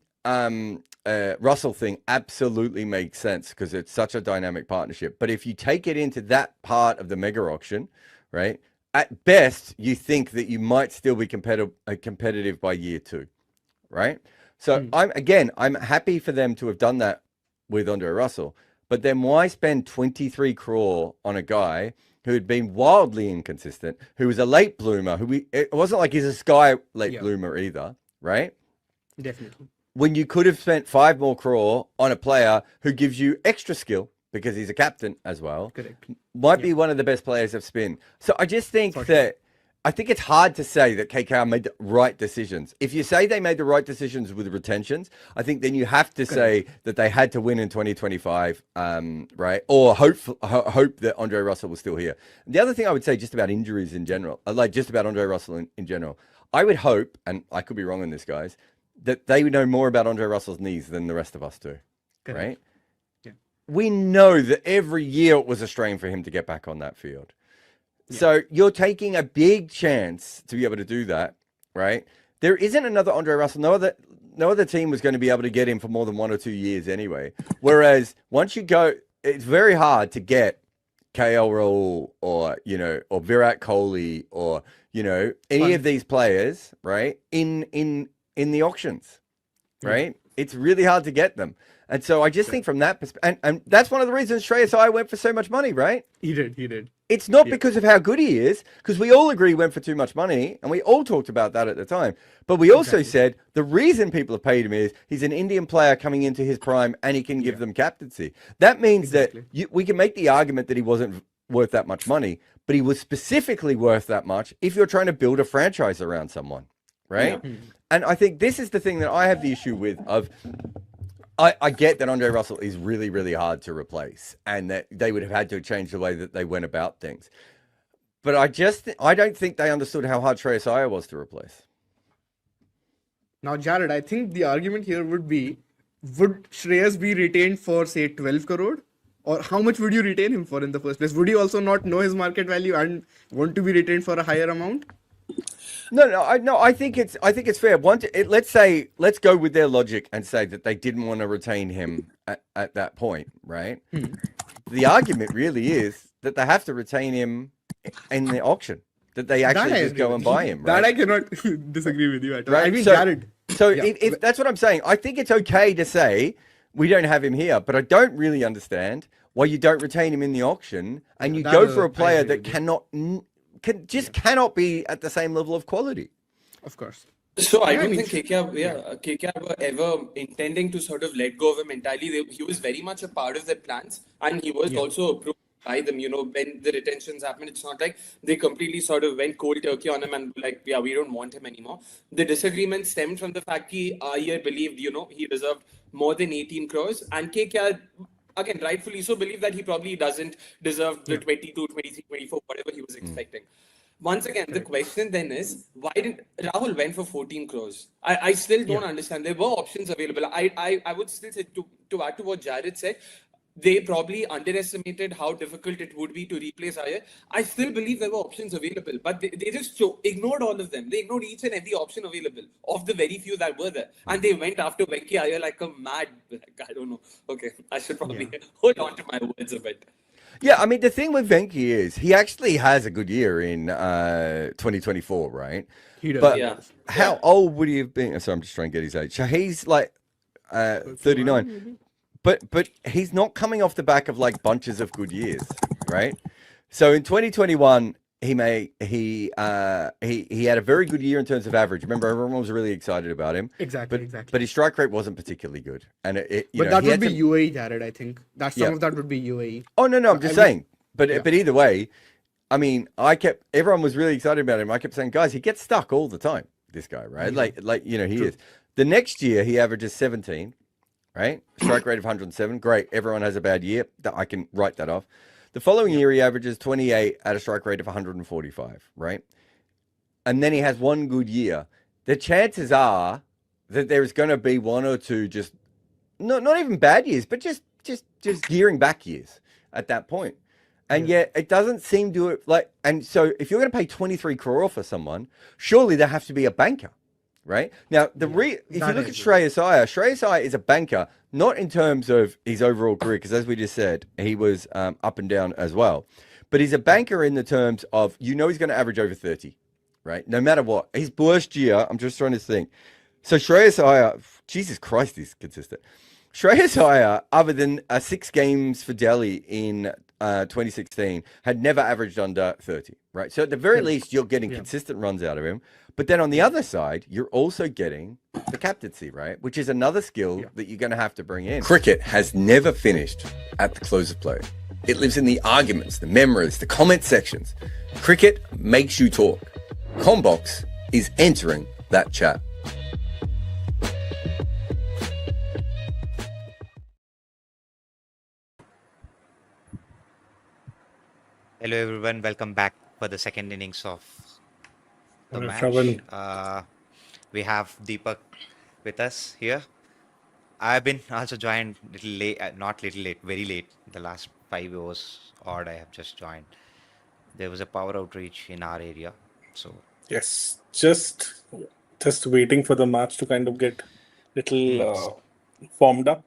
Russell thing absolutely makes sense because it's such a dynamic partnership. But if you take it into that part of the mega auction, right, at best, you think that you might still be competitive by year 2, right? So I'm happy for them to have done that with Andre Russell. But then why spend 23 crore on a guy who had been wildly inconsistent, who was a late bloomer, it wasn't like he's a sky late bloomer either, right? Definitely. When you could have spent 5 more crore on a player who gives you extra skill because he's a captain as well. Correct. Might be one of the best players of spin. So I just think I think it's hard to say that KKR made the right decisions. If you say they made the right decisions with retentions, I think then you have to say that they had to win in 2025, right? Or hope that Andre Russell was still here. The other thing I would say just about injuries in general, like just about Andre Russell in general, I would hope, and I could be wrong on this, guys, that they would know more about Andre Russell's knees than the rest of us do, right? Yeah. We know that every year it was a strain for him to get back on that field. Yeah. So you're taking a big chance to be able to do that, right? There isn't another Andre Russell. No other team was going to be able to get him for more than 1 or 2 years anyway. Whereas once you go, it's very hard to get KL Rahul or Virat Kohli or any of these players, right? In the auctions, right? It's really hard to get them. And so I just think from that perspective, and that's one of the reasons Shreyas Iyer went for so much money, right? He did. It's not because of how good he is, because we all agree he went for too much money, and we all talked about that at the time. But we also said the reason people have paid him is he's an Indian player coming into his prime, and he can give them captaincy. That means that we can make the argument that he wasn't worth that much money, but he was specifically worth that much if you're trying to build a franchise around someone, right? Yeah. And I think this is the thing that I have the issue with I get that Andre Russell is really, really hard to replace and that they would have had to change the way that they went about things. But I don't think they understood how hard Shreyas Iyer was to replace. Now, Jared, I think the argument here would be, would Shreyas be retained for, say, 12 crore? Or how much would you retain him for in the first place? Would you also not know his market value and want to be retained for a higher amount? No. I think it's fair. Let's go with their logic and say that they didn't want to retain him at that point, right? The argument really is that they have to retain him in the auction. That they actually just go and buy him. Right? That I cannot disagree with you at all. Right? I mean, Jared. So if that's what I'm saying. I think it's okay to say we don't have him here, but I don't really understand why you don't retain him in the auction and you go for a player that cannot be at the same level of quality. Of course. So I don't think KKR were ever intending to sort of let go of him entirely. He was very much a part of their plans, and he was also approved by them. When the retentions happened, it's not like they completely sort of went cold turkey on him and like, we don't want him anymore. The disagreement stemmed from the fact that Iyer believed, he deserved more than 18 crores, and KKR, again, rightfully so, believed that he probably doesn't deserve the 22, 23, 24, whatever he was expecting. Once again, the question then is, why didn't Rahul went for 14 crores? I still don't understand. There were options available. I would still say, to add to what Jared said, they probably underestimated how difficult it would be to replace Iyer. I still believe there were options available, but they just ignored all of them. They ignored each and every option available of the very few that were there. And they went after Venki Iyer like a mad, I don't know. Okay, I should probably hold on to my words a bit. Yeah, I mean, the thing with Venki is he actually has a good year in 2024, right? He does. But Yeah. how old would he have been? Sorry, I'm just trying to get his age. So he's like 39. But he's not coming off the back of like bunches of good years, right? So in 2021, he had a very good year in terms of average. Remember, everyone was really excited about him. Exactly. But his strike rate wasn't particularly good, and That would be UAE, Jared. I think that some of that would be UAE. Oh no, I'm just saying. But either way, I mean, everyone was really excited about him. I kept saying, guys, he gets stuck all the time. This guy, right? Like he is. The next year he averages 17, right? Strike rate of 107. Great. Everyone has a bad year. I can write that off. The following year he averages 28 at a strike rate of 145, right? And then he has one good year. The chances are that there's going to be one or two just not even bad years, but just gearing back years at that point. And yet it doesn't seem to and so if you're going to pay 23 crore for someone, surely there has to be a banker, right? Now, if you look at Shreyas Iyer is a banker, not in terms of his overall career, because as we just said, he was up and down as well. But he's a banker in the terms of, he's going to average over 30, right? No matter what. His worst year, I'm just trying to think. So Shreyas Iyer, Jesus Christ, he's consistent. Shreyas Iyer, other than 6 games for Delhi in 2016, had never averaged under 30, right? So at the very least, you're getting consistent runs out of him. But then on the other side, you're also getting the captaincy, right? Which is another skill that you're going to have to bring in. Cricket has never finished at the close of play. It lives in the arguments, the memories, the comment sections. Cricket makes you talk. Combox is entering that chat. Hello everyone, welcome back for the second innings of the Hello, match. Shravan. We have Deepak with us here. I've been also joined little late, not little late, very late. The last 5 hours odd I have just joined. There was a power outreach in our area, so Yes, just waiting for the match to kind of get little formed up.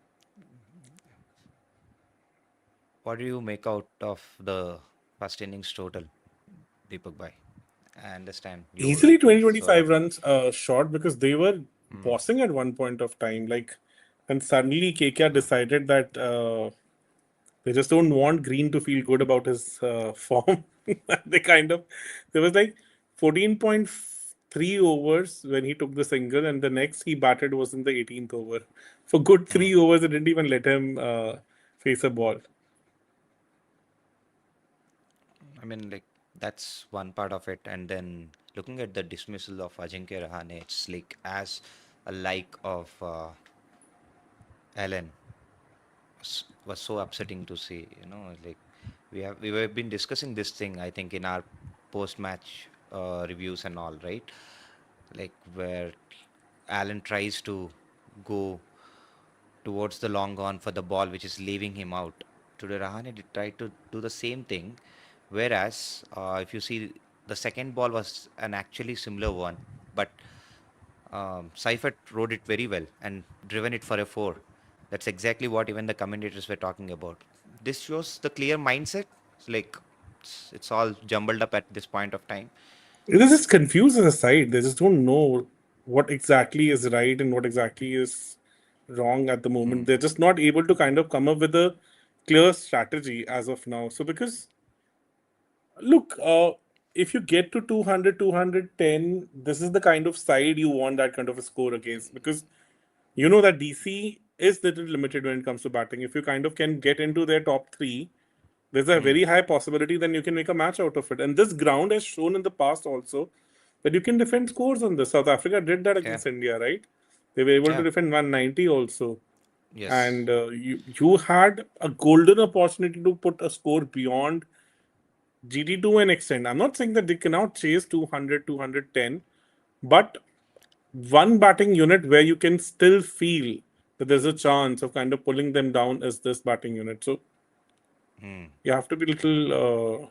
what do you make out of the first innings total, Deepak bhai? I understand you would Easily like to 20-25 runs short, because they were bossing at one point of time. And suddenly KKR decided that they just don't want Green to feel good about his form. There was like 14.3 overs when he took the single, and the next he batted was in the 18th over. For good 3 overs, they didn't even let him face a ball. I mean, like, that's one part of it. And then looking at the dismissal of Ajinkya Rahane, it's like as a like of Allen was so upsetting to see. Like we have been discussing this thing, I think, in our post-match reviews and all, right? Like where Allen tries to go towards the long on for the ball, which is leaving him out. Today, Rahane did try to do the same thing. Whereas, if you see, the second ball was an actually similar one, but Seifert rode it very well and driven it for a 4. That's exactly what even the commentators were talking about. This shows the clear mindset. It's all jumbled up at this point of time. It is just confused as a side. They just don't know what exactly is right and what exactly is wrong at the moment. They're just not able to kind of come up with a clear strategy as of now. So because look, if you get to 200, 210, this is the kind of side you want that kind of a score against, because you know that DC is little limited when it comes to batting. If you kind of can get into their top 3, there's a very high possibility then you can make a match out of it. And this ground has shown in the past also that you can defend scores on this. South Africa did that against India, right? They were able to defend 190 also. Yes. And you had a golden opportunity to put a score beyond GT to an extent. I'm not saying that they cannot chase 200, 210, but one batting unit where you can still feel that there's a chance of kind of pulling them down is this batting unit. So you have to be a little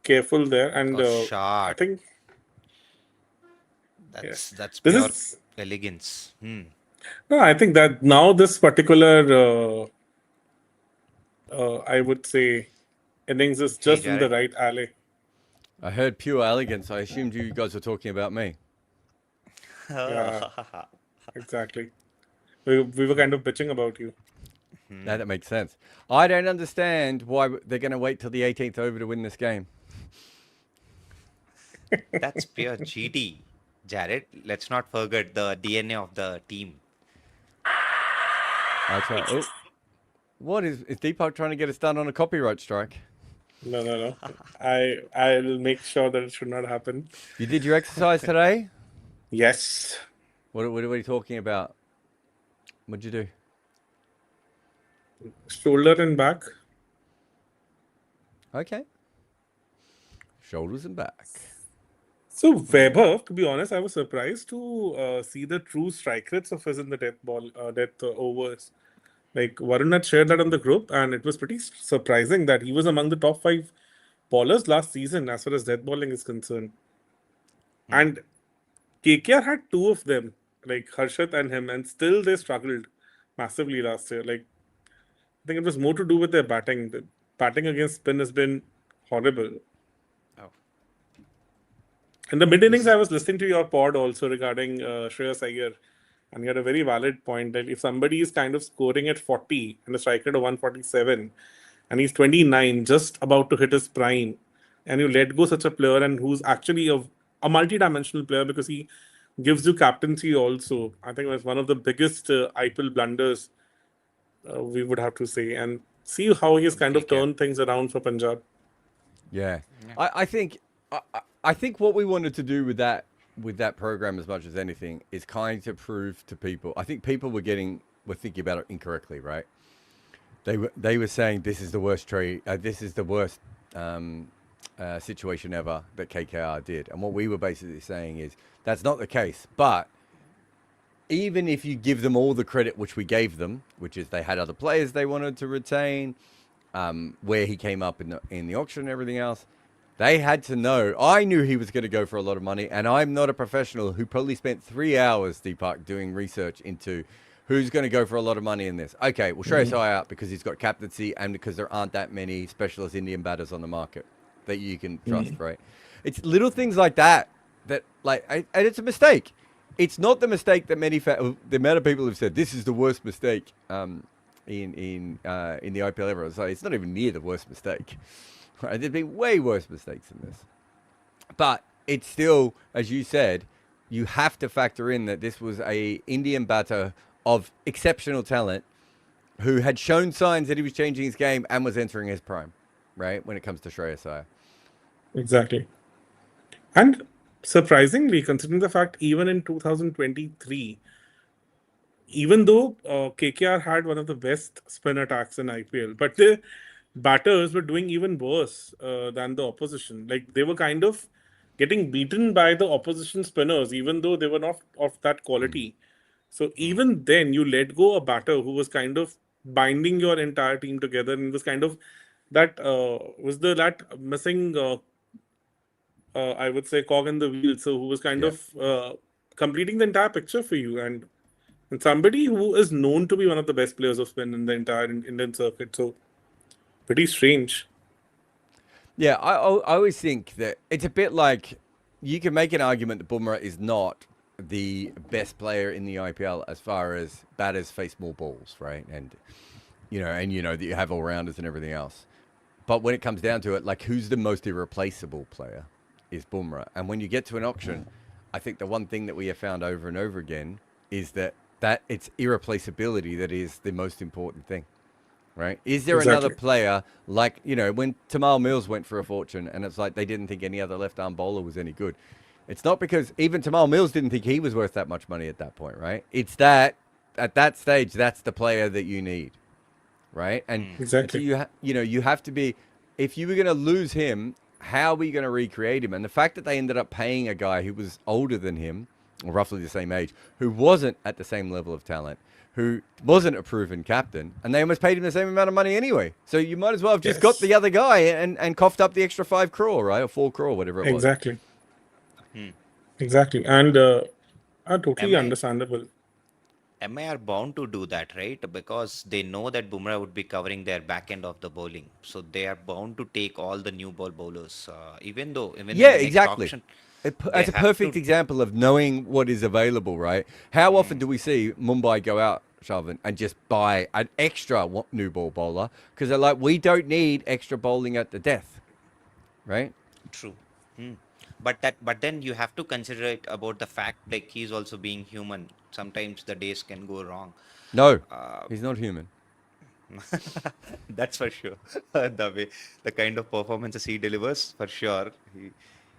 careful there. And Oh, I shot. think, yeah, That's this pure is, elegance. no, I think that now this particular, I would say, innings is Hey, just in the Jared. right alley. I heard pure elegance. I assumed you guys were talking about me. Yeah, exactly. We were kind of bitching about you. Now that makes sense. I don't understand why they're going to wait till the 18th over to win this game. That's pure GT, Jared. Let's not forget the DNA of the team. I try. Oh, what is Deepak trying to get us done on a copyright strike? No. I'll make sure that it should not happen. You did your exercise today? Yes. What are we talking about? What'd you do? Shoulder and back. Okay. Shoulders and back. So Weber, to be honest, I was surprised to see the true strike rates of his in the death overs. Like Varun had shared that on the group, and it was pretty surprising that he was among the top 5 bowlers last season as far as death bowling is concerned. And KKR had 2 of them, like Harshit and him, and still they struggled massively last year. Like I think it was more to do with their batting. The batting against spin has been horrible. Oh. In the mid innings, I was listening to your pod also regarding Shreyas Iyer, and you had a very valid point that if somebody is kind of scoring at 40 and a strike rate of 147, and he's 29, just about to hit his prime, and you let go such a player and who's actually a multi-dimensional player because he gives you captaincy also. I think it was one of the biggest IPL blunders we would have to say, and see how he's kind of KKR. turned things around for Punjab. Yeah. I think what we wanted to do with that program as much as anything is kind of prove to people. I think people were thinking about it incorrectly, right? They were saying this is the worst this is the worst situation ever that KKR did, and what we were basically saying is that's not the case. But even if you give them all the credit which we gave them, which is they had other players they wanted to retain, where he came up in the auction and everything else, they had to know. I knew he was going to go for a lot of money, and I'm not a professional who probably spent 3 hours, Deepak, doing research into who's going to go for a lot of money in this. Okay, we'll Shreyas Iyer out because he's got captaincy and because there aren't that many specialist Indian batters on the market that you can trust, right? It's little things like that and it's a mistake. It's not the mistake that the amount of people have said this is the worst mistake in the IPL ever. So it's not even near the worst mistake. Right? There's been way worse mistakes than this. But it's still, as you said, you have to factor in that this was a Indian batter of exceptional talent who had shown signs that he was changing his game and was entering his prime, right? When it comes to Shreyas Iyer. Exactly. And surprisingly, considering the fact even in 2023, even though KKR had one of the best spin attacks in IPL, but the batters were doing even worse than the opposition. Like they were kind of getting beaten by the opposition spinners, even though they were not of that quality. So even then, you let go a batter who was kind of binding your entire team together, and was kind of that that missing. I would say cog in the wheel. So who was kind of completing the entire picture for you, and somebody who is known to be one of the best players of spin in the entire Indian circuit. So pretty strange. Yeah, I always think that it's a bit like you can make an argument that Bumrah is not the best player in the IPL as far as batters face more balls, right? And you know that you have all rounders and everything else. But when it comes down to it, like who's the most irreplaceable player is Bumrah. And when you get to an auction, I think the one thing that we have found over and over again is that it's irreplaceability that is the most important thing. Right? Is there another player like, when Tamal Mills went for a fortune and it's like they didn't think any other left-arm bowler was any good. It's not because even Tamal Mills didn't think he was worth that much money at that point, right? It's that at that stage, that's the player that you need, right? And Exactly. so you have to be, if you were going to lose him, how are we going to recreate him? And the fact that they ended up paying a guy who was older than him, or roughly the same age, who wasn't at the same level of talent, who wasn't a proven captain, and they almost paid him the same amount of money anyway. So you might as well have just got the other guy and coughed up the extra 5 crore, right? Or 4 crore, whatever it was. Exactly. Exactly. And totally Am I- understandable. MI are bound to do that, right? Because they know that Bumrah would be covering their back end of the bowling, so they are bound to take all the new ball bowlers. Even in the next Exactly. auction, That's a they have perfect to- example of knowing what is available, right? How often do we see Mumbai go out, Shalvin, and just buy an extra new ball bowler? Because they're like, we don't need extra bowling at the death, right? True. But then you have to consider it about the fact like he's also being human. Sometimes the days can go wrong. No, he's not human. That's for sure. The kind of performances he delivers, for sure,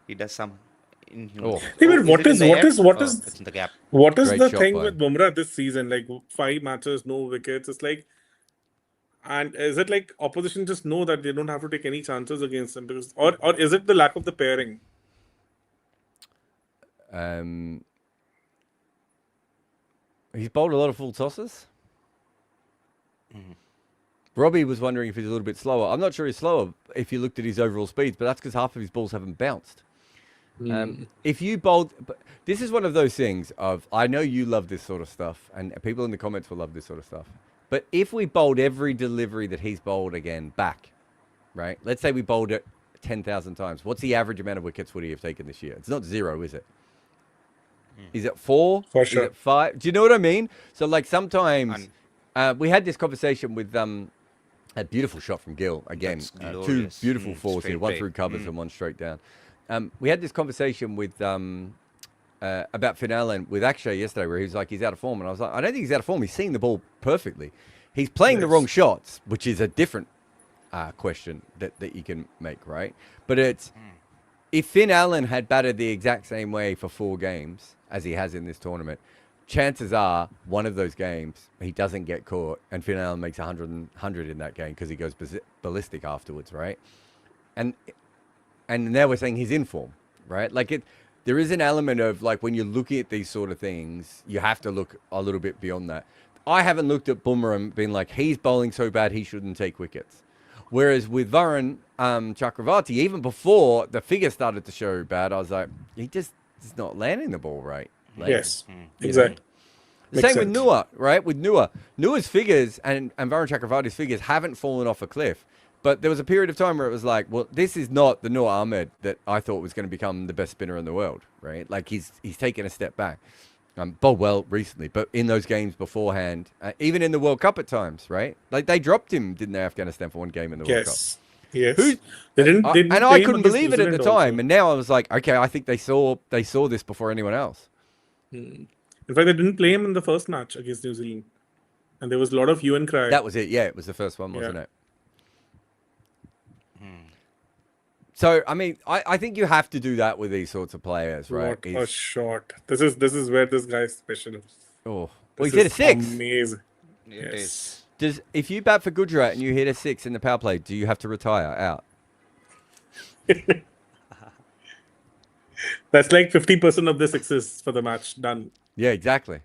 he does some inhuman. Oh. Hey, but Is what it in is the what air? is what Oh, is it's in the gap. what is Great the shot thing by with Bumrah this season? Like 5 matches, no wickets. It's like, and is it like opposition just know that they don't have to take any chances against him because, or is it the lack of the pairing? He's bowled a lot of full tosses. Robbie was wondering if he's a little bit slower. I'm not sure he's slower if you looked at his overall speeds, but that's because half of his balls haven't bounced. If you bowled, but this is one of those things of, I know you love this sort of stuff, and people in the comments will love this sort of stuff. But if we bowled every delivery that he's bowled again back, right? Let's say we bowled it 10,000 times. What's the average amount of wickets would he have taken this year? It's not 0, is it? Is it 4? For Is sure. it 5? Do you know what I mean? So like sometimes we had this conversation with a beautiful shot from Gill again. That's 2 glorious. beautiful fours here, Straight one break. through covers and one straight down. We had this conversation with about Finn Allen with Akshay yesterday, where he was like, he's out of form, and I was like, I don't think he's out of form. He's seeing the ball perfectly. He's playing the wrong shots, which is a different question that you can make, right? But it's if Finn Allen had batted the exact same way for 4 games as he has in this tournament, chances are one of those games he doesn't get caught, and Finn Allen makes 100 in that game because he goes ballistic afterwards, right? And now we're saying he's in form, right? Like there is an element of like when you're looking at these sort of things, you have to look a little bit beyond that. I haven't looked at Bumrah and been like, he's bowling so bad he shouldn't take wickets. Whereas with Varun Chakravarti, even before the figure started to show bad, I was like, he's not landing the ball right. Like, Yes, you know? exactly. The Makes same with sense. Noah, right? With Noah's figures and Varun Chakravarti's figures haven't fallen off a cliff. But there was a period of time where it was like, well, this is not the Noah Ahmed that I thought was going to become the best spinner in the world, right? Like he's taken a step back. Bowled well recently, but in those games beforehand, even in the World Cup at times, right? Like they dropped him, didn't they, Afghanistan for 1 game in the World Cup? Yes. Who's- They didn't and play I him couldn't against believe it at New the Zealand time, also. and now I was like, okay, I think they saw this before anyone else. In fact, they didn't play him in the first match against New Zealand, and there was a lot of hue and cry. That was it. Yeah, it was the first one, wasn't Yeah. it? So, I mean, I think you have to do that with these sorts of players, right? What a shot! This is where this guy's special. Oh, well, This he's hit a is 6. Amazing. It Yes. is. If you bat for Gujarat and you hit a 6 in the power play, do you have to retire out? That's like 50% of the sixes for the match done. Yeah, exactly.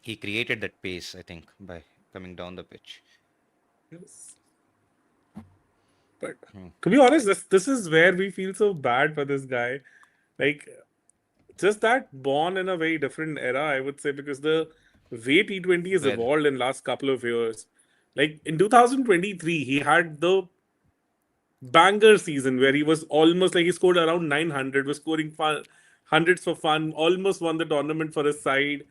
He created that pace, I think, by coming down the pitch. Yes. But to be honest, this is where we feel so bad for this guy. Like, just that born in a very different era, I would say, because the way T20 has Well- evolved in last couple of years. Like in 2023, he had the banger season where he was almost like he scored around 900, was scoring hundreds for fun, almost won the tournament for his side.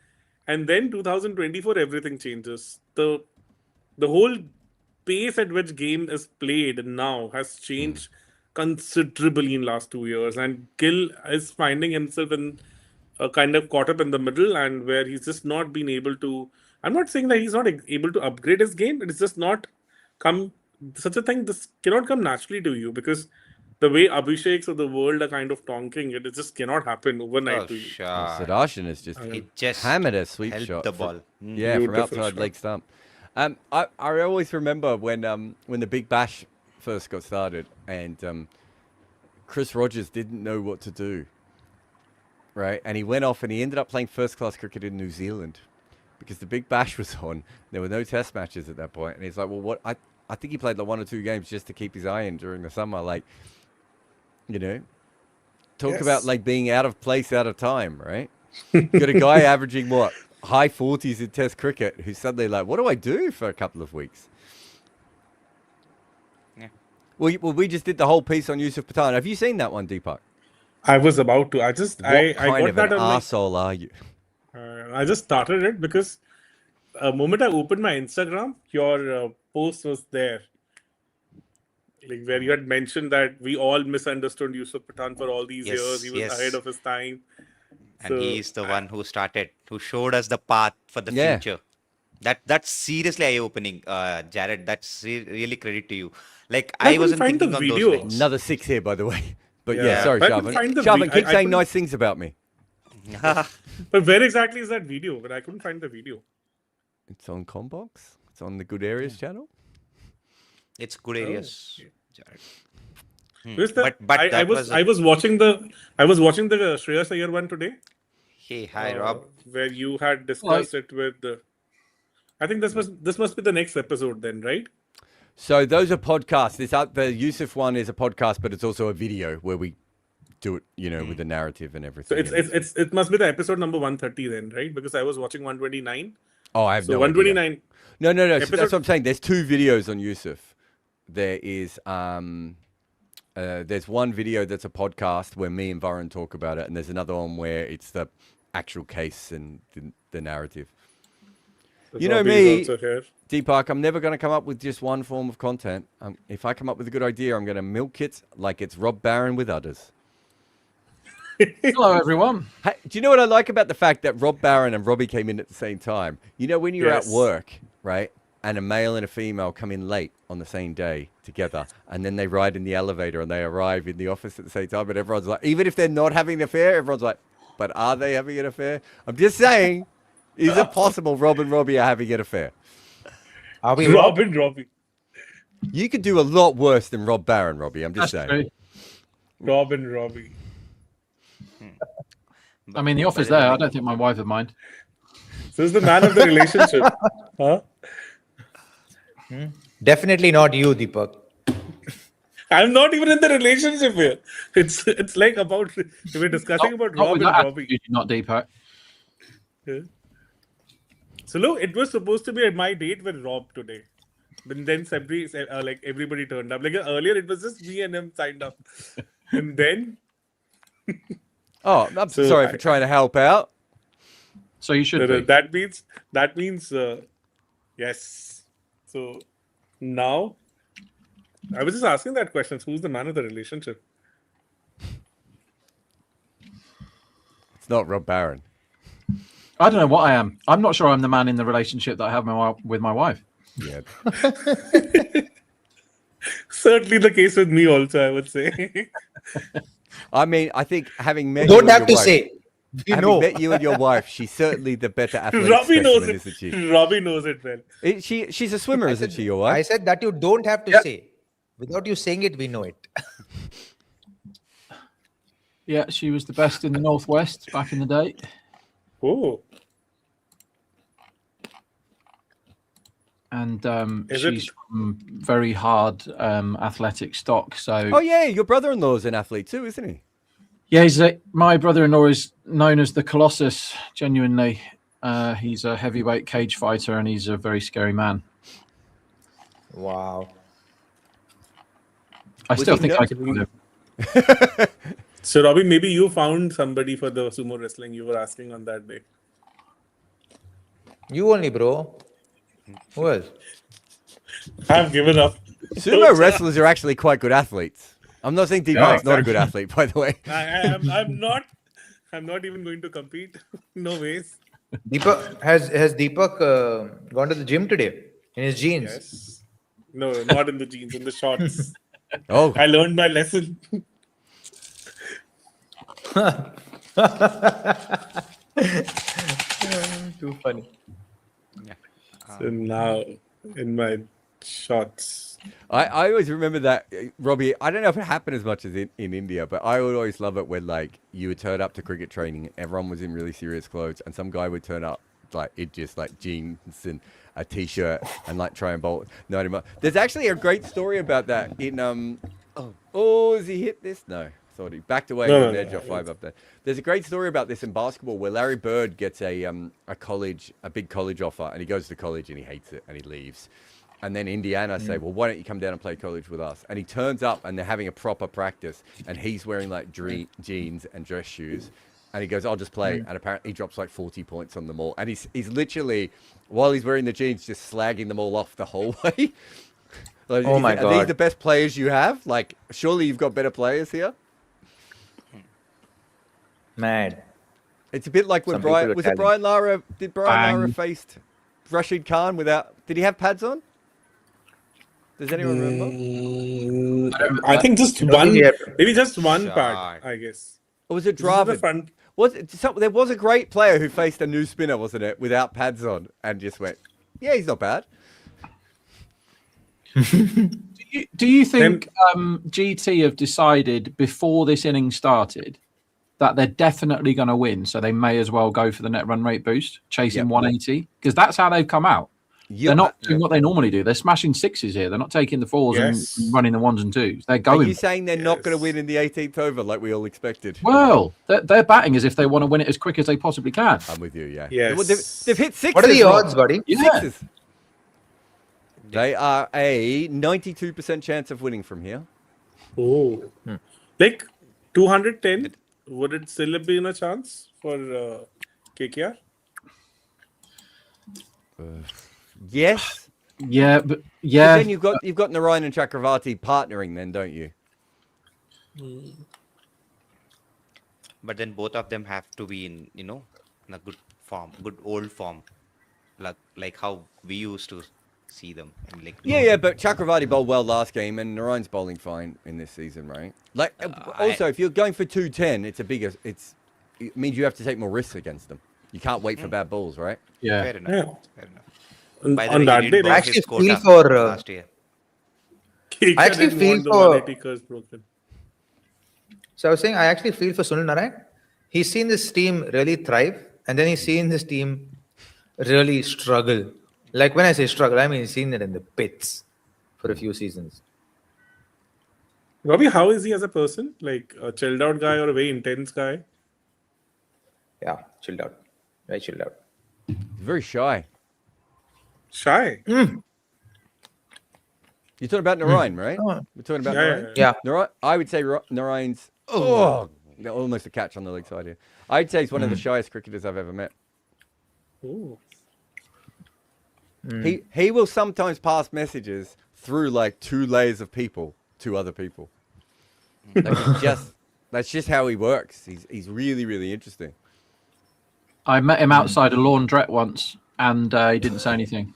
And then 2024, everything changes. The whole pace at which game is played now has changed considerably in last 2 years, and Gill is finding himself in a kind of caught up in the middle, and where he's just not been able to. I'm not saying that he's not able to upgrade his game. It's just not come. Such a thing, this cannot come naturally to you because the way Abhisheks of the world are kind of tonking it just cannot happen overnight Oh, to you. sure. Sudarshan has just It just hammered a sweep held shot. the ball. Yeah, from Beautiful outside shot. leg stump. I always remember when the Big Bash first got started and Chris Rogers didn't know what to do, right? And he went off and he ended up playing first-class cricket in New Zealand because the Big Bash was on. There were no test matches at that point. And he's like, well, what? I think he played like 1 or 2 games just to keep his eye in during the summer. Like, talk about like being out of place, out of time, right? Got a guy averaging what? High 40s in test cricket who's suddenly like, what do I do for a couple of weeks? Yeah. Well, we just did the whole piece on Yusuf Pathan. Have you seen that one, Deepak? I was about to. I What got kind of that an on arsehole are you? I just started it because the moment I opened my Instagram, your post was there. Like where you had mentioned that we all misunderstood Yusuf Pathan for all these years. He was Yes. ahead of his time. And he's the one who showed us the path for the Yeah. future. That's seriously eye-opening, Jared. That's really credit to you. Like I I couldn't wasn't find the thinking on video. those lines. Another 6 here, by the way. But yeah, Yeah. sorry, I couldn't Sharvan. find the Sharvan, keep I saying couldn't- nice things about me. But where exactly is that video? But I couldn't find the video. It's on Combox. It's on the Good Areas channel. It's good areas, Jared. Where's the, But I that was I was watching the Shreyas Iyer one today. Hey, hi, Rob. Where you had discussed it with. I think this must be the next episode then, right? So those are podcasts. The Yusuf one is a podcast, but it's also a video where we do it, with the narrative and everything. So it must be the episode number 130 then, right? Because I was watching 129. Oh, I have So no 129. idea. No. So Episode- that's what I'm saying. There's 2 videos on Yusuf. There is there's one video that's a podcast where me and Varun talk about it, and there's another one where it's the actual case and the narrative. So You know Robbie me. is also here. Deepak, I'm never going to come up with just one form of content. If I come up with a good idea, I'm going to milk it like it's Rob Barron with others. Hello, everyone. Hey, do you know what I like about the fact that Rob Barron and Robbie came in at the same time? You know, when you're Yes. at work, right, and a male and a female come in late on the same day together, and then they ride in the elevator and they arrive in the office at the same time, and everyone's like, even if they're not having an affair, everyone's like, but are they having an affair? I'm just saying, is it possible Rob and Robbie are having an affair? Are we Rob and Robbie. You could do a lot worse than Rob Barron, Robbie. I'm just That's saying. true. Rob and Robbie. I mean, the offer's there. I don't think my wife would mind. So is the man of the relationship. Huh? Definitely not you, Deepak. I'm not even in the relationship here. It's like about we're discussing about Not Rob with and that Robbie. attitude, not Deepak. Yeah. So look, it was supposed to be my date with Rob today, but then everybody turned up. Like earlier, it was just me and him signed up, and then Oh, I'm So sorry for trying to help out. So you should be. that means yes. So now I was just asking that question. Who's the man of the relationship? It's not Rob Barron. I don't know what I am. I'm not sure I'm the man in the relationship that I have with my wife. Yeah. Certainly the case with me also, I would say. I mean, I think having met You don't you and have your to wife, say. You having know. met you and your wife, she's certainly the better athletic Robbie knows specimen, it. isn't she? Robbie knows it well. She's a swimmer, isn't she, your I wife? said that you don't have to say. Without you saying it, we know it. Yeah, she was the best in the Northwest back in the day. Oh, And Is it- she's from very hard athletic stock. So Oh yeah, your brother-in-law is an athlete too, isn't he? yeah, my brother-in-law is known as the Colossus. Genuinely, he's a heavyweight cage fighter, and he's a very scary man. Wow. I Was still he think I nuts? could live. so Robbie, maybe you found somebody for the sumo wrestling you were asking on that day. You only, bro. Who else? I've given up. Sumo wrestlers are actually quite good athletes. I'm not saying Deepak's not a good athlete, by the way. I'm not. I'm not even going to compete. No ways. Deepak has Deepak gone to the gym today in his jeans? Yes. No, not in the jeans, in the shorts. Oh, I learned my lesson. Too funny. So now, in my shots. I always remember that, Robbie. I don't know if it happened as much as in India, but I would always love it when like you would turn up to cricket training, everyone was in really serious clothes, and some guy would turn up like it just like jeans and a t-shirt and like try and bowl 90 miles. There's actually a great story about that in has he hit this? No. Thought he backed away with an edge off 5 up there. There's a great story about this in basketball where Larry Bird gets a big college offer, and he goes to college and he hates it and he leaves. And then Indiana say, well, why don't you come down and play college with us? And he turns up and they're having a proper practice, and he's wearing like jeans and dress shoes. And he goes, I'll just play. And apparently he drops like 40 points on them all. And he's literally, while he's wearing the jeans, just slagging them all off the whole way. Like, Oh my Are God. these the best players you have? Like, surely you've got better players here? Mad. It's a bit like when Some people are Brian Lara, did Brian Lara Bang. faced Rashid Khan did he have pads on? Does anyone remember? I think just don't one, think he had- maybe just one Shot. part, I guess. Or was it This is the Dravid? front. There was a great player who faced a new spinner, wasn't it, without pads on, and just went, yeah, he's not bad. Do you think GT have decided before this inning started that they're definitely going to win, so they may as well go for the net run rate boost, chasing 180? Because that's how they've come out. They're not doing what they normally do. They're smashing sixes here. They're not taking the fours Yes. and running the ones and twos. They're Are going. you saying they're not going to Yes. win in the 18th over like we all expected? Well, they're batting as if they want to win it as quick as they possibly can. I'm with you, yeah. Yes. Well, they've hit sixes. What are the Rob. odds, buddy? Yeah. Sixes. They are a 92% chance of winning from here. Oh. Like 210, would it still have been a chance for KKR? Yes. Yeah, but But then you've got Narayan and Chakravarti partnering then, don't you? But then both of them have to be in a good form, good old form, like how we used to see them. And like Yeah, but Chakravarti bowled well last game, and Narayan's bowling fine in this season, right? Like, also, if you're going for 210, it means you have to take more risks against them. You can't wait for bad balls, right? yeah. Fair enough. Yeah. Fair enough. On, By the on way, that he day, did I break actually his feel quota for, last year. KKR I actually didn't feel want the for- 180 curse broken. So I was saying, I actually feel for Sunil Narayan. He's seen this team really thrive, and then he's seen this team really struggle. Like when I say struggle, I mean he's seen it in the pits for a few seasons. Robbie, how is he as a person? Like a chilled out guy or a very intense guy? Yeah, chilled out. Very chilled out. He's very shy. Shy. You're talking about Narayan, right? Oh. We're talking about Yeah, Narayan? Yeah. Narayan, I would say Narayan's... almost a catch on the leg side here. I'd say he's one of the shyest cricketers I've ever met. Ooh. He will sometimes pass messages through like 2 layers of people to other people. Like that's just how he works. He's really, really interesting. I met him outside a laundrette once, and he didn't say anything.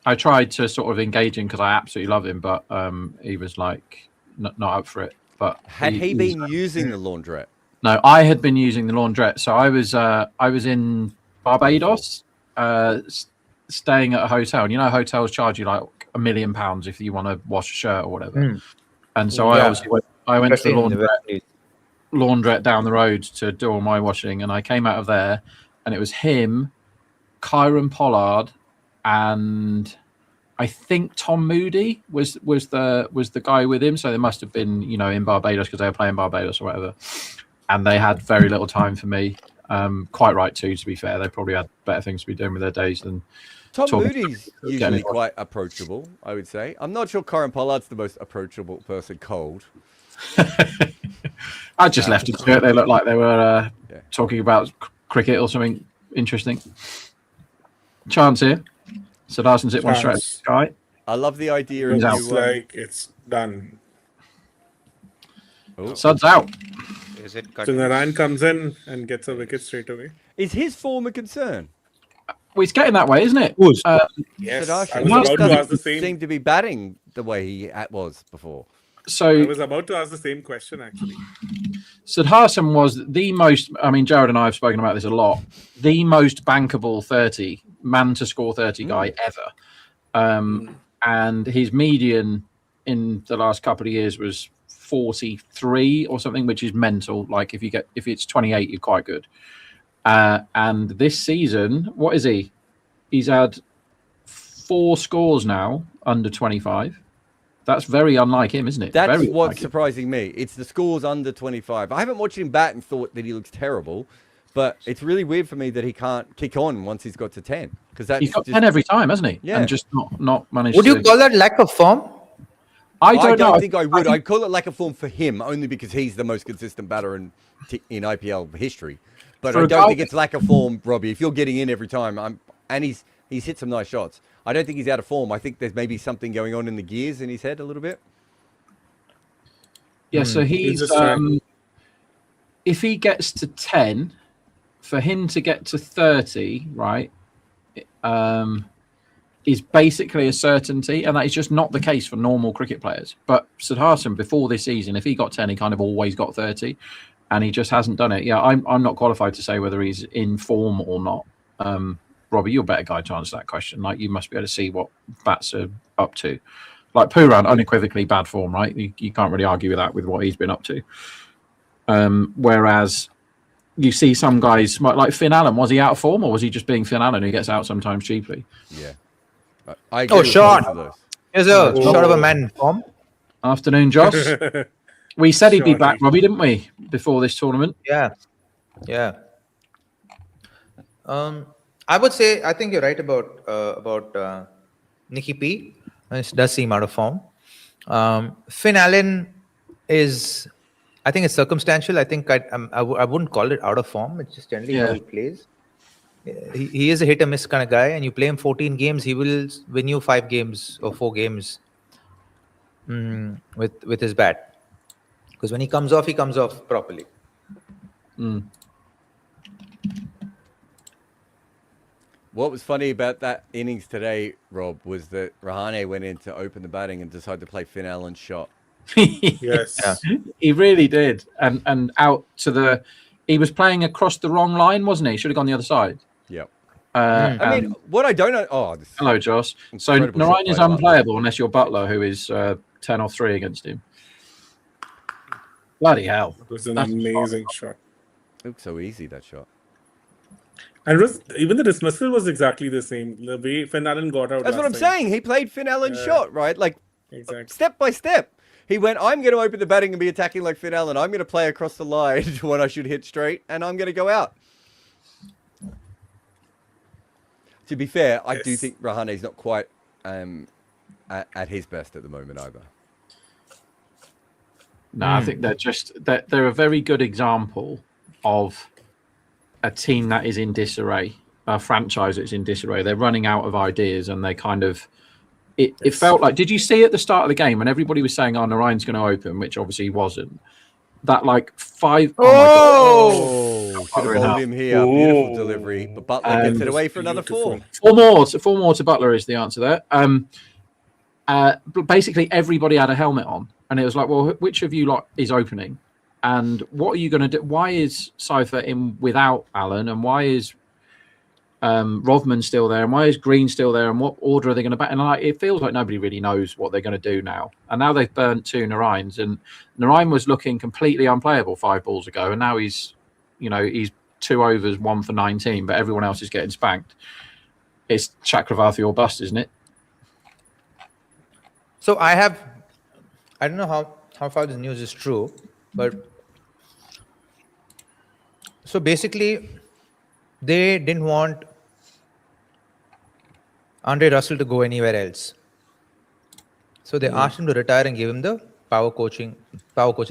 I tried to sort of engage him because I absolutely love him, but he was like not up for it. But Had he been using the laundrette? No, I had been using the laundrette. So I was in Barbados, staying at a hotel, and hotels charge you like £1 million if you want to wash a shirt or whatever. And so Yeah. I went to the Especially in the West Indies. laundrette down the road to do all my washing, and I came out of there, and it was him, Kyron Pollard, and I think Tom Moody was the guy with him. So they must have been in Barbados because they were playing Barbados or whatever, and they had very little time for me. Quite right too, to be fair. They probably had better things to be doing with their days than Tom talking- Moody's usually quite approachable, I would say. I'm not sure Corin Pollard's the most approachable person cold. I just left it to it. They looked like they were Yeah. talking about cricket or something interesting. Chance here. So Larson's hit one straight at the Chance. sky. I love the idea of He's out. It's you, like it's done. Suds out. Is it So cut? Narayan comes in and gets a wicket straight away. Is his form a concern? Well, it's getting that way, isn't it? Who's? Yes, Tadashi I was about to doesn't ask the same. seem to be batting the way he was before. I So was about to ask the same question actually. Siddharthan was the most, I mean, Jared and I have spoken about this a lot, the most bankable 30, man to score 30 guy ever. and his median in the last couple of years was 43 or something, which is mental. Like if it's 28, you're quite good. And this season, what is he? He's had 4 scores now under 25. That's very unlike him, isn't it? That's very what's surprising me. It's the scores under 25. I haven't watched him bat and thought that he looks terrible, but it's really weird for me that he can't kick on once he's got to 10. Because He's got 10 every time, hasn't he? Yeah. And just not managed Would to... you call that lack of form? I don't know. think I would. I'd call it lack of form for him, only because he's the most consistent batter in IPL history. But I don't think it's lack of form, Robbie. If you're getting in every time, and he's hit some nice shots. I don't think he's out of form. I think there's maybe something going on in the gears in his head a little bit. Yeah, so he's if he gets to 10, for him to get to 30, right, is basically a certainty, and that is just not the case for normal cricket players. But Siddharthan, before this season, if he got 10, he kind of always got 30, and he just hasn't done it. Yeah, I'm not qualified to say whether he's in form or not. Robbie, you're a better guy to answer that question. Like, you must be able to see what bats are up to. Like Pooran, unequivocally bad form, right? You can't really argue with that with what he's been up to. Whereas you see some guys like Finn Allen, was he out of form, or was he just being Finn Allen who gets out sometimes cheaply? Yeah. I agree with Sean. both of those. Here's a shot of a man in form. Afternoon, Josh. We said he'd be back, Robbie, didn't we, before this tournament? Yeah. I would say I think you're right about Nicky P. It does seem out of form. Finn Allen is, I think it's circumstantial. I think I wouldn't call it out of form. It's just generally how he plays. He is a hit or miss kind of guy, and you play him 14 games, he will win you 5 games or 4 games with his bat. Because when he comes off properly. What was funny about that innings today, Rob, was that Rahane went in to open the batting and decided to play Finn Allen's shot. Yes. He really did. And out to the... He was playing across the wrong line, wasn't he? Should have gone the other side. Yep. I mean, what I don't know... Oh, hello, Josh. So Narayan is unplayable unless you're Butler, who is 10 off 3 against him. Bloody hell. It was an amazing shot. It looked so easy, that shot. And even the dismissal was exactly the same. The way Finn Allen got out. That's what I'm saying. He played Finn Allen's shot, right? Like, exactly. Step by step. He went, I'm going to open the batting and be attacking like Finn Allen. I'm going to play across the line when I should hit straight, and I'm going to go out. To be fair, I do think Rahane's not quite at his best at the moment either. No, I think they're a very good example of a team that is in disarray, a franchise that's in disarray. They're running out of ideas, and they kind of... It felt like... Did you see at the start of the game when everybody was saying, Narayan's going to open, which obviously he wasn't, that like 5... Oh, could have bowled him here. Beautiful delivery. But Butler gets it away for another 4. 4 more to Butler is the answer there. Basically, everybody had a helmet on. And it was like, well, which of you lot is opening? And what are you going to do? Why is Cypher in without Allen? And why is Rovman still there? And why is Green still there? And what order are they going to bat? And it feels like nobody really knows what they're going to do now. And now they've burnt 2 Narayans. And Narayan was looking completely unplayable 5 balls ago. And now he's 2 overs, 1 for 19. But everyone else is getting spanked. It's Chakravarti or bust, isn't it? So I don't know how far this news is true, but so basically they didn't want Andre Russell to go anywhere else. So they asked him to retire and gave him the power coach's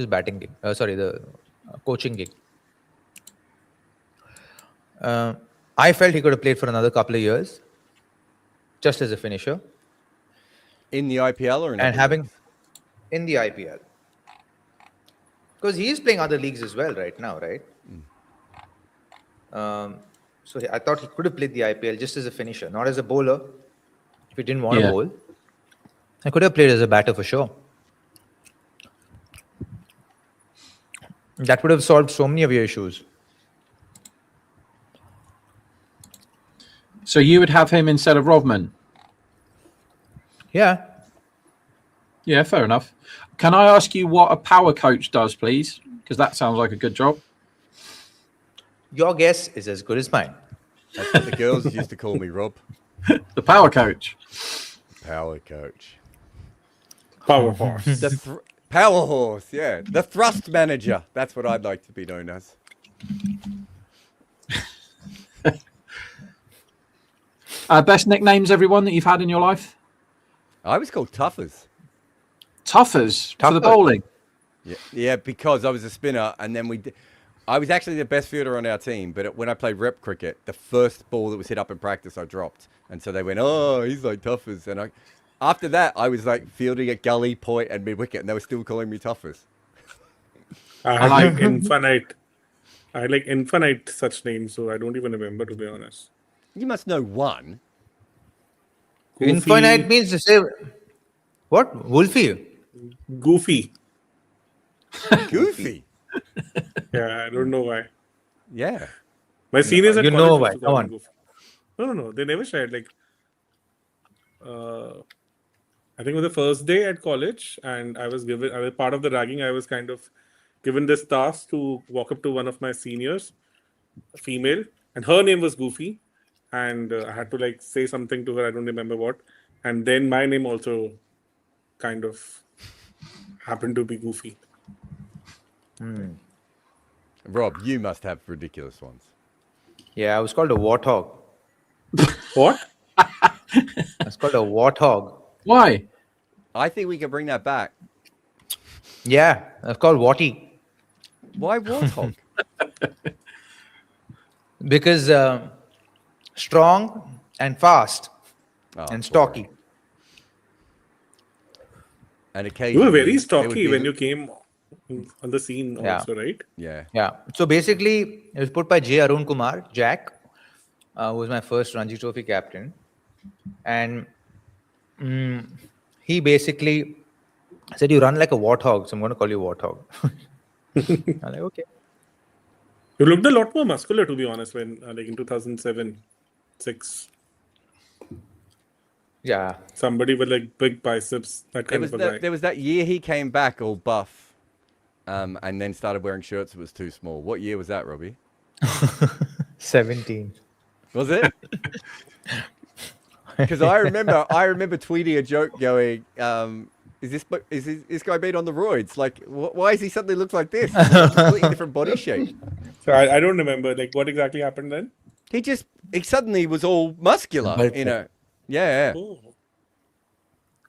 batting gig. The coaching gig. I felt he could have played for another couple of years, just as a finisher. In the IPL or in the IPL. Because he is playing other leagues as well right now, right? So I thought he could have played the IPL just as a finisher, not as a bowler. If he didn't want to bowl, I could have played as a batter for sure. That would have solved so many of your issues. So you would have him instead of Rovman? Yeah. Yeah, fair enough. Can I ask you what a power coach does, please? Because that sounds like a good job. Your guess is as good as mine. That's what the girls used to call me, Rob. The power coach. Power coach. Power horse. The power horse, yeah. The thrust manager. That's what I'd like to be known as. Best nicknames, everyone, that you've had in your life? I was called Tuffers. Tuffers for the Tuffers. bowling. Yeah, because I was a spinner, and then I was actually the best fielder on our team, but when I played rep cricket, the first ball that was hit up in practice, I dropped. And so they went, oh, he's like Tuffers. And after that, I was like fielding at gully, point, and mid-wicket, and they were still calling me Tuffers. I had like infinite. I had like infinite such names, so I don't even remember, to be honest. You must know one. Goofy, Infinite means to say what? Wolfie. Goofy. Goofy. Yeah, I don't know why. Yeah. My seniors at you college know used why. to Come call me on. Goofy. No. They never shared. Like, I think it was the first day at college, and I was part of the ragging. I was kind of given this task to walk up to one of my seniors, a female, and her name was Goofy, and I had to like say something to her. I don't remember what, and then my name also kind of happened to be Goofy. Rob, you must have ridiculous ones. Yeah, I was called a warthog. What? I was called a warthog. Why? I think we can bring that back. Yeah, I was called Watty Why warthog? because strong and fast Oh, and stocky. boring. And You occasionally, were very there would stocky be- when you came on the scene, Yeah. also, right? Yeah. Yeah. So basically, it was put by J. Arun Kumar, Jack, who was my first Ranji Trophy captain. And he basically said, you run like a warthog, so I'm going to call you Warthog. I'm like, okay. You looked a lot more muscular, to be honest, when like in 2007, 6. Yeah. Somebody with like big biceps, that kind of a guy. There was that year he came back all buff, and then started wearing shirts that was too small. What year was that, Robbie? 17. Was it? Because I remember tweeting a joke going, is this guy been on the roids? Like, why is he suddenly looks like this? He's a completely different body shape. So I don't remember like what exactly happened then. He suddenly was all muscular, Bulked you know. Yeah. Oh.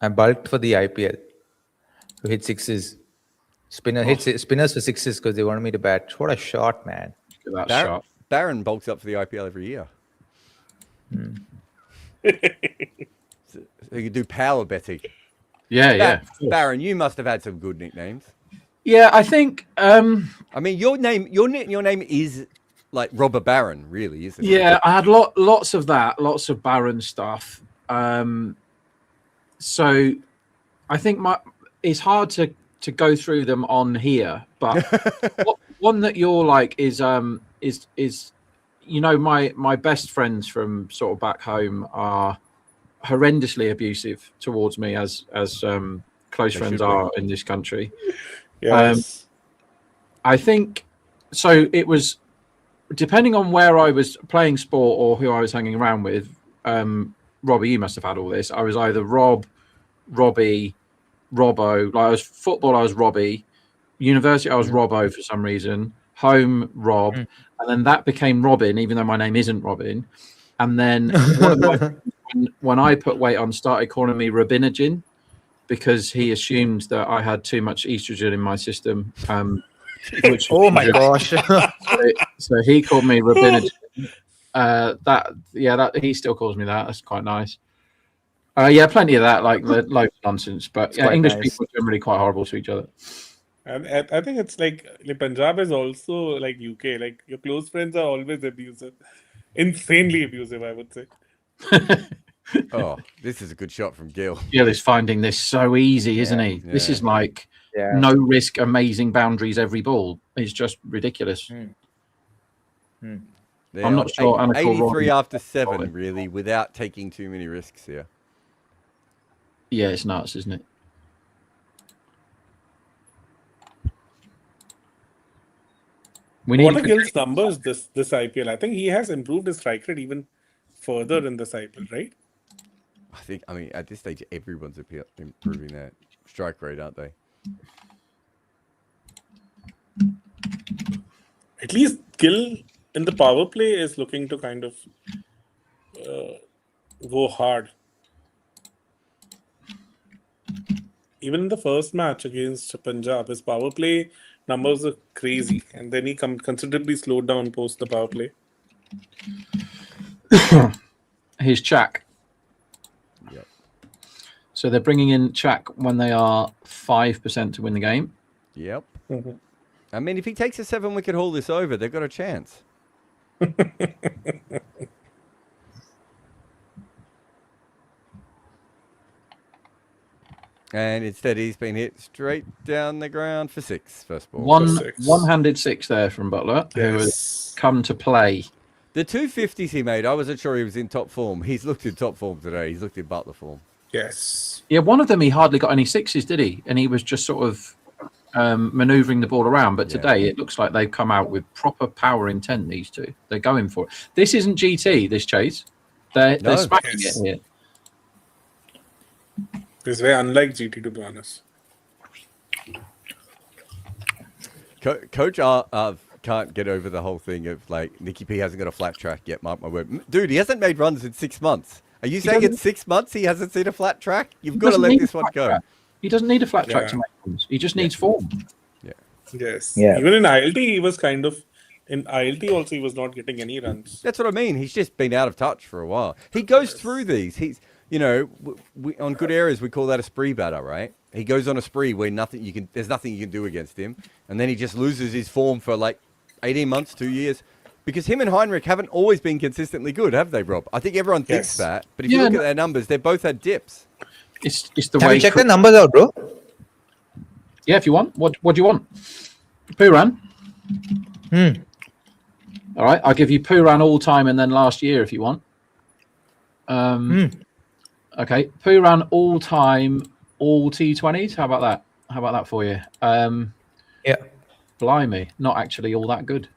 I bulked for the IPL to hit sixes. Spinners for sixes because they wanted me to bat. What a shot, man. Look at that shot. Baron bulks up for the IPL every year. So you do power betting. Yeah. Baron, you must have had some good nicknames. Yeah, I think. I mean, your name is like Robber Baron, really, isn't it? Yeah, I had lots of that, lots of Baron stuff. So I think it's hard to go through them on here, but one that you're like is you know, my best friends from sort of back home are horrendously abusive towards me as close friends are in this country. Yes. I think so. It was depending on where I was playing sport or who I was hanging around with. Robbie, you must have had all this. I was either Rob, Robbie, Robbo. Like I was football, I was Robbie. University, I was Robbo for some reason. Home, Rob, and then that became Robin, even though my name isn't Robin. And then when I put weight on, started calling me Rabinogen because he assumed that I had too much estrogen in my system. Which Oh my gosh. so he called me Rabinogen. That he still calls me that. That's quite nice. Yeah, plenty of that, like the loads of nonsense. But yeah, English people are generally quite horrible to each other. And I think it's like Punjab is also like UK. Like your close friends are always abusive, insanely abusive, I would say. Oh, this is a good shot from Gil. Gil is finding this so easy, isn't he? This is like no risk, amazing boundaries every ball. It's just ridiculous. I'm not sure. 83 after 7, really, without taking too many risks here. Yeah, it's nuts, isn't it? We What need are Gill's numbers this IPL? I think he has improved his strike rate even further in this IPL, right? I mean, at this stage, everyone's improving their strike rate, aren't they? At least Gill in the power play is looking to kind of go hard. Even in the first match against Punjab, his power play numbers are crazy, and then he considerably slowed down post the power play. Here's Chak. Yep. So they're bringing in Chak when they are 5% to win the game. Yep. Mm-hmm. I mean, if he takes a 7-wicket haul this over, they've got a chance. And instead, he's been hit straight down the ground for 6 first ball. One-handed 6 there from Butler, who has come to play. The 250s he made, I wasn't sure he was in top form. He's looked in top form today. He's looked in Butler form. Yes. Yeah, one of them he hardly got any 6s, did he? And he was just sort of manoeuvring the ball around. But today it looks like they've come out with proper power intent, these two. They're going for it. This isn't GT, this chase. They're smacking it here. It's very unlike GT, to be honest. Coach can't get over the whole thing of like Nicky P hasn't got a flat track yet. Mark my word, dude. He hasn't made runs in 6 months. Are you saying in 6 months he hasn't seen a flat track? You've got to let this one go. He doesn't need a flat track to make runs. He just needs form. Yeah. Yes. Yeah. Even in ILT, he was kind of in ILT also. He was not getting any runs. That's what I mean. He's just been out of touch for a while. He goes through these. He's on good areas we call that a spree batter, right? He goes on a spree where there's nothing you can do against him, and then he just loses his form for like 18 months, 2 years. Because him and Heinrich haven't always been consistently good, have they, Rob? I think everyone thinks that, but if you look at their numbers, they've both had dips. It's the Have way. you checked the numbers out, bro? Yeah, if you want. What do you want? Pooran. All right, I'll give you Pooran all time and then last year if you want. Okay, Pooran all time, all T20s. How about that? How about that for you? Yeah. Blimey, not actually all that good.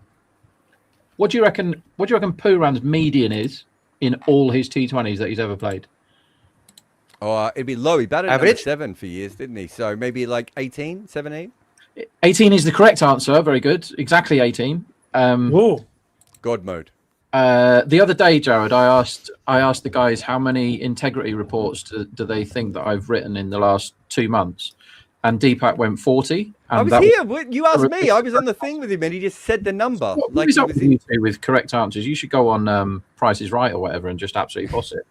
What do you reckon? What do you reckon Pooran's median is in all his T20s that he's ever played? Oh, it'd be low. He batted number Average? 7 for years, didn't he? So maybe like 18, 17? 18 is the correct answer. Very good. Exactly 18. Whoa. God mode. The other day, Jared, I asked the guys how many integrity reports do they think that I've written in the last 2 months, and Deepak went 40. And I was here. You asked me. I was on the thing with him, and he just said the number. What is up with you two with correct answers? You should go on Price is Right or whatever and just absolutely boss it.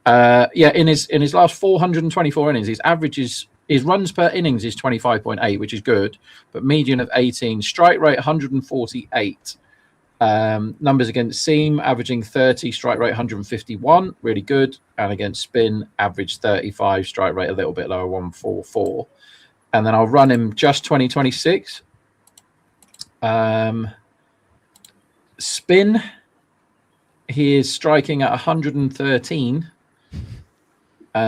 In his last 424 innings, his runs per innings is 25.8, which is good, but median of 18, strike rate 148. Numbers against seam, averaging 30, strike rate 151, really good. And against spin, average 35, strike rate a little bit lower, 144. And then I'll run him just 2026. Spin, he is striking at 113.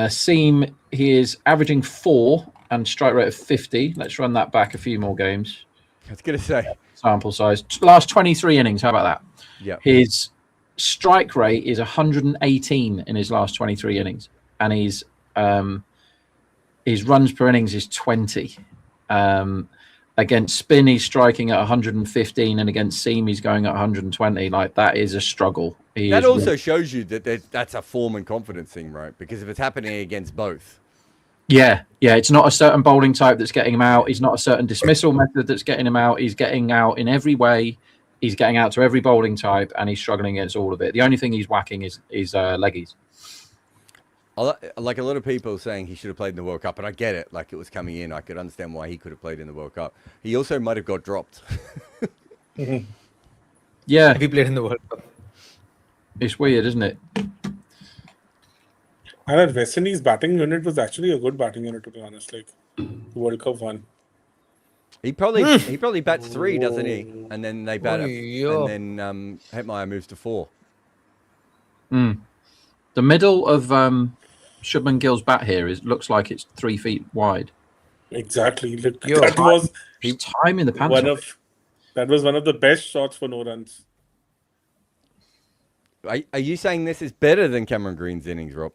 Seam, he is averaging 4 and strike rate of 50. Let's run that back a few more games. I was going to say. Sample size. Last 23 innings. How about that? Yeah. His strike rate is 118 in his last 23 innings, and his runs per innings is 20. Against spin, he's striking at 115, and against seam, he's going at 120. Like, that is a struggle. That also shows you that that's a form and confidence thing, right? Because if it's happening against both. Yeah. It's not a certain bowling type that's getting him out. He's not a certain dismissal method that's getting him out. He's getting out in every way. He's getting out to every bowling type, and he's struggling against all of it. The only thing he's whacking is leggies. Like a lot of people saying he should have played in the World Cup, and I get it. Like, it was coming in. I could understand why he could have played in the World Cup. He also might have got dropped. Yeah. If he played in the World Cup. It's weird, isn't it? And that West Indies batting unit was actually a good batting unit, to be honest. Like, World Cup one. He probably bats 3, doesn't he? And then they bat it. And then Hetmeyer moves to 4. The middle of Shubman Gill's bat here looks like it's 3 feet wide. Exactly. Look, Yo, that was He's timing the pants one off. of that was one of the best shots for no runs. Are you saying this is better than Cameron Green's innings, Rob?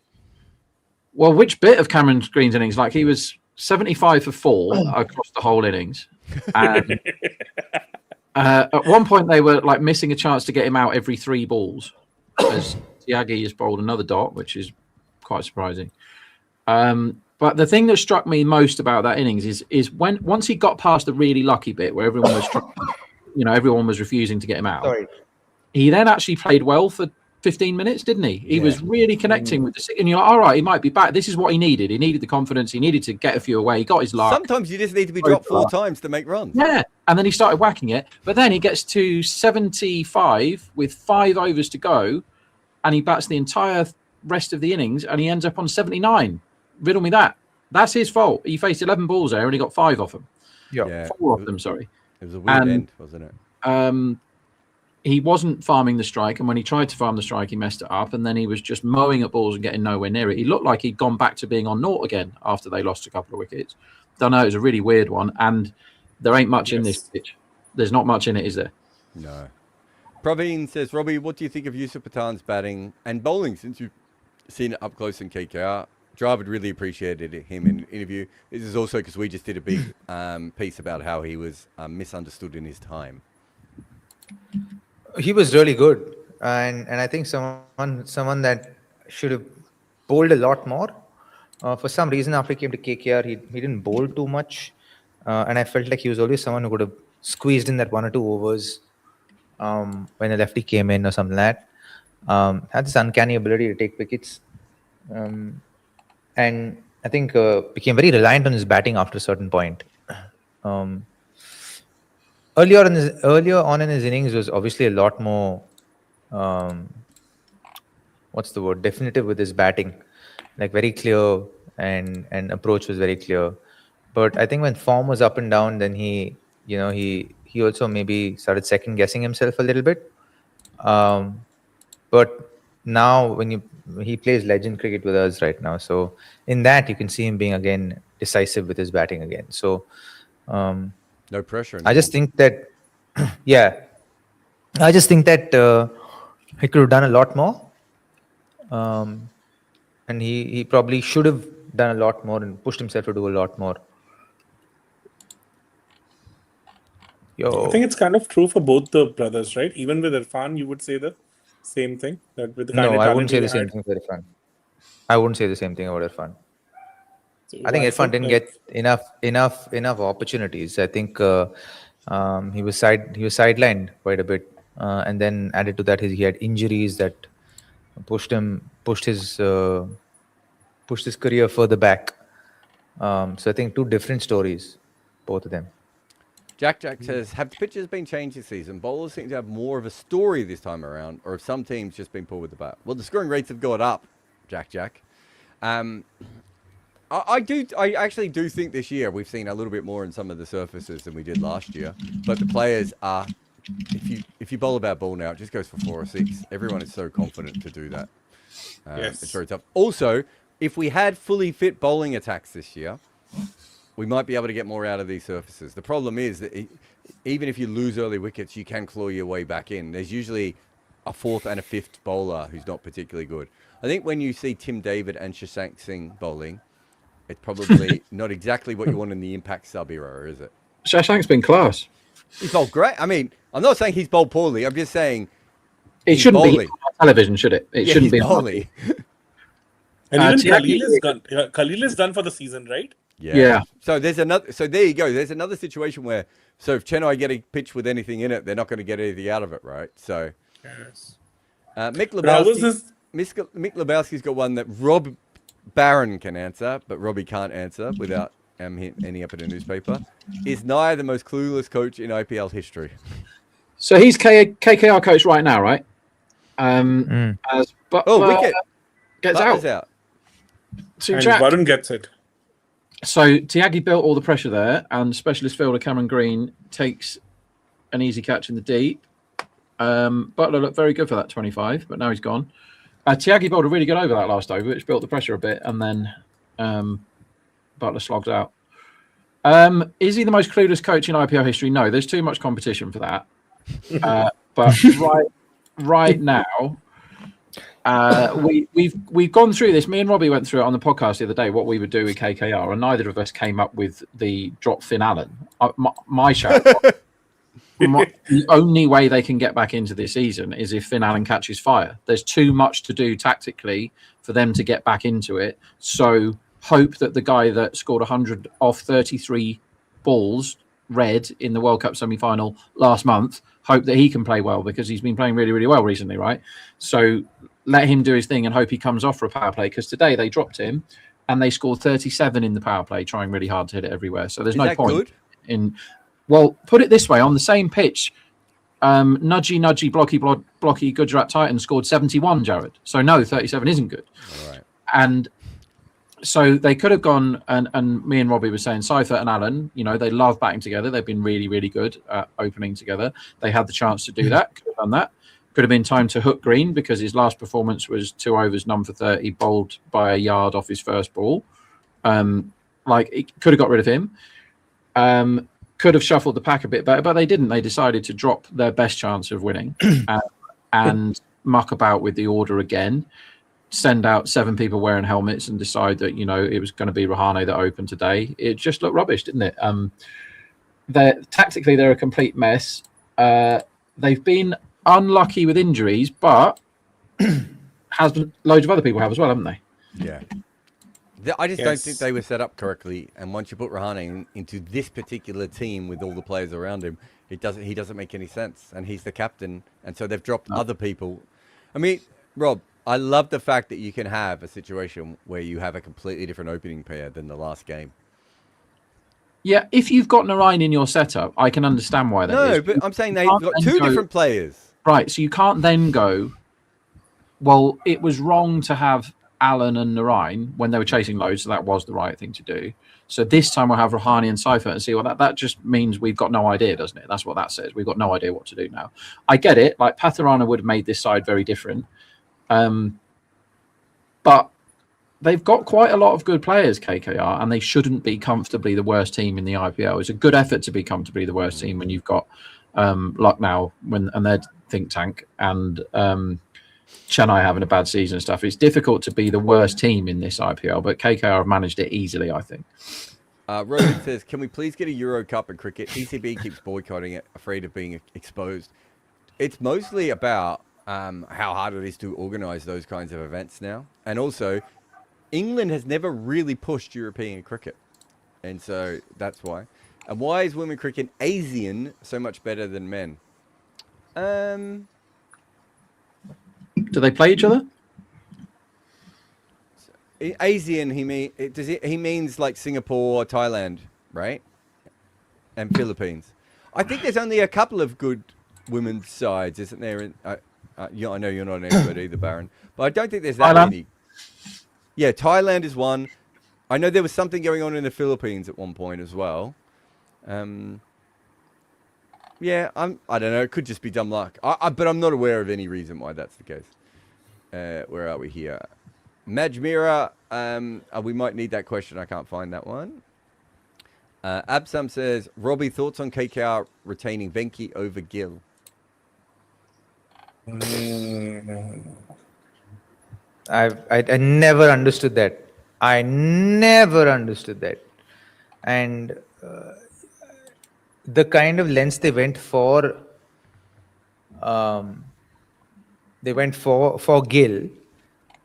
Well, which bit of Cameron Green's innings? Like he was 75 for 4 across the whole innings. And at one point they were like missing a chance to get him out every 3 balls as Tyagi has bowled another dot, which is quite surprising. But the thing that struck me most about that innings is once he got past the really lucky bit where everyone was everyone was refusing to get him out. Sorry. He then actually played well for 15 minutes, didn't he? He was really connecting with the, and you're like, all right, he might be back. This is what he needed. He needed the confidence. He needed to get a few away. He got his luck. Sometimes you just need to be dropped 4 times to make runs. Yeah. And then he started whacking it. But then he gets to 75 with 5 overs to go, and he bats the entire rest of the innings, and he ends up on 79. Riddle me that. That's his fault. He faced 11 balls there, and he got 5 off them. Yeah. 4 off them, sorry. It was a weird end, wasn't it? He wasn't farming the strike, and when he tried to farm the strike, he messed it up, and then he was just mowing at balls and getting nowhere near it. He looked like he'd gone back to being on naught again after they lost a couple of wickets. Don't know, it was a really weird one, and there ain't much in this pitch. There's not much in it, is there? No. Praveen says, Robbie, what do you think of Yusuf Pathan's batting and bowling since you've seen it up close in KKR? Dravid really appreciated him in an interview. This is also because we just did a big piece about how he was misunderstood in his time. He was really good, and I think someone that should have bowled a lot more. For some reason, after he came to KKR, he didn't bowl too much, and I felt like he was always someone who could have squeezed in that 1 or 2 overs when a lefty came in or something like that. Had this uncanny ability to take wickets, and I think became very reliant on his batting after a certain point. Earlier on in his innings was obviously a lot more, definitive with his batting, like very clear, and approach was very clear. But I think when form was up and down, then he also maybe started second guessing himself a little bit. But now when he plays legend cricket with us right now, so in that you can see him being again decisive with his batting again. So. No pressure. I just think that, he could have done a lot more, and he probably should have done a lot more and pushed himself to do a lot more. I think it's kind of true for both the brothers, right? Even with Irfan, you would say the same thing. That with the kind of I wouldn't talent say he the same had. thing for Irfan. I wouldn't say the same thing about Irfan. So I think I Irfan think didn't like- get enough opportunities. I think he was sidelined quite a bit, and then added to that, he had injuries that pushed his career further back. So I think 2 different stories, both of them. Jack says, have the pitches been changed this season? Bowlers seem to have more of a story this time around, or have some teams just been pulled with the bat? Well, the scoring rates have gone up, Jack. I actually do think this year we've seen a little bit more in some of the surfaces than we did last year. But the players are, if you bowl a bad ball now, it just goes for 4 or 6. Everyone is so confident to do that. It's very tough. Also, if we had fully fit bowling attacks this year, we might be able to get more out of these surfaces. The problem is that even if you lose early wickets, you can claw your way back in. There's usually a 4th and a 5th bowler who's not particularly good. I think when you see Tim David and Shashank Singh bowling, it's probably not exactly what you want in the impact sub era, is it? Shashank's been class. He's bowled great. I mean, I'm not saying he's bowled poorly. I'm just saying It shouldn't bowling. be on television, should it? It shouldn't be. bowling. And even Tyagi- Khalil is done. Khalil is done for the season, right? Yeah. So there's another. So there you go. There's another situation where, so if Chennai get a pitch with anything in it, they're not going to get anything out of it, right? So Yes. Mick But how was Lebowski. this? Mick Lebowski's got one that Rob Barron can answer, but Robbie can't answer without ending up in a newspaper. Is Naya the most clueless coach in IPL history? So he's KKR coach right now, right? As Wicket gets Butler's out. out. So And Jack, Varun gets it. So Tyagi built all the pressure there, and specialist fielder Cameron Green takes an easy catch in the deep. Butler looked very good for that 25, but now he's gone. Tyagi bowled a really good over that last over, which built the pressure a bit, and then Butler slogged out. Is he the most clueless coach in IPL history? No, there's too much competition for that. But right now, we've gone through this. Me and Robbie went through it on the podcast the other day. What we would do with KKR, and neither of us came up with the drop Finn Allen. My shout. The only way they can get back into this season is if Finn Allen catches fire. There's too much to do tactically for them to get back into it. So hope that the guy that scored 100 off 33 balls, red, in the World Cup semi-final last month, hope that he can play well, because he's been playing really, really well recently, right? So let him do his thing and hope he comes off for a power play, because today they dropped him and they scored 37 in the power play, trying really hard to hit it everywhere. So there's no point good? in... Well, put it this way, on the same pitch, nudgy, blocky Gujarat Titans scored 71, Jared. So no, 37 isn't good. All right. And so they could have gone, and me and Robbie were saying, Seifert and Allen, they love batting together. They've been really, really good at opening together. They had the chance to do that, could have done that. Could have been time to hook Green, because his last performance was 2 overs, none for 30, bowled by a yard off his first ball. It could have got rid of him. Could have shuffled the pack a bit better, but they didn't. They decided to drop their best chance of winning and muck about with the order again, send out 7 people wearing helmets and decide that, it was going to be Rahane that opened today. It just looked rubbish, didn't it? Tactically, they're a complete mess. They've been unlucky with injuries, but loads of other people have as well, haven't they? Yeah. I just don't think they were set up correctly. And once you put Rahane into this particular team with all the players around him, he doesn't make any sense. And he's the captain. And so they've dropped other people. I mean, Rob, I love the fact that you can have a situation where you have a completely different opening pair than the last game. Yeah, if you've got Narayan in your setup, I can understand why that is. No, but I'm saying they've got 2 different players. Right, so you can't then go, well, it was wrong to have Allen and Narayan when they were chasing loads, so that was the right thing to do. So this time we'll have Rahane and Seifert and see what that just means. We've got no idea, doesn't it? That's what that says. We've got no idea what to do now. I get it. Like, Patharana would have made this side very different. But they've got quite a lot of good players, KKR, and they shouldn't be comfortably the worst team in the IPL. It's a good effort to be comfortably the worst team when you've got Lucknow and their think tank, and Chennai having a bad season and stuff. It's difficult to be the worst team in this IPL, but KKR have managed it easily, I think. Rowan says, can we please get a Euro Cup in cricket? ECB keeps boycotting it, afraid of being exposed. It's mostly about how hard it is to organise those kinds of events now. And also, England has never really pushed European cricket. And so that's why. And why is women cricket Asian so much better than men? Do they play each other? Asian, he means like Singapore, Thailand, right? And Philippines. I think there's only a couple of good women's sides, isn't there? I know you're not an expert either, Baron, but I don't think there's that many. Yeah, Thailand is one. I know there was something going on in the Philippines at one point as well. Yeah, I don't know. It could just be dumb luck. But I'm not aware of any reason why that's the case. Where are we here? Majmira, we might need that question. I can't find that one. Absam says, Robbie, thoughts on KKR retaining Venki over Gill? I never understood that. I never understood that. And the kind of lengths they went for, Gill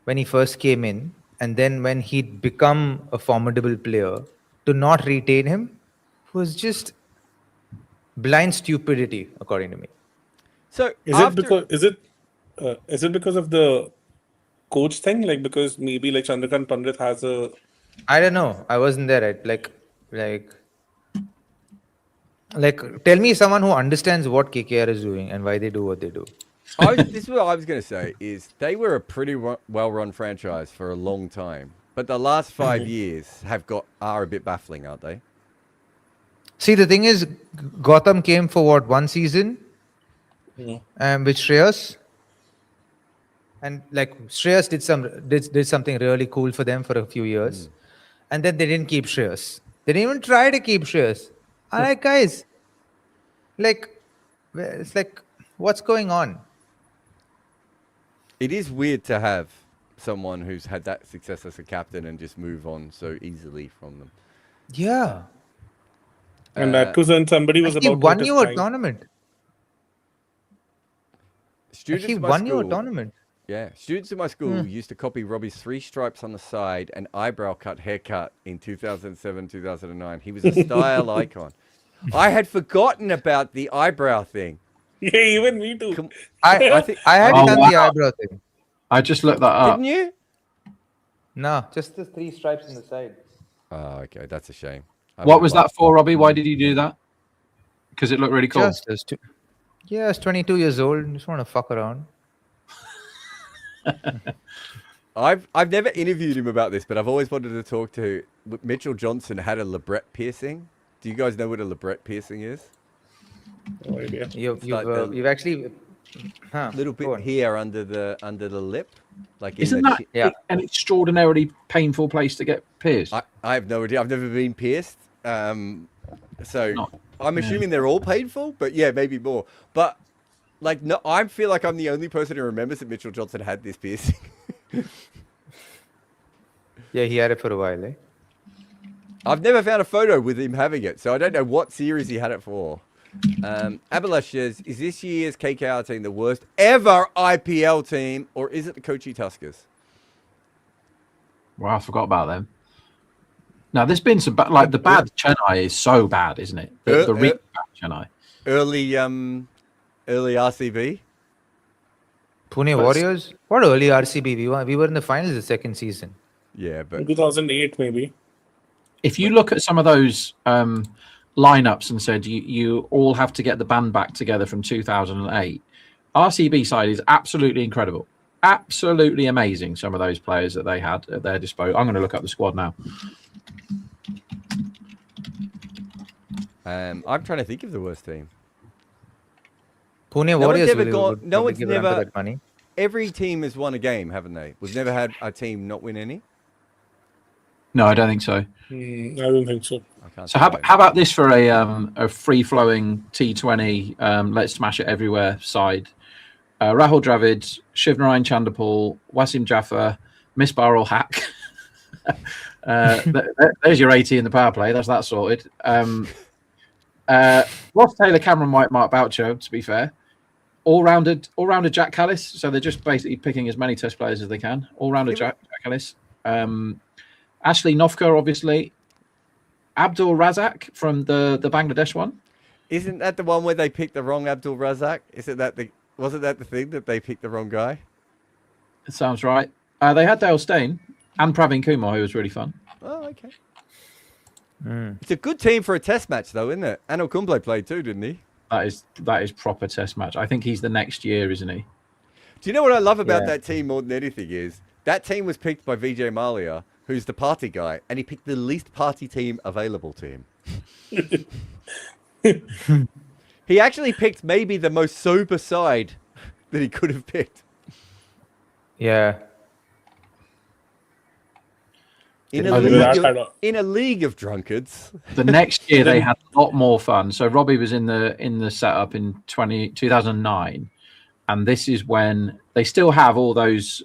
when he first came in, and then when he'd become a formidable player, to not retain him was just blind stupidity, according to me. So is it because of the coach thing? Like, because maybe like Chandrakant Pandit has a... I don't know. I wasn't there. Right? Like, tell me someone who understands what KKR is doing and why they do what they do. This is what I was going to say, is they were a pretty well-run franchise for a long time. But the last 5 years are a bit baffling, aren't they? See, the thing is, Gotham came for what, one season? With Shreyas? And like Shreyas did something really cool for them for a few years, and then they didn't keep Shreyas. They didn't even try to keep Shreyas. I'm like, guys, like, it's like, what's going on? It is weird to have someone who's had that success as a captain and just move on so easily from them. Yeah, And that too, when somebody was he about to won hit you his a prime. tournament. Students He at my won you a school, tournament. yeah, students at my school used to copy Robbie's 3 stripes on the side and eyebrow cut haircut in 2007, 2009. He was a style icon. I had forgotten about the eyebrow thing. Yeah, even me too. I think I hadn't Oh, done the wow. eyebrow thing. I just looked that up. didn't you? No, just the 3 stripes on the side. Oh, okay, that's a shame. What was that for, Robbie? Why did you do that? Because it looked really cool. Just as yeah, I was 22 years old. Just want to fuck around. I've never interviewed him about this, but I've always wanted to talk to Mitchell Johnson. Had a labret piercing. Do you guys know what a labret piercing is? No idea. You've actually Little go bit on. here under the lip, like Isn't in the that Yeah. an extraordinarily painful place to get pierced? I have no idea. I've never been pierced. So Not- I'm assuming they're all painful, but yeah, maybe more. But like, no, I feel like I'm the only person who remembers that Mitchell Johnson had this piercing. Yeah, he had it for a while, eh? I've never found a photo with him having it, so I don't know what series he had it for. Abhilash says, is this year's KKR team the worst ever IPL team, or is it the Kochi Tuskers? Wow, I forgot about them. Now, there's been some like the bad Chennai is so bad, isn't it? The really bad Chennai. Early RCB? Pune Warriors? What early RCB? We were in the finals the second season. Yeah, In but 2008, maybe. If you look at some of those lineups and said you all have to get the band back together from 2008, RCB side is absolutely incredible. Absolutely amazing, some of those players that they had at their disposal. I'm going to look up the squad now. I'm trying to think of the worst team. Pune one's Warriors ever will gone- would no probably one's give a run for never- that money. Every team has won a game, haven't they? We've never had a team not win any. No, I don't think so. I don't think so. I can't. So think of how about this for a free-flowing T20 let's smash it everywhere side? Rahul Dravid, Shivnarayan Chanderpaul, Wasim Jaffer, Misbah ul Haq. There's your 80 in the power play. That's that sorted. Ross Taylor, Cameron White, Mark Boucher, to be fair. All-rounder Jack Callis. So they're just basically picking as many test players as they can. All-rounder Jack Callis. Ashley Novka, obviously. Abdul Razak from the Bangladesh one. Isn't that the one where they picked the wrong Abdul Razak? Wasn't that the thing that they picked the wrong guy? It sounds right. They had Dale Steyn and Praveen Kumar, who was really fun. Oh, okay. It's a good team for a test match, though, isn't it? Anil Kumble played too, didn't he? That is proper test match. I think he's the next year, isn't he? Do you know what I love about Yeah. that team more than anything is that team was picked by Vijay Mallya, who's the party guy, and he picked the least party team available to him. He actually picked maybe the most sober side that he could have picked. Yeah. In I mean, a league of drunkards. The next year they had a lot more fun. So Robbie was in the setup in 2009, and this is when they still have all those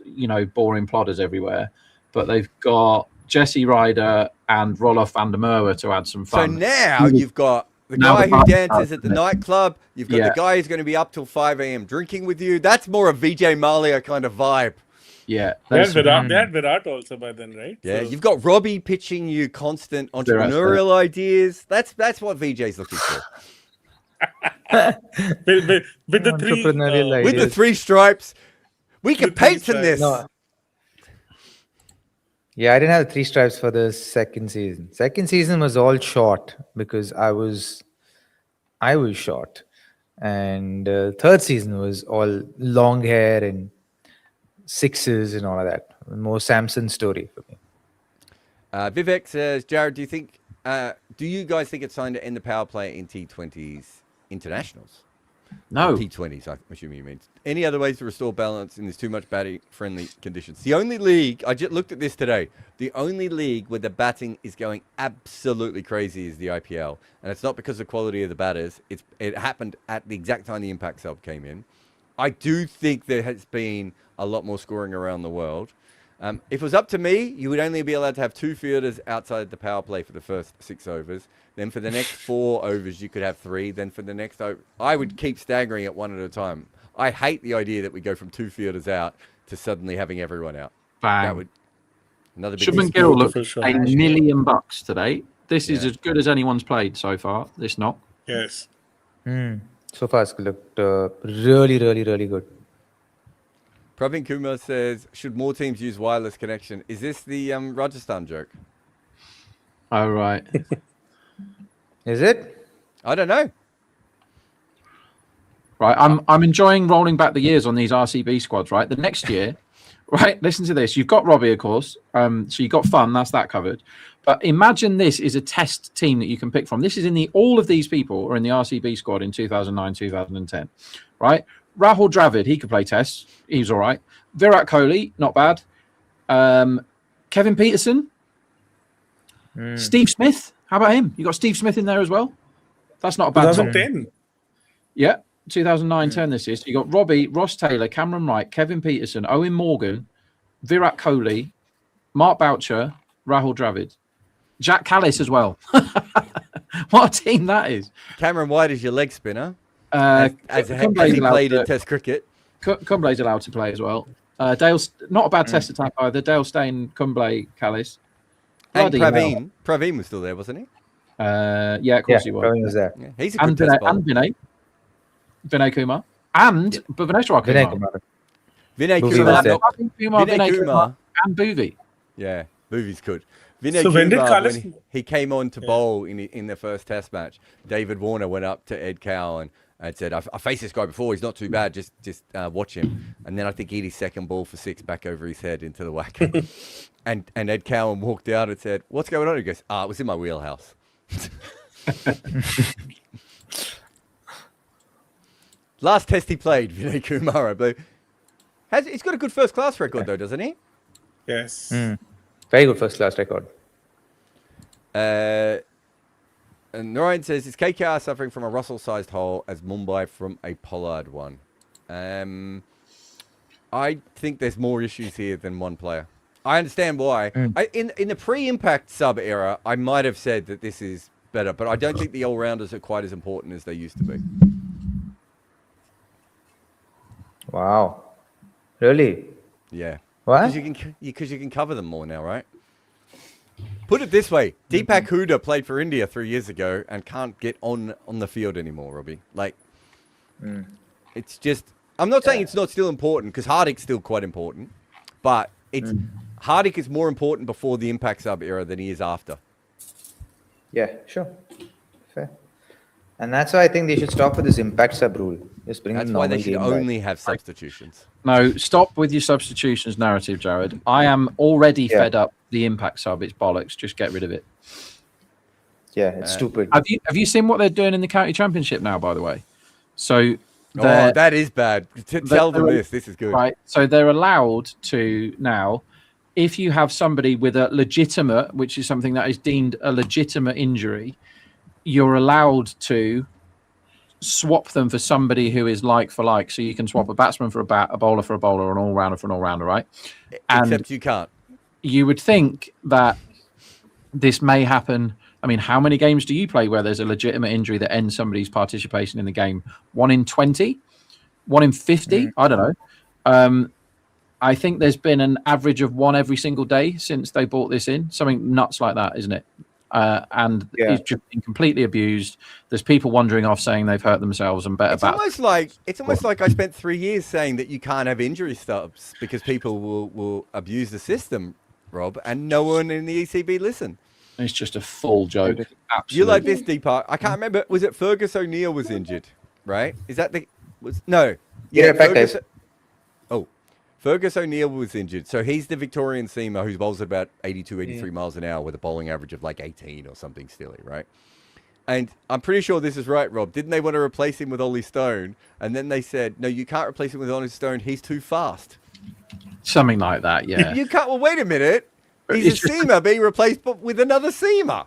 boring plodders everywhere, but they've got Jesse Ryder and Roloff van der Merwe to add some So fun. now you've got the Now guy the who party dances at the starts, isn't it? nightclub. You've got Yeah. the guy who's going to be up till 5 a.m. drinking with you. That's more a Vijay Mallya kind of vibe. Yeah, They there's had some- Virat also by then, right? Yeah, So- you've got Robbie pitching you constant Virat's entrepreneurial ideas. That's what VJ's looking for. with the three Entrepreneurial With the ideas. 3 stripes, we can With the 3 paint in this. No. Yeah, I didn't have 3 stripes for the second season. Second season was all short because I was short, and third season was all long hair and sixes and all of that. More Samson story for me. Vivek says, Jared, do you guys think it's time to end the power play in T20s internationals? No. T20s, I'm assuming you mean. Any other ways to restore balance in this too much batting-friendly conditions? The only league, I just looked at this today, the only league where the batting is going absolutely crazy is the IPL. And it's not because of the quality of the batters. It happened at the exact time the impact sub came in. I do think there has been a lot more scoring around the world. If it was up to me, you would only be allowed to have 2 fielders outside the power play for the first 6 overs. Then for the next 4 overs, you could have 3. Then for the next over, I would keep staggering it one at a time. I hate the idea that we go from 2 fielders out to suddenly having everyone out. Bang. That would another big. Shubman Gill looked Beautiful shot. $1 million today. This is Yeah. as good as anyone's played so far. This knock. Yes. So far, it's looked really, really, really good. Praveen Kumar says, should more teams use wireless connection? Is this the Rajasthan joke? Oh, right. Is it? I don't know. Right. I'm enjoying rolling back the years on these RCB squads, right? The next year, right, listen to this. You've got Robbie, of course. So you've got Fun, that's that covered. But imagine this is a test team that you can pick from. This is all of these people are in the RCB squad in 2009, 2010, right? Rahul Dravid, he could play tests. He's all right. Virat Kohli, not bad. Kevin Peterson. Steve Smith. How about him? You got Steve Smith in there as well? That's not a bad top. 2010. Yeah, 2009-10 this is. So you got Robbie, Ross Taylor, Cameron Wright, Kevin Peterson, Owen Morgan, Virat Kohli, Mark Boucher, Rahul Dravid. Jack Callis as well. What a team that is. Cameron White is your leg spinner. As he played in Test cricket. Kumble's allowed to play as well. Dale's not a bad test attack either. Dale Steyn, Kumble, Callis. And Bloody hell. Praveen was still there, wasn't he? Yeah, of course he was. Praveen was there. Yeah, he's a good test bowler. And Vinay Kumar. And Bhuvaneshwar Kumar. Vinay Bhuvi Kumar. was there. Vinay Kumar and Bhuvi. Yeah, Bhuvi's good. Vinay So when did Kumar, Callis- when he came on to bowl in the first test match, David Warner went up to Ed Cow and said, I faced this guy before, he's not too bad, just watch him. And then I think he hit his second ball for 6 back over his head into the whack. and Ed Cowan walked out and said, what's going on? He goes, it was in my wheelhouse. Last test he played, Vinay Kumar, I believe. He's got a good first class record though, doesn't he? Yes. Very good first class record. And Narayan says, is KKR suffering from a Russell-sized hole as Mumbai from a Pollard one? I think there's more issues here than one player. I understand why. In the pre-impact sub era, I might have said that this is better, but I don't think the all-rounders are quite as important as they used to be. Wow. Really? Yeah. What? Because you can cover them more now, right? Put it this way, Deepak Huda played for India 3 years ago and can't get on the field anymore, Robbie. Like, it's just... I'm not saying it's not still important, because Hardik's still quite important, but it's Hardik is more important before the impact sub era than he is after. Yeah, sure. Fair. And that's why I think they should stop with this impact sub rule. Just bring That's the why they normal should game back. only have substitutions. No, stop with your substitutions narrative, Jared. I am already fed up the impact sub. It's bollocks. Just get rid of it. Yeah, it's stupid. Have you seen what they're doing in the county championship now, by the way? So that is bad. Tell them they're- this is good. Right. So they're allowed to now, if you have somebody with a legitimate, which is something that is deemed a legitimate injury, you're allowed to swap them for somebody who is like for like. So you can swap a batsman for a bat, a bowler for a bowler, an all-rounder for an all-rounder, right? And Except you can't. you would think that this may happen. I mean, how many games do you play where there's a legitimate injury that ends somebody's participation in the game? 1 in 20? 1 in 50? I don't know. I think there's been an average of 1 every single day since they brought this in. Something nuts like that, isn't it? And it's just been completely abused. There's people wandering off saying they've hurt themselves and better It's back. almost like I spent 3 years saying that you can't have injury stubs because people will abuse the system, Rob, and no one in the ECB listen. It's just a full joke. Absolutely. You like this, Deepak? I can't remember. Was it Fergus O'Neill was injured, right? Is that no? Yeah, Fergus. Fergus O'Neill was injured. So he's the Victorian seamer who bowls at about 82, 83 miles an hour with a bowling average of like 18 or something silly, right? And I'm pretty sure this is right, Rob. Didn't they want to replace him with Ollie Stone? And then they said, no, you can't replace him with Ollie Stone. He's too fast. Something like that, yeah. You can't. Well, wait a minute. He's It's a just- seamer being replaced with another seamer.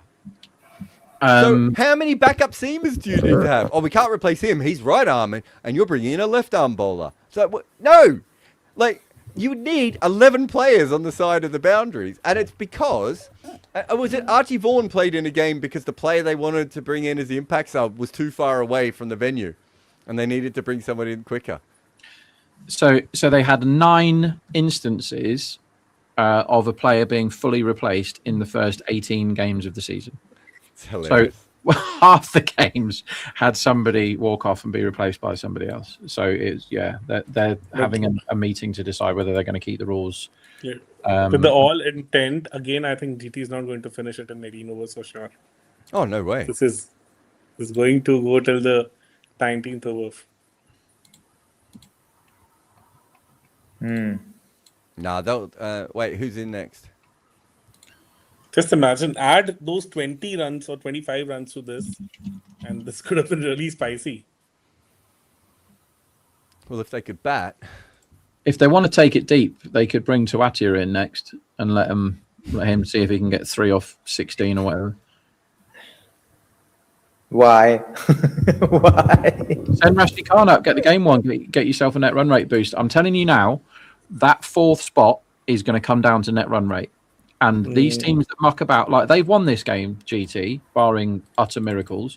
So how many backup seamers do you need to have? Oh, we can't replace him. He's right arm, and you're bringing in a left arm bowler. So no, like you need 11 players on the side of the boundaries, and it's because was it Archie Vaughan played in a game because the player they wanted to bring in as the impact sub was too far away from the venue, and they needed to bring someone in quicker. So they had 9 instances of a player being fully replaced in the first 18 games of the season. It's hilarious. So half the games had somebody walk off and be replaced by somebody else. So it's they're having a meeting to decide whether they're going to keep the rules. Yeah. With the all intent, again, I think GT is not going to finish it in 18 overs for sure. Oh, no way. This is going to go till the 19th over. Nah, wait, who's in next? Just imagine, add those 20 runs or 25 runs to this, and this could have been really spicy. Well, if they could bat. If they want to take it deep, they could bring Tuatia in next and let him see if he can get 3 off 16 or whatever. Why? Why? Send Rashid Khan up, get the game won, get yourself a net run rate boost. I'm telling you now, that 4th spot is going to come down to net run rate. And these teams that muck about, like they've won this game, GT, barring utter miracles.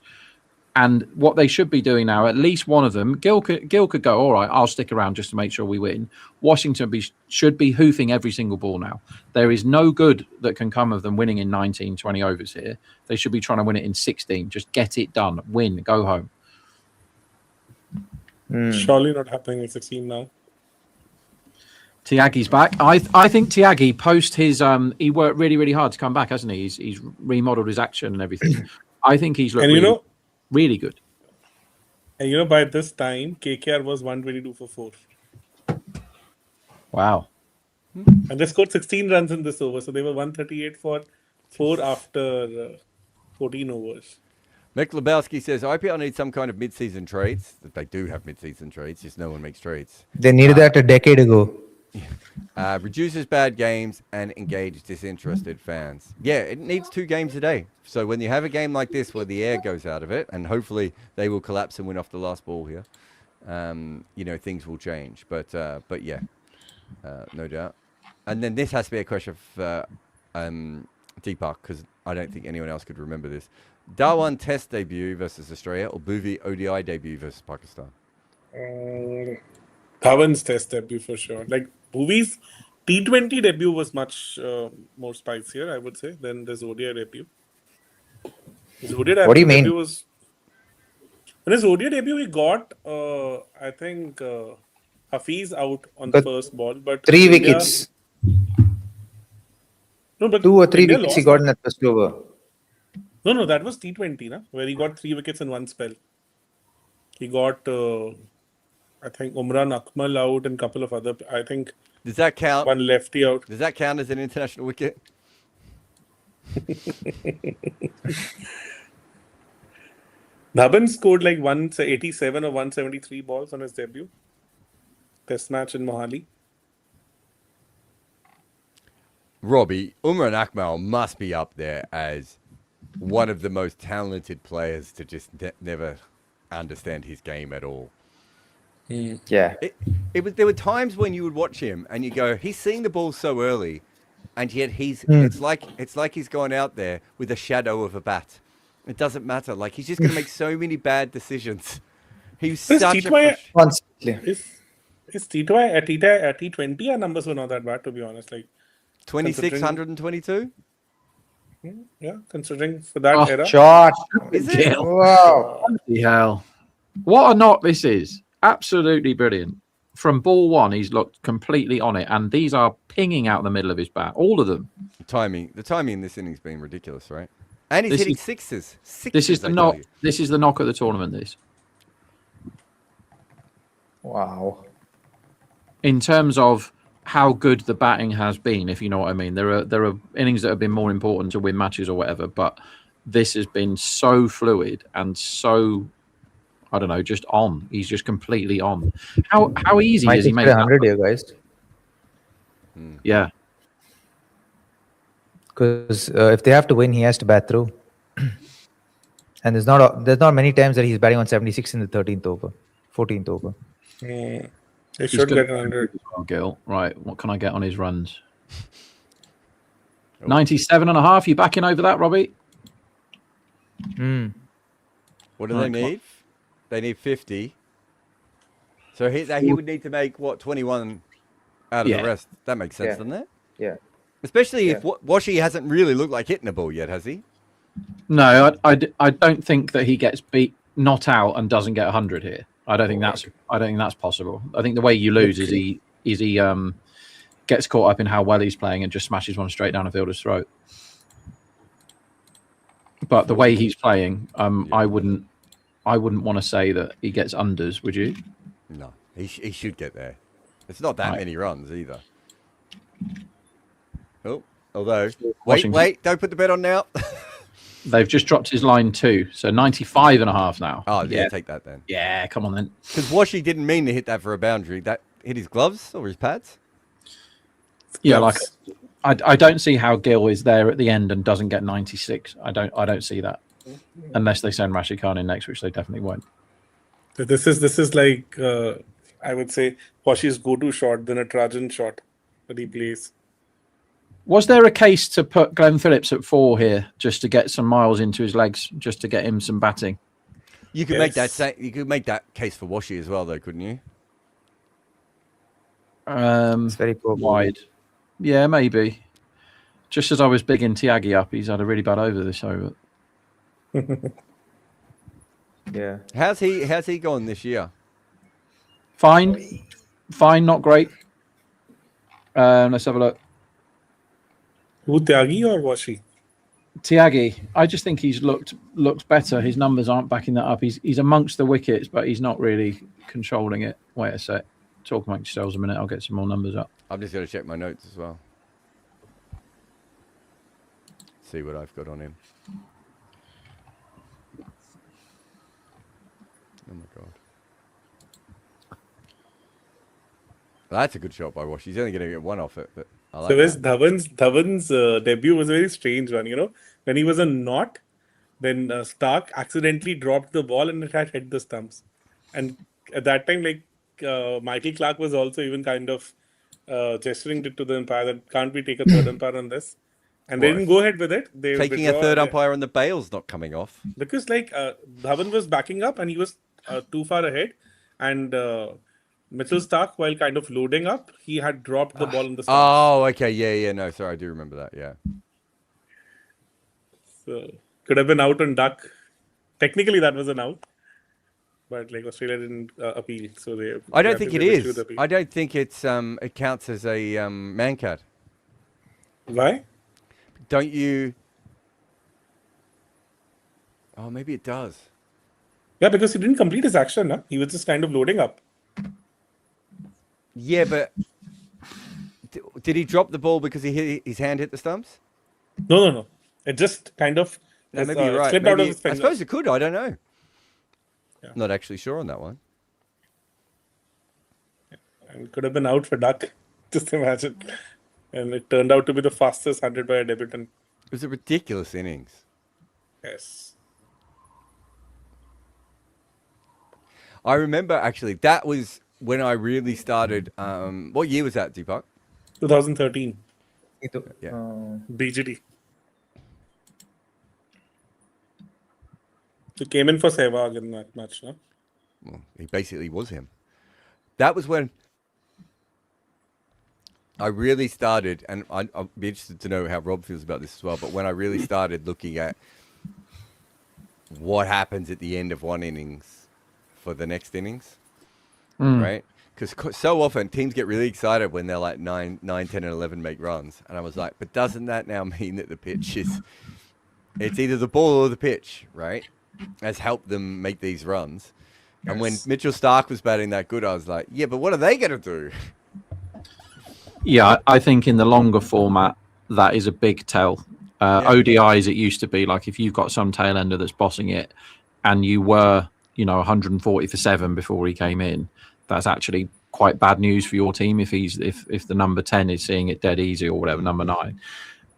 And what they should be doing now, at least one of them, Gil could go, all right, I'll stick around just to make sure we win. Washington should be hoofing every single ball now. There is no good that can come of them winning in 19, 20 overs here. They should be trying to win it in 16. Just get it done. Win. Go home. Surely not happening in 16 now. Tiagi's back. I think Tiagi, post his he worked really, really hard to come back, hasn't he? He's remodeled his action and everything. I think he's looked really good. And by this time, KKR was 122 for 4. Wow. And they scored 16 runs in this over. So they were 138 for 4 after 14 overs. Mick Lebowski says, IPL needs some kind of mid-season trades. They do have mid-season trades, just no one makes trades. They needed that a decade ago. Reduces bad games and engage disinterested fans. Yeah, it needs 2 games a day. So when you have a game like this where the air goes out of it, and hopefully they will collapse and win off the last ball here, things will change. But yeah, no doubt. And then this has to be a question for Deepak, because I don't think anyone else could remember this. Dhawan Test debut versus Australia, or Bhuvi ODI debut versus Pakistan? Dhawan's Test debut for sure. Like Bhuvi's T20 debut was much more spicier, I would say, than the ODI debut. What do you mean? In his ODI debut, he got, I think, Hafiz out on the first ball, but 3 wickets. No, but 2 or 3 India wickets he lost got in that first over. No, that was T20, na? Where he got 3 wickets in one spell. He got, I think, Umran Akmal out and a couple of other. I think. Does that count? One lefty out. Does that count as an international wicket? Dhawan scored like 187 or 173 balls on his debut. Test match in Mohali. Robbie, Umran Akmal must be up there as one of the most talented players to just never understand his game at all. Yeah. There were times when you would watch him and you go, he's seeing the ball so early, and yet it's like he's gone out there with a shadow of a bat. It doesn't matter. Like, he's just going to make so many bad decisions. He's such a... Is T20 at T20 our numbers were not that bad, to be honest. Like 2622? Yeah, considering for that era. Shot. Is it? Wow. Bloody hell. What a knock this is. Absolutely brilliant. From ball 1, he's looked completely on it, and these are pinging out the middle of his bat. All of them. The timing in this inning's been ridiculous, right? And he's hitting sixes. This is the knock. This is the knock of the tournament. This. Wow. In terms of how good the batting has been, if you know what I mean, there are innings that have been more important to win matches or whatever, but this has been so fluid and so, I don't know, just on. He's just completely on. How easy Might is he just making get 100 that? here, guys. Yeah. Because if they have to win, he has to bat through. And there's not many times that he's batting on 76 in the 13th over, 14th over. They He's should gonna get 100. as well, Gil. Right. What can I get on his runs? 97.5. You backing over that, Robbie? What do Right, they come on. need? They need 50. So he would need to make, what, 21 out of Yeah. the rest? That makes sense, Yeah. doesn't it? Yeah. Especially if Washi hasn't really looked like hitting a ball yet, has he? No, I don't think that he gets not out and doesn't get 100 here. I don't think that's possible. I think the way you lose is he gets caught up in how well he's playing and just smashes one straight down a fielder's throat. But the way he's playing, I wouldn't want to say that he gets unders, would you? No, he should get there. It's not that many runs either. Oh, although wait, don't put the bet on now. They've just dropped his line 2, so 95.5 now. Oh, yeah, take that then. Yeah, come on then. Because Washi didn't mean to hit that for a boundary. That hit his gloves or his pads. Yeah, like I don't see how Gil is there at the end and doesn't get 96. I don't see that, unless they send Rashid Khan in next, which they definitely won't. So this is like I would say Washi's go-to shot, the Natarajan shot that he plays. Was there a case to put Glenn Phillips at 4 here just to get some miles into his legs, just to get him some batting? You could make that. You could make that case for Washi as well, though, couldn't you? It's very poor. Wide. Yeah, maybe. Just as I was bigging Tiagi up, he's had a really bad over this over. Yeah. How's he gone this year? Fine, not great. Let's have a look. Who, Tyagi or Washi? Tiagi, I just think he's looked better. His numbers aren't backing that up. He's amongst the wickets, but he's not really controlling it. Wait a sec. Talk amongst yourselves a minute. I'll get some more numbers up. I'm just going to check my notes as well. See what I've got on him. Oh my god. Well, that's a good shot by Wash. He's only going to get one off it, but I like So his that. Dhawan's debut was a very strange one. You know, when he was a knot, then Stark accidentally dropped the ball and it had hit the stumps. And at that time, like Michael Clark was also even kind of gesturing to the umpire that can't we take a third umpire on this? And they didn't go ahead with it. They Taking a third umpire on the bail's not coming off. because like Dhawan was backing up and he was too far ahead, and Mitchell Stark, while kind of loading up, he had dropped the ball in the stumps. Oh, okay. Yeah. No, sorry. I do remember that. Yeah. So could have been out on duck. Technically, that was an out, but like Australia didn't appeal, so they. I don't think it is. the appeal. I don't think it's it counts as a man cat. Why? Don't you? Oh, maybe it does. Yeah, because he didn't complete his action. Huh? He was just kind of loading up. Yeah, but did he drop the ball because his hand hit the stumps? No. It just kind of Maybe you're right. slipped out of Maybe, his I fingers. suppose it could. I don't know. Yeah. Not actually sure on that one. And it could have been out for duck. Just imagine. And it turned out to be the fastest 100 by a debutant. It was a ridiculous innings. Yes. I remember actually that was when I really started. What year was that, Deepak? 2013. Yeah. BGT. He came in for Sehwag in that match, no? Well, he basically was him. That was when I really started, and I'll be interested to know how Rob feels about this as well, but when I really started looking at what happens at the end of one innings for the next innings, right? Because so often teams get really excited when they're like 9, 10, and 11 make runs. And I was like, but doesn't that now mean that the pitch is, it's either the ball or the pitch, right? Has helped them make these runs. Yes. And when Mitchell Stark was batting that good, I was like, yeah, but what are they going to do? Yeah, I think in the longer format, that is a big tell. ODIs, it used to be like if you've got some tail ender that's bossing it, and you were 140 for 7 before he came in, that's actually quite bad news for your team if the number 10 is seeing it dead easy or whatever, number 9.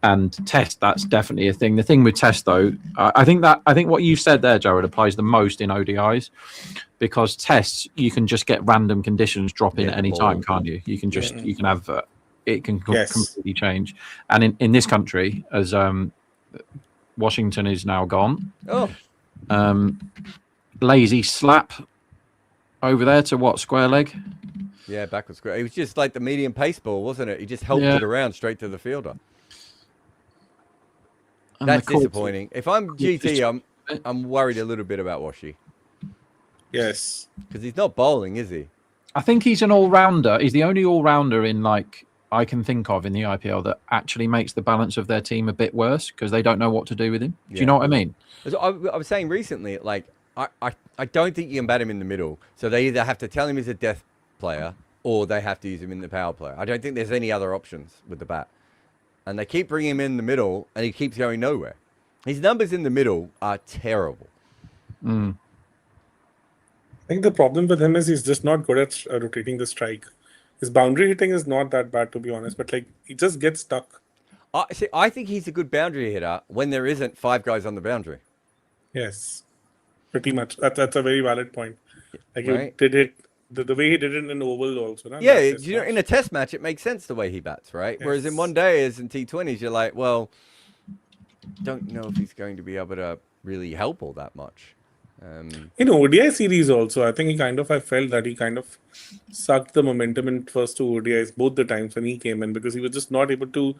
And Test, that's definitely a thing. The thing with Test though, I think what you've said there, Jared, applies the most in ODIs, because Tests you can just get random conditions drop in at any time, can't you? You can just you can have it can completely change. And in this country, as Washington is now gone, lazy slap over there to what, square leg? Yeah, backwards square. It was just like the medium pace ball, wasn't it? He just helped it around straight to the fielder. And that's disappointing. If I'm GT, I'm worried a little bit about Washi. Yes. Because he's not bowling, is he? I think he's an all-rounder. He's the only all-rounder in I can think of in the IPL that actually makes the balance of their team a bit worse because they don't know what to do with him. Do you know what I mean? I was saying recently, like, I don't think you can bat him in the middle. So they either have to tell him he's a death player or they have to use him in the power play. I don't think there's any other options with the bat. And they keep bringing him in the middle and he keeps going nowhere. His numbers in the middle are terrible. I think the problem with him is he's just not good at rotating the strike. His boundary hitting is not that bad, to be honest, but like he just gets stuck. I think he's a good boundary hitter when there isn't 5 guys on the boundary. Yes, pretty much. That's a very valid point. Like Right. he did it the way he did it in Oval also. No? Yeah, in a test match, it makes sense the way he bats, right? Yes. Whereas in one day, as in T20s, you're like, well, don't know if he's going to be able to really help all that much. In ODI series also, I think I felt that he kind of sucked the momentum in first 2 ODIs both the times when he came in because he was just not able to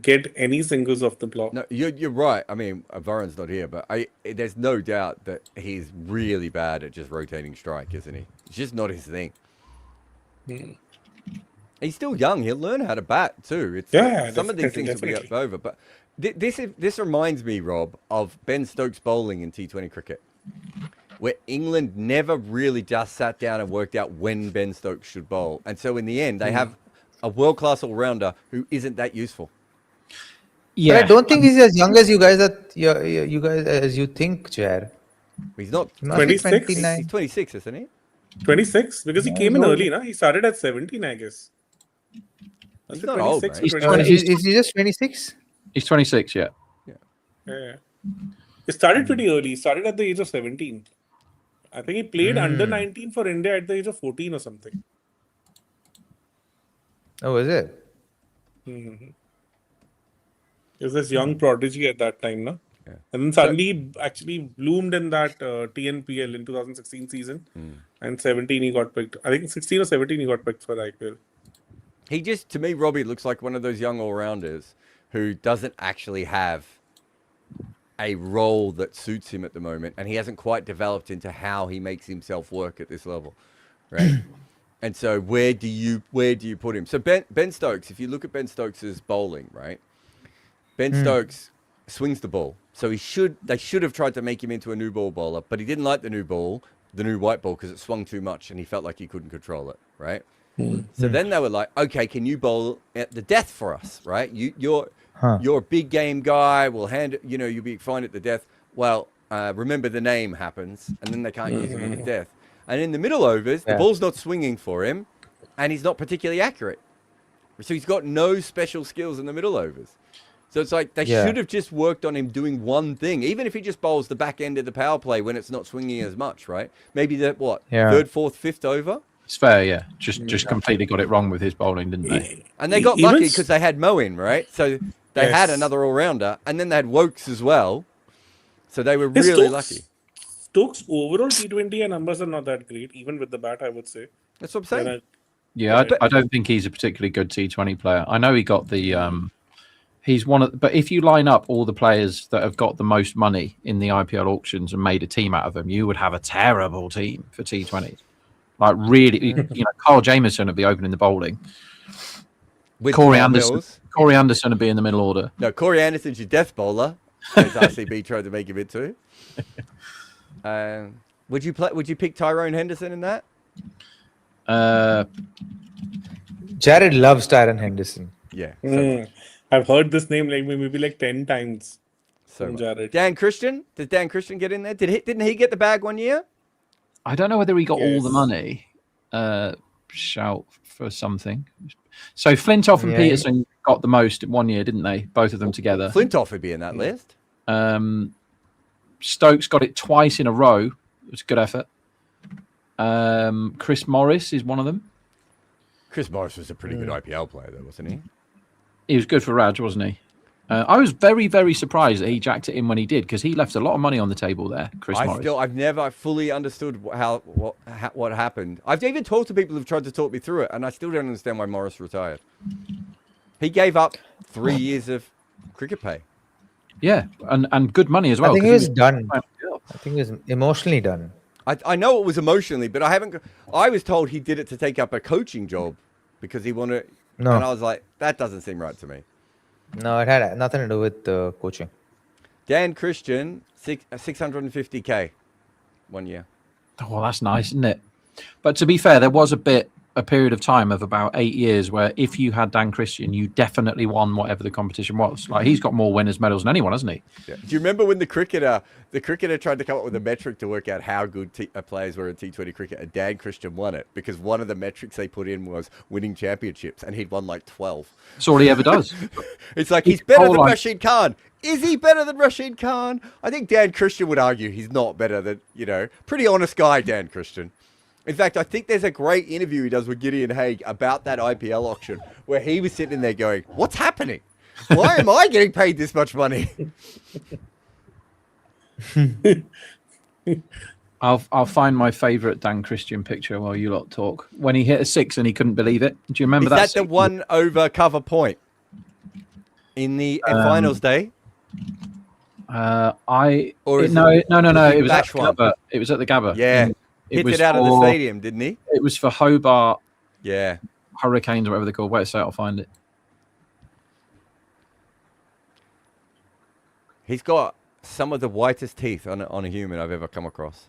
get any singles off the block. No, you're right. I mean, Varun's not here, but there's no doubt that he's really bad at just rotating strike, isn't he? It's just not his thing. He's still young. He'll learn how to bat too. Some of these things will be over. But this reminds me, Rob, of Ben Stokes bowling in T20 cricket, where England never really just sat down and worked out when Ben Stokes should bowl. And so in the end, they have a world-class all-rounder who isn't that useful. Yeah, but I don't think he's as young as you guys as you think, Jared. He's not 26. He's 26, isn't he? 26 because he came in early, na? He started at 17, I guess. He's not old, right? Is he just 26? He's 26, yeah. Yeah. He started pretty early. He started at the age of 17. I think he played under 19 for India at the age of 14 or something. Oh, is it? He was this young prodigy at that time, no? Yeah. And then suddenly actually bloomed in that TNPL in 2016 season. And 17 he got picked. I think 16 or 17 he got picked for IPL. He just, to me, Robbie, looks like one of those young all-rounders who doesn't actually have a role that suits him at the moment. And he hasn't quite developed into how he makes himself work at this level, right? And so where do you put him? So Ben Stokes, if you look at Ben Stokes' bowling, right? Ben Stokes swings the ball. So they should have tried to make him into a new ball bowler, but he didn't like the new white ball, because it swung too much and he felt like he couldn't control it, right? So then they were like, okay, can you bowl at the death for us, right? You're a big game guy. We'll hand it, you'll be fine at the death. Well, remember the name happens, and then they can't use him in the death. And in the middle overs, the ball's not swinging for him, and he's not particularly accurate. So he's got no special skills in the middle overs. So it's like they should have just worked on him doing one thing, even if he just bowls the back end of the power play when it's not swinging as much, right? Maybe third, fourth, fifth over? It's fair, yeah. Just completely got it wrong with his bowling, didn't they? And they got lucky because they had Moen, right? So they had another all-rounder, and then they had Wokes as well. So they were really lucky. Stokes' overall T20 numbers are not that great, even with the bat, I would say. That's what I'm saying. I don't think he's a particularly good T20 player. I know he got the... He's but if you line up all the players that have got the most money in the IPL auctions and made a team out of them, you would have a terrible team for T20s. Like really, Carl Jamieson would be opening the bowling. With Corey Anderson would be in the middle order. No, Corey Anderson's your death bowler, as RCB tried to make him into. Would you pick Tyrone Henderson in that? Jared loves Tyrone Henderson. Yeah. I've heard this name like maybe like 10 times So from Jared. Dan Christian, did Dan Christian get in there? Didn't he get the bag one year? I don't know whether he got all the Yes. money. Shout for something. So Flintoff and Yeah. Peterson got the most in 1 year, didn't they? Both of them together. Flintoff would be in that list. Stokes got it twice in a row. It was a good effort. Chris Morris is one of them. Chris Morris was a pretty good IPL player, though, wasn't he? He was good for Raj, wasn't he? I was very, very surprised that he jacked it in when he did, because he left a lot of money on the table there, Chris Morris. I've never fully understood what happened. I've even talked to people who've tried to talk me through it, and I still don't understand why Morris retired. He gave up 3 years of cricket pay. Yeah, and good money as well. I think 'cause he was done. Yeah. I think he was emotionally done. I know it was emotionally, but I was told he did it to take up a coaching job because he wanted. No. And I was like, that doesn't seem right to me. No, it had nothing to do with coaching. Dan Christian, 650K 1 year. Oh, well, that's nice, isn't it? But to be fair, there was a period of time of about 8 years where if you had Dan Christian, you definitely won whatever the competition was. Like, he's got more winners' medals than anyone, hasn't he? Yeah. Do you remember when the cricketer tried to come up with a metric to work out how good players were in T20 cricket, and Dan Christian won it because one of the metrics they put in was winning championships, and he'd won like 12. That's all he ever does. It's like he's better than whole life- Rashid Khan. Is he better than Rashid Khan? I think Dan Christian would argue he's not better than, pretty honest guy, Dan Christian. In fact, I think there's a great interview he does with Gideon Haigh about that IPL auction where he was sitting there going, what's happening? Why am I getting paid this much money? I'll find my favourite Dan Christian picture while you lot talk. When he hit a 6 and he couldn't believe it. Do you remember Is that? that the six? one over cover point in the finals day? No. Or is No. it It was at the Bash one? Gabba. It was at the Gabba. Yeah. And Hit was it out of the for- stadium, didn't he? It was for Hobart Yeah. Hurricanes or whatever they're called. Wait a sec, I'll find it. He's got some of the whitest teeth on a human I've ever come across.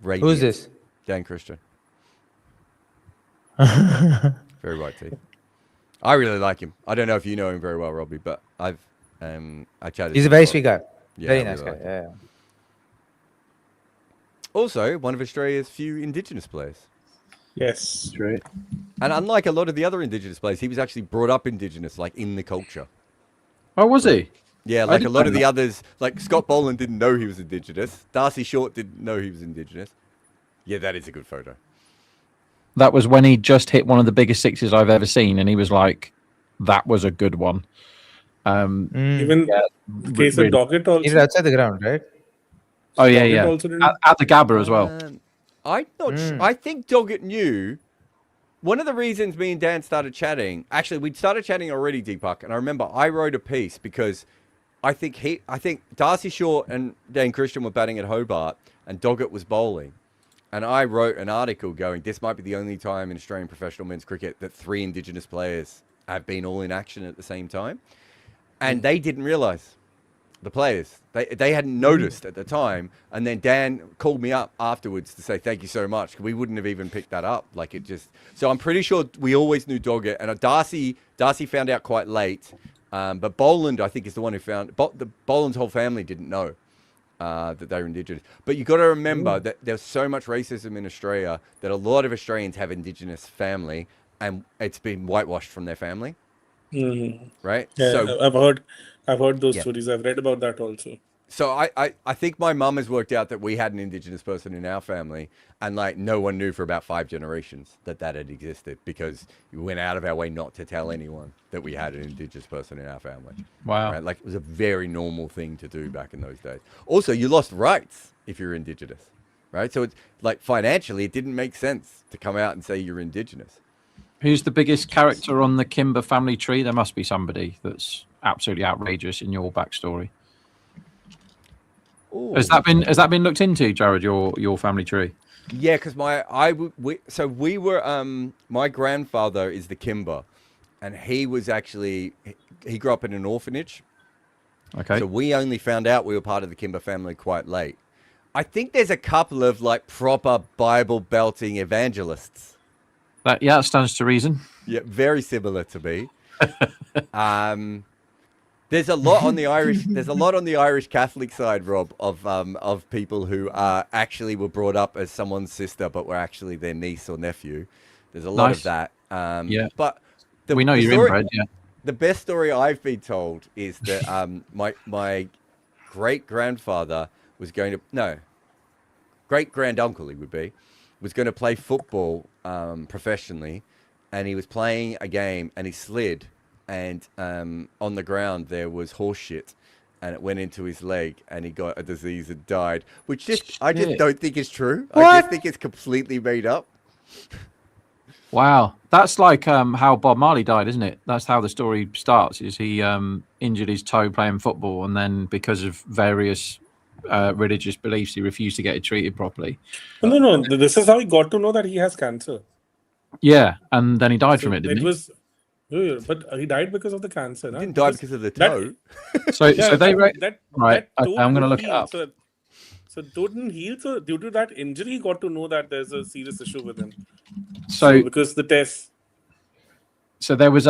Radiant. Who's this? Dan Christian. Very white teeth. I really like him. I don't know if you know him very well, Robbie, but I chatted. He's to a him very lot. sweet guy. Yeah, Very I nice really guy. like Yeah. Also, one of Australia's few Indigenous players. Yes. Right. And unlike a lot of the other Indigenous players, he was actually brought up Indigenous, like in the culture. Oh, was he? Yeah, I like a didn't lot know of the that. others, like Scott Boland didn't know he was Indigenous. Darcy Short didn't know he was Indigenous. Yeah, that is a good photo. That was when he just hit one of the biggest sixes I've ever seen, and he was like, "That was a good one." Even Yeah, case really. of Doggett also. He's outside the ground, right? Oh yeah, Doggett yeah. also didn't- At the Gabba as well. I'm not I think Doggett knew. One of the reasons me and Dan started chatting, actually, we'd started chatting already, Deepak, and I remember I wrote a piece because I think Darcy Short and Dan Christian were batting at Hobart and Doggett was bowling. And I wrote an article going, this might be the only time in Australian professional men's cricket that 3 Indigenous players have been all in action at the same time. And they didn't realise, the players. They hadn't noticed at the time. And then Dan called me up afterwards to say, thank you so much. We wouldn't have even picked that up. Like it just... So I'm pretty sure we always knew Doggett. And Darcy found out quite late. But Boland, I think, is the one who found... Boland's whole family didn't know that they were Indigenous. But you got to remember that there's so much racism in Australia that a lot of Australians have Indigenous family and it's been whitewashed from their family. Right? Yeah, So I've heard those Yeah. stories. I've read about that also. So I think my mum has worked out that we had an Indigenous person in our family, and like no one knew for about 5 generations that had existed because we went out of our way not to tell anyone that we had an Indigenous person in our family. Wow. Right? Like it was a very normal thing to do back in those days. Also, you lost rights if you're Indigenous, right? So it's like financially, it didn't make sense to come out and say you're Indigenous. Who's the biggest character on the Kimber family tree? There must be somebody that's absolutely outrageous in your backstory. Ooh. Has that been looked into, Jared? Your family tree? Yeah, because we were my grandfather is the Kimber, and he was actually he grew up in an orphanage. Okay. So we only found out we were part of the Kimber family quite late. I think there's a couple of like proper Bible belting evangelists. That stands to reason. Yeah, very similar to me. There's a lot on the Irish. There's a lot on the Irish Catholic side, Rob, of people who actually were brought up as someone's sister, but were actually their niece or nephew. There's a lot of that. Yeah. But We know the you're story, inbred, yeah. the best story I've been told is that my great grandfather was going to great granduncle he would be was going to play football professionally, and he was playing a game and he slid, and on the ground there was horse shit, and it went into his leg and he got a disease and died, which I just don't think is true. What? I just think it's completely made up. Wow, that's like how Bob Marley died, isn't it? That's how the story starts. Is he injured his toe playing football, and then because of various religious beliefs, he refused to get it treated properly. No. This is how he got to know that he has cancer. Yeah, and then he died from it, didn't But he died because of the cancer. He No? didn't die because of the toe. So they right. That toe Okay, I'm going to look it heal. up. So toe didn't heal. So due to that injury, he got to know that there's a serious issue with him. So because the test. So there was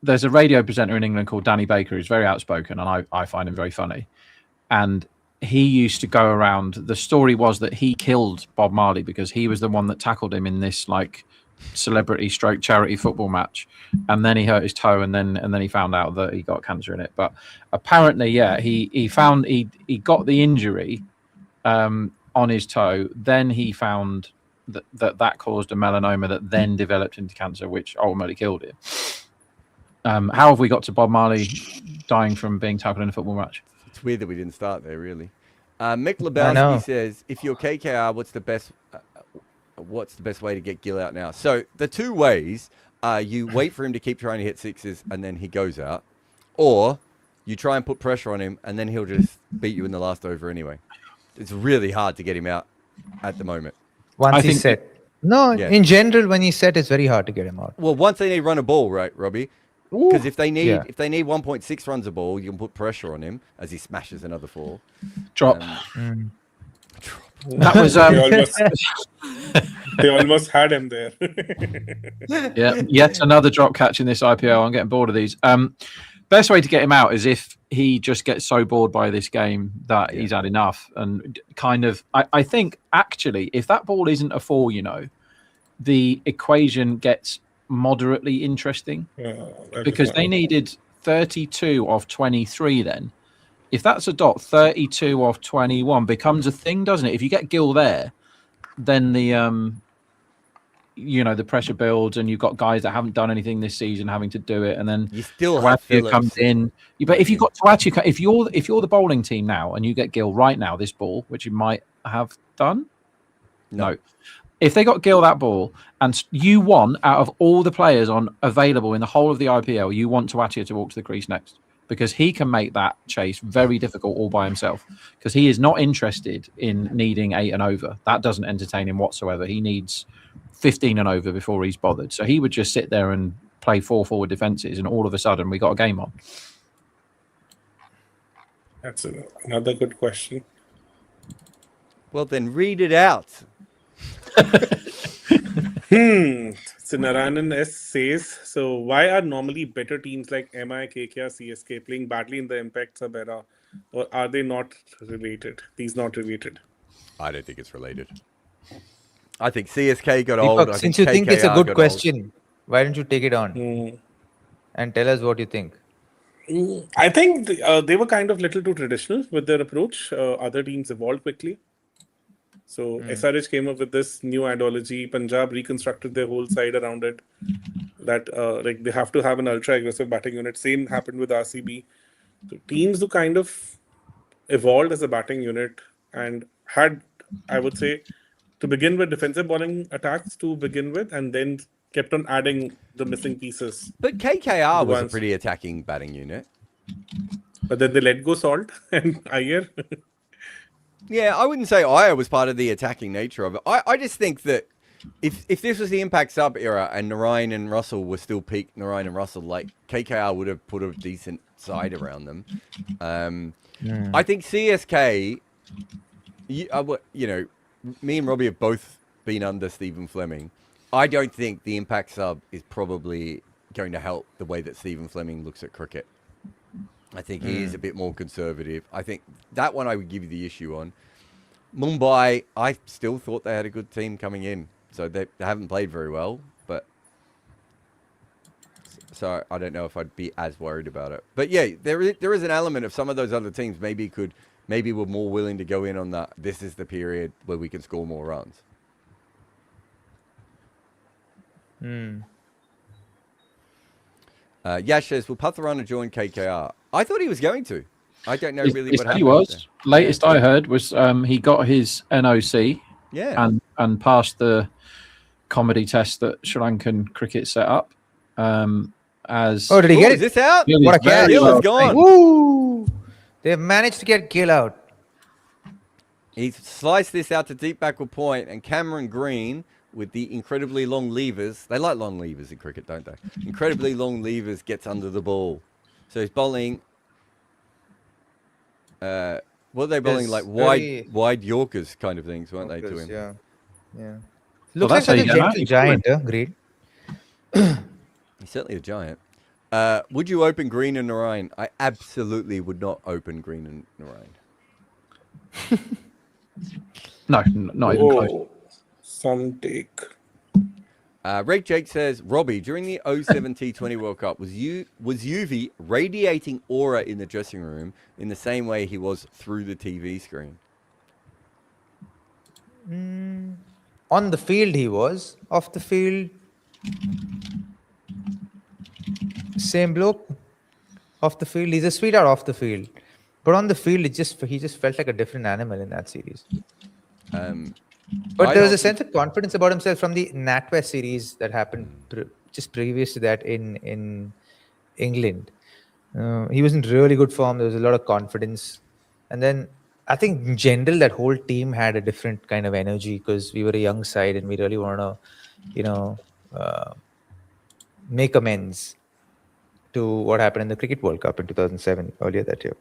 there's a radio presenter in England called Danny Baker who's very outspoken, and I find him very funny. And he used to go around. The story was that he killed Bob Marley because he was the one that tackled him in this like celebrity stroke charity football match, and then he hurt his toe, and then he found out that he got cancer in it. But apparently, yeah, he got the injury on his toe. Then he found that caused a melanoma that then developed into cancer, which ultimately killed him. How have we got to Bob Marley dying from being tackled in a football match? It's weird that we didn't start there, really. Mick Lebowski says, if you're KKR, what's the best way to get Gill out now? So the two ways are you wait for him to keep trying to hit sixes and then he goes out, or you try and put pressure on him and then he'll just beat you in the last over anyway. It's really hard to get him out at the moment. Once he's set. No, in general, when he's set, it's very hard to get him out. Well, once they need run a ball, right, Robbie? Because if they need 1.6 runs a ball, you can put pressure on him as he smashes another 4. Drop. That was they almost had him there. Yeah, yet another drop catch in this IPL. I'm getting bored of these. Best way to get him out is if he just gets so bored by this game that he's had enough, and kind of I think actually if that ball isn't a 4, the equation gets moderately interesting because they needed 32 off 23 then. If that's a dot, 32 off 21 becomes a thing, doesn't it? If you get Gill there, then the the pressure builds, and you've got guys that haven't done anything this season having to do it, and then you still have Tuatia comes in. But if you've got Tuatia, if you're the bowling team now and you get Gill right now, this ball, which you might have done, no. If they got Gill that ball, and you want out of all the players available in the whole of the IPL, you want Tuatia to walk to the crease next, because he can make that chase very difficult all by himself, because he is not interested in needing 8 and over. That doesn't entertain him whatsoever. He needs 15 and over before he's bothered. So he would just sit there and play 4 forward defenses, and all of a sudden we got a game on. That's another good question. Well, then read it out. So Narayanan S says, so why are normally better teams like MI, KKR, CSK playing badly in the Impact sub era, or are they not related? These not related? I don't think it's related. I think CSK got old. Since you think it's a good question, why don't you take it on and tell us what you think? I think they were kind of little too traditional with their approach. Other teams evolved quickly. So SRH came up with this new ideology. Punjab reconstructed their whole side around it. That they have to have an ultra aggressive batting unit. Same happened with RCB. So teams who kind of evolved as a batting unit and had, I would say, to begin with, defensive bowling attacks to begin with, and then kept on adding the missing pieces. But KKR was a pretty attacking batting unit. But then they let go Salt and Iyer. Yeah, I wouldn't say Iyer was part of the attacking nature of it. I just think that if this was the Impact sub era and Narayan and Russell were still peak Narayan and Russell, like KKR would have put a decent side around them. I think CSK, me and Robbie have both been under Stephen Fleming. I don't think the Impact sub is probably going to help the way that Stephen Fleming looks at cricket. I think he is a bit more conservative. I think that one I would give you the issue on. Mumbai, I still thought they had a good team coming in. So they haven't played very well, but so I don't know if I'd be as worried about it. But yeah, there is an element of some of those other teams maybe were more willing to go in on that. This is the period where we can score more runs. Yash says, will Patharana join KKR? I thought he was going to. I don't know really He what said happened. he was. Latest I heard was he got his NOC Yeah. and passed the comedy test that Sri Lankan cricket set up. As Oh, did he get Is it? this out? Gill is What a catch. very Gill well is gone. Woo! They've managed to get Gill out. He sliced this out to deep backward point, and Cameron Green, with the incredibly long levers, they like long levers in cricket, don't they? Incredibly long levers, gets under the ball. So he's bowling. What are they bowling? Yes, Like very- wide Yorkers kind of things, weren't they, to him? Yeah. Yeah. Well, Looks like that's how such a you get out. gentle giant, Green. He's certainly a giant. Would you open Green and Narayan? I absolutely would not open Green and Narayan. no, not even close. Oh, some take. Reg Jake says, Robbie, during the 07 T20 World Cup, was Yuvi radiating aura in the dressing room in the same way he was through the TV screen? On the field, he was. Off the field, same bloke. Off the field, he's a sweetheart off the field. But on the field, he just felt like a different animal in that series. But I there was a also- sense of confidence about himself from the NatWest series that happened just previous to that in England. He was in really good form. There was a lot of confidence. And then I think in general, that whole team had a different kind of energy because we were a young side and we really want to, make amends to what happened in the Cricket World Cup in 2007, earlier that year.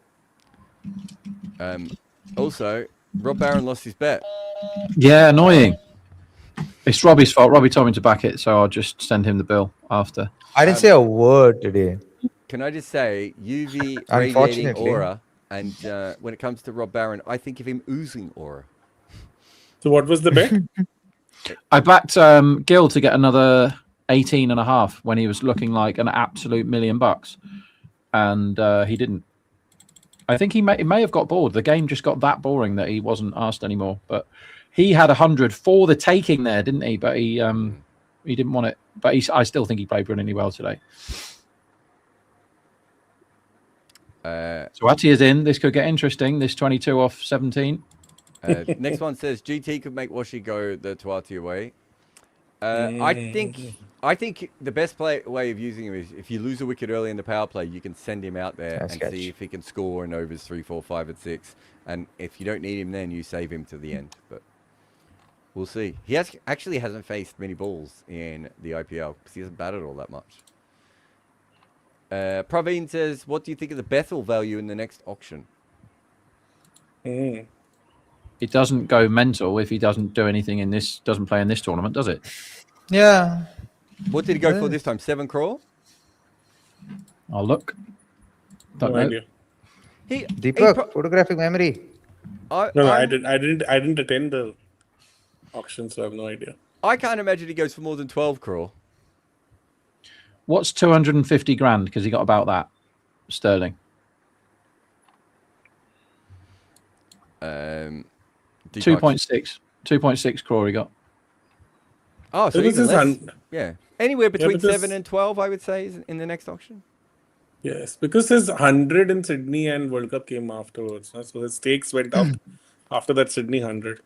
Also, Rob Barron lost his bet. Yeah, annoying. It's Robbie's fault. Robbie told me to back it, so I'll just send him the bill after. I didn't say a word today. Can I just say, UV radiating Unfortunately. aura, and when it comes to Rob Barron, I think of him oozing aura. So what was the bet? I backed Gill to get another 18 and a half when he was looking like an absolute $1 million, and he didn't. I think he may have got bored. The game just got that boring that he wasn't asked anymore. But he had 100 for the taking there, didn't he? But he didn't want it. But I still think he played brilliantly well today. So Ati is in. This could get interesting. This 22 off 17. Next one says GT could make Washi go the Tuati away. I think the best way of using him is if you lose a wicket early in the power play, you can send him out there Nice and catch. see if he can score in overs 3, 4, 5, and 6. And if you don't need him, then you save him to the end. But we'll see. He actually hasn't faced many balls in the IPL because he hasn't batted all that much. Praveen says, "What do you think of the Bethel value in the next auction?" Hmm. It doesn't go mental if he doesn't do anything in this, doesn't play in this tournament, does it? Yeah. What did he go for this time? 7 crore? I'll look. Don't No know. idea. Deepak, photographic memory. No, I didn't attend the auction, so I have no idea. I can't imagine he goes for more than 12 crore. What's 250 grand? Because he got about that sterling. Deepak- 2.6 crore he got. Oh, so This even is less. Yeah. Anywhere between because- 7 and 12, I would say, is in the next auction. Yes, because his 100 in Sydney and World Cup came afterwards. So his stakes went up after that Sydney 100.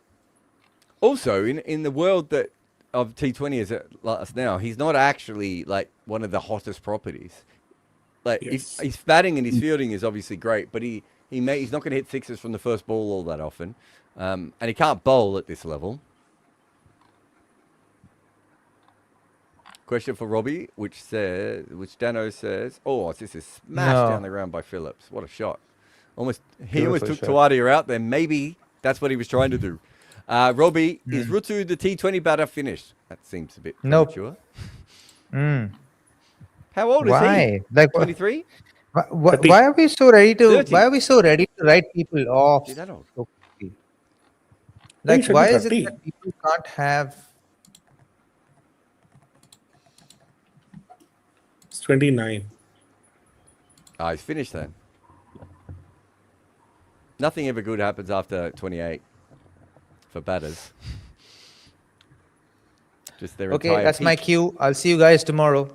Also, in the world that of T20 is at us now, he's not actually like one of the hottest properties. Like Yes. his batting and his fielding is obviously great, but he's not going to hit sixes from the first ball all that often, and he can't bowl at this level. Question for Robbie, which Dano says, "Oh, this is smashed down the ground by Phillips. What a shot! He almost took Tawadia out there. Maybe that's what he was trying to do." Robbie, is Rutu the T20 batter finished? That seems a bit Nope. premature. How old is Why? he? Like, 23? why are we so ready to? 30. Why are we so ready to write people off? Is he that old? so quickly? I think Like, it should be why is it 30. that people can't have? It's 29. Ah, he's finished then. Nothing ever good happens after 28 for batters. Just their Okay, entire that's my peak. cue. I'll see you guys tomorrow.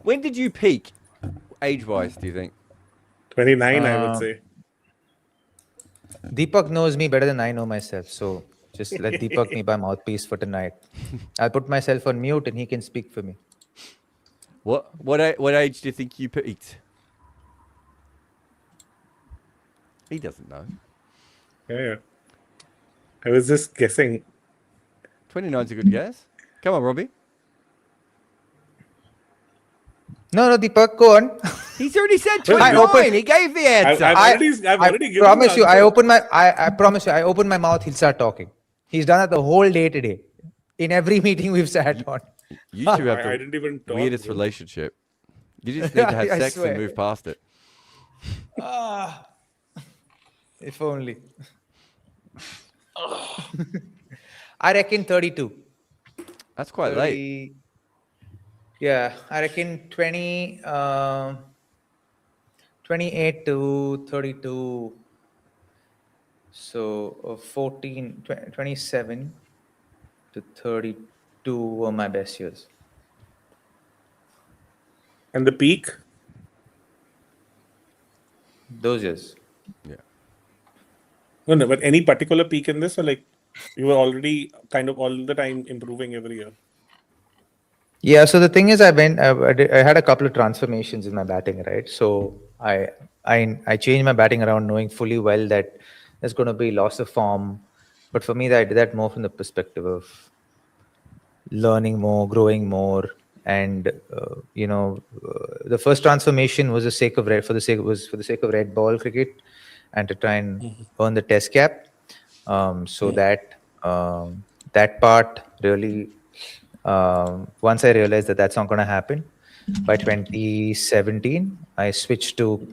When did you peak, age-wise, do you think? 29, I would Um, say. Deepak knows me better than I know myself, so just let Deepak be my mouthpiece for tonight. I'll put myself on mute and he can speak for me. What age do you think you peaked? He doesn't know. Yeah. I was just guessing. 29's a good guess. Come on, Robbie. No, Deepak, go on. He's already said Well, 29. He gave the answer. I've already given promise the you, answer. I promise you, I open my mouth, he'll start talking. He's done that the whole day today. In every meeting we've sat on. You two have I the didn't even talk. weirdest bro. relationship. You just need to have I sex swear. and move past it. If only. I reckon 32. That's quite late. Yeah, I reckon 28 to 32. So 27 to 32 were my best years. And the peak? Those years. Yeah. No, but any particular peak in this, or like you were already kind of all the time improving every year? Yeah, so the thing is, I had a couple of transformations in my batting, right? So I changed my batting around, knowing fully well that there's going to be loss of form. But for me, I did that more from the perspective of learning more, growing more, and the first transformation was for the sake of red ball cricket, and to try and earn the test cap. So that part really. Once I realized that that's not going to happen, by 2017, I switched to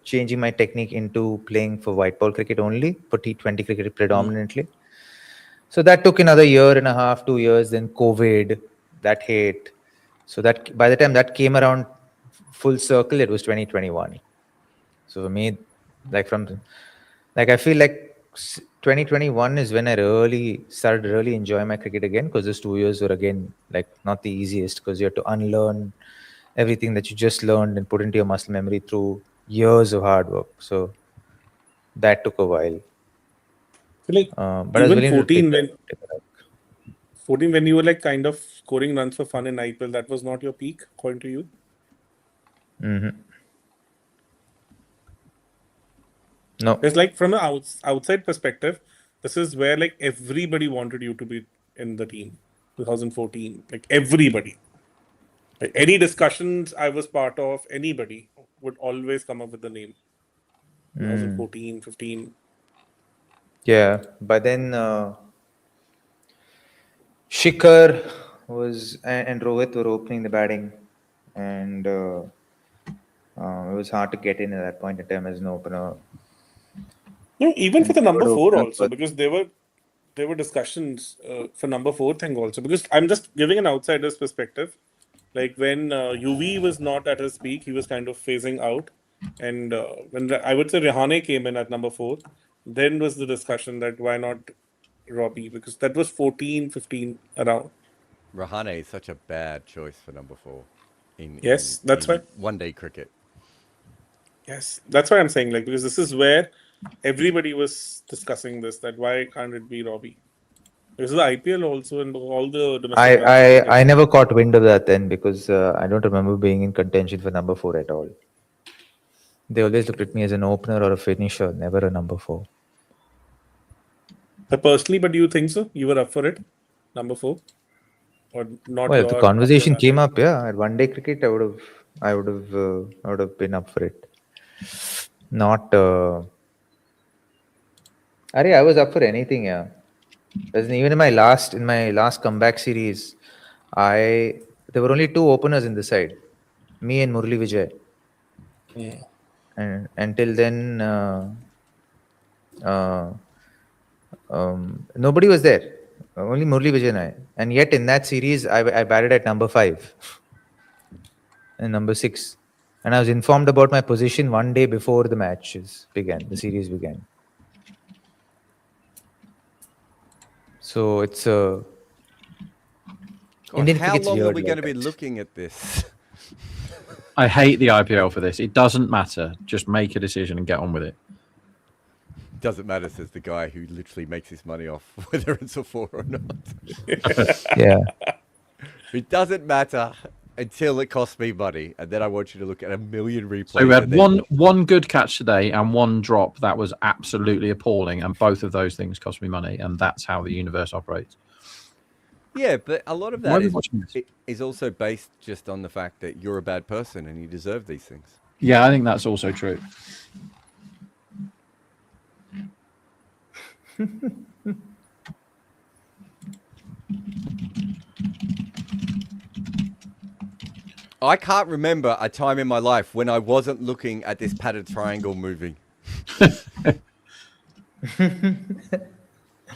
changing my technique into playing for white ball cricket only, for T20 cricket predominantly. So that took another year and a half, 2 years. Then COVID, that hit. So that by the time that came around full circle, it was 2021. So for me, I feel like 2021 is when I really started really enjoying my cricket again, because those 2 years were again like not the easiest, because you had to unlearn everything that you just learned and put into your muscle memory through years of hard work. So that took a while. So like But I was even willing to 14 take that. 14 when you were like kind of scoring runs for fun in IPL, that was not your peak, according to you? No. It's like from an outside perspective, this is where like everybody wanted you to be in the team. 2014, like everybody. Like any discussions I was part of, anybody would always come up with the name. 2014, 15. Yeah, but then Shikhar and Rohit were opening the batting, and it was hard to get in at that point in time as an opener. No, even for the number Third 4 opener, also, but- because there were discussions for number 4 thing also. Because I'm just giving an outsider's perspective. Like when UV was not at his peak, he was kind of phasing out, and when I would say Rehane came in at number 4, then was the discussion that why not Robbie, because that was 14, 15 around. Rahane is such a bad choice for number 4 Yes, that's why. one-day cricket. Yes, that's why I'm saying, like, because this is where everybody was discussing this, that why can't it be Robbie? Because the IPL also and all the domestic matches cricket. I never caught wind of that then, because I don't remember being in contention for number 4 at all. They always looked at me as an opener or a finisher, never a number 4. Personally, but do you think so? You were up for it, number 4, or not? Well, if the your conversation up to came that? up, yeah, at one day cricket, I would have been up for it. Not. I was up for anything, yeah. As in, even in my last comeback series, there were only two openers in the side, me and Murli Vijay. And until then, nobody was there. Only Murli Vijay and I. And yet in that series, I batted at number 5 and number 6. And I was informed about my position one day before the matches began, the series began. So it's God, Indian how cricket's long are weird we like going to be that. looking at this? I hate the IPL for this. It doesn't matter. Just make a decision and get on with it. Doesn't matter, says the guy who literally makes his money off whether it's a 4 or not. Yeah. It doesn't matter until it costs me money, and then I want you to look at a million replays. So we had and then- one good catch today and one drop that was absolutely appalling, and both of those things cost me money, and that's how the universe operates. Yeah, but a lot of Why that are we is, watching this? is also based just on the fact that you're a bad person and you deserve these things. Yeah, I think that's also true. I can't remember a time in my life when I wasn't looking at this padded triangle moving.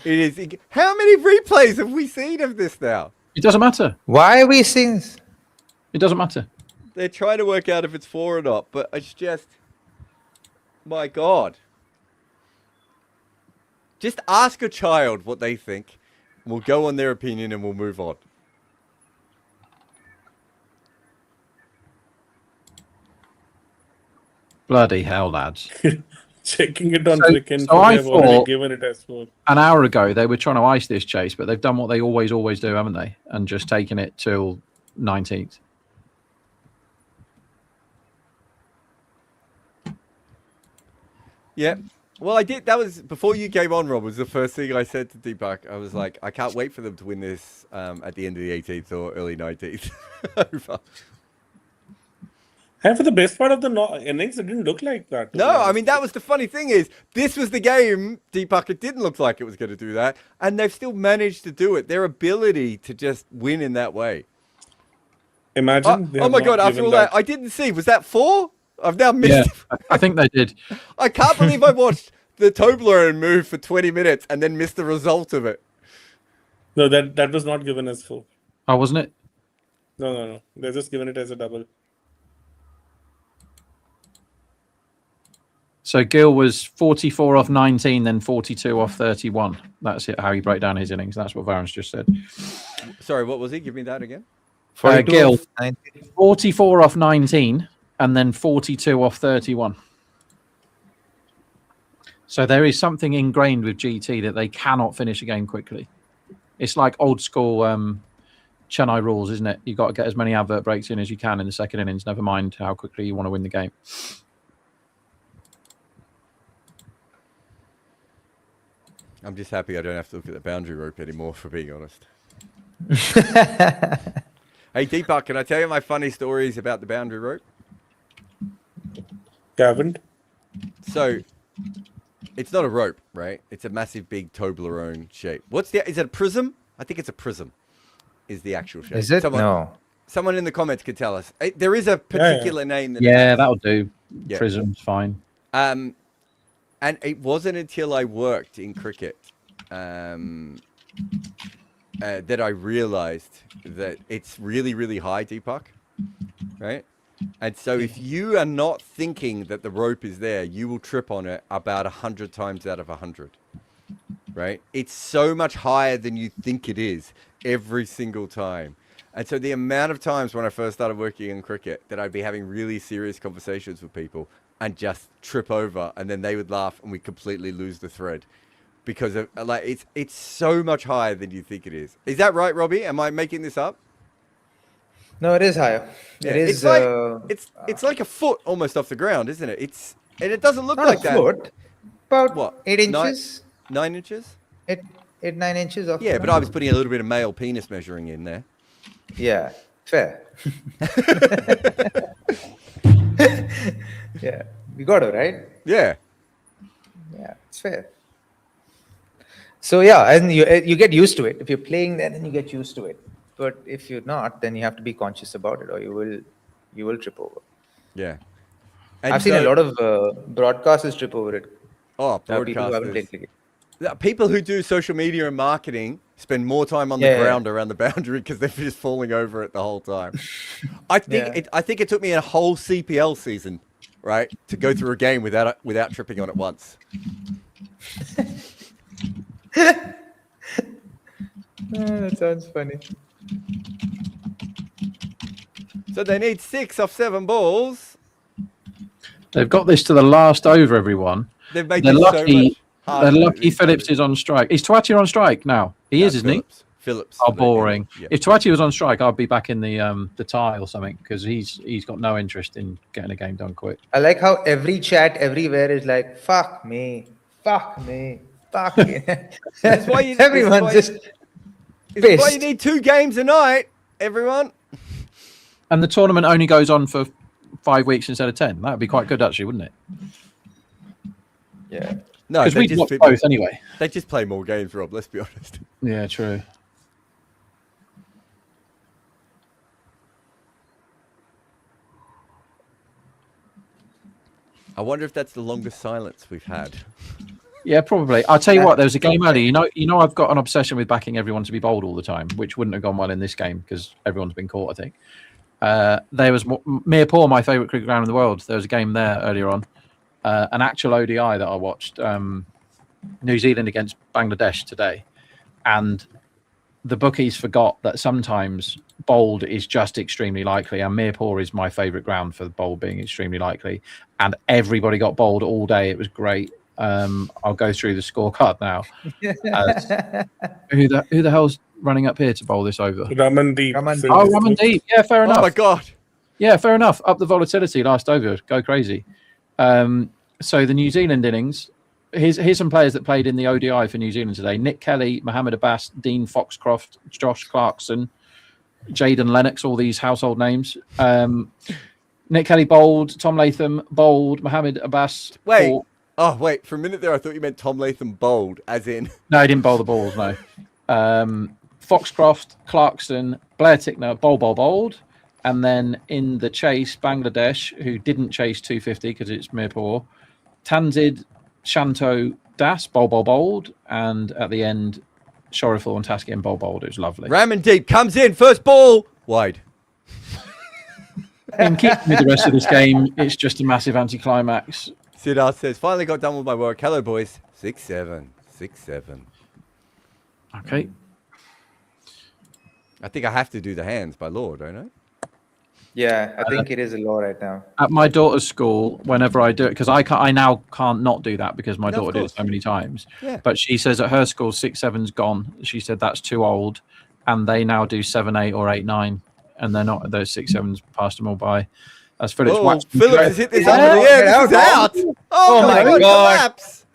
It is. How many replays have we seen of this now? It doesn't matter. Why are we seeing this? It doesn't matter. They're trying to work out if it's 4 or not, but it's just, my God. Just ask a child what they think. We'll go on their opinion and we'll move on. Bloody hell, lads. Checking it on So- Flickr, so I they've already thought- given it as 4. An hour ago, they were trying to ice this chase, but they've done what they always do, haven't they? And just taken it till 19th. Yeah. Well, I did. That was before you came on, Rob. Was the first thing I said to Deepak. I was like, I can't wait for them to win this at the end of the 18th or early 19th. Over. And for the best part of the innings, it didn't look like that. to be No, I honest. mean that was the funny thing is this was the game. Deepak, it didn't look like it was going to do that, and they've still managed to do it. Their ability to just win in that way. Imagine. they Oh have my not God! After given all that, I didn't see. Was that 4? I've now missed. Yeah, I think they did. I can't believe I watched the Toblerone move for 20 minutes and then missed the result of it. No, that was not given as 4. Oh, wasn't it? No. They're just given it as a double. So Gill was 44 off 19, then 42 off 31. That's it, how he broke down his innings. That's what Varun's just said. Sorry, what was he? Give me that again. 42 Gill, of 19. 44 off 19, and then 42 off 31. So there is something ingrained with GT that they cannot finish a game quickly. It's like old school Chennai rules, isn't it? You've got to get as many advert breaks in as you can in the second innings, never mind how quickly you want to win the game. I'm just happy I don't have to look at the boundary rope anymore, for being honest. Hey, Deepak, can I tell you my funny stories about the boundary rope? Gavin? So, it's not a rope, right? It's a massive, big Toblerone shape. Is it a prism? I think it's a prism, is the actual shape. Is it? No. Someone in the comments could tell us. There is a particular name that Yeah, that'll do. Yeah. Prism's fine. And it wasn't until I worked in cricket that I realized that it's really, really high, Deepak, right? And so if you are not thinking that the rope is there, you will trip on it about 100 times out of 100, right? It's so much higher than you think it is every single time. And so the amount of times when I first started working in cricket that I'd be having really serious conversations with people and just trip over, and then they would laugh and we completely lose the thread because of like it's so much higher than you think it is. Is that right, Robbie? Am I making this up? No, it is higher. Yeah, It is. it's like a foot almost off the ground, isn't it? And it doesn't look not like a that. foot. About What? 8 inches. 9 inches? 8, 9 inches off. Yeah, the but ground. I was putting a little bit of male penis measuring in there. Yeah, fair. Yeah, we got it right. Yeah. Yeah, it's fair. So yeah, and you get used to it. If you're playing there, then you get used to it. But if you're not, then you have to be conscious about it, or you will trip over. Yeah. And I've seen a so- lot of broadcasters trip over it. Oh, People who haven't broadcasters. played cricket. People who do social media and marketing spend more time on the Yeah. ground around the boundary because they're just falling over it the whole time. I think Yeah. I think it took me a whole CPL season, right, to go through a game without tripping on it once. That sounds funny. So they need 6 off 7 balls. They've got this to the last over, everyone. They've made They're this lucky. so much harder. They're lucky Phillips is on strike. Is Tuati on strike now? He is, isn't he? Phillips. Oh, boring. Yeah. If Tuati was on strike, I'd be back in the tie or something because he's got no interest in getting a game done quick. I like how every chat everywhere is like, fuck me, fuck me, fuck me. That's why you- Everyone's that's why- just It's why you pissed. need 2 games a night, everyone. And the tournament only goes on for 5 weeks instead of 10. That would be quite good, actually, wouldn't it? Yeah. No, Because they we'd just watch fit- both anyway. They just play more games, Rob. Let's be honest. Yeah, true. I wonder if that's the longest silence we've had. Yeah, probably. I'll tell you what, there was a game earlier. You know, I've got an obsession with backing everyone to be bowled all the time, which wouldn't have gone well in this game because everyone's been caught, I think. There was Mirpur, my favourite cricket ground in the world. There was a game there earlier on. An actual ODI that I watched, New Zealand against Bangladesh today. And the bookies forgot that sometimes bowled is just extremely likely. And Mirpur is my favourite ground for the bowl being extremely likely. And everybody got bowled all day. It was great. I'll go through the scorecard now. Who the hell's running up here to bowl this over? Ramandeep. Ramandeep. Singh. Oh, Ramandeep. Yeah, fair enough. Oh my god. Yeah, fair enough. Up the volatility last over. Go crazy. So the New Zealand innings. Here's some players that played in the ODI for New Zealand today: Nick Kelly, Mohammed Abbas, Dean Foxcroft, Josh Clarkson, Jaden Lennox. All these household names. Nick Kelly bowled, Tom Latham bowled, Mohammed Abbas. Wait. bowled. Oh wait, for a minute there I thought you meant Tom Latham bowled, as in No, he didn't bowl the balls. No. Foxcroft, Clarkson, Blair Tickner, bowled. And then in the chase, Bangladesh, who didn't chase 250 because it's Mirpur, Tanzid, Shanto, Das, bowled. And at the end, Shoriful and Taskian bowled. It was lovely. Ramandeep comes in, first ball, wide. In keeping with the rest of this game, it's just a massive anticlimax. Siddharth says, finally got done with my work. Hello boys. 6-7. 6-7. Okay. I think I have to do the hands by law, don't I? Yeah, I think it is a law right now. At my daughter's school, whenever I do it, because I now can't not do that because my No, of daughter did it course. so many times. Yeah. But she says at her school, 6-7's gone. She said that's too old, and they now do 7-8 or 8-9, and they're not. Those 6-7's passed them all by. As Phillips Oh, watched. Phillips has hit this Yeah. up in the air. Get This is out, out. Oh, my God. God. Collapse.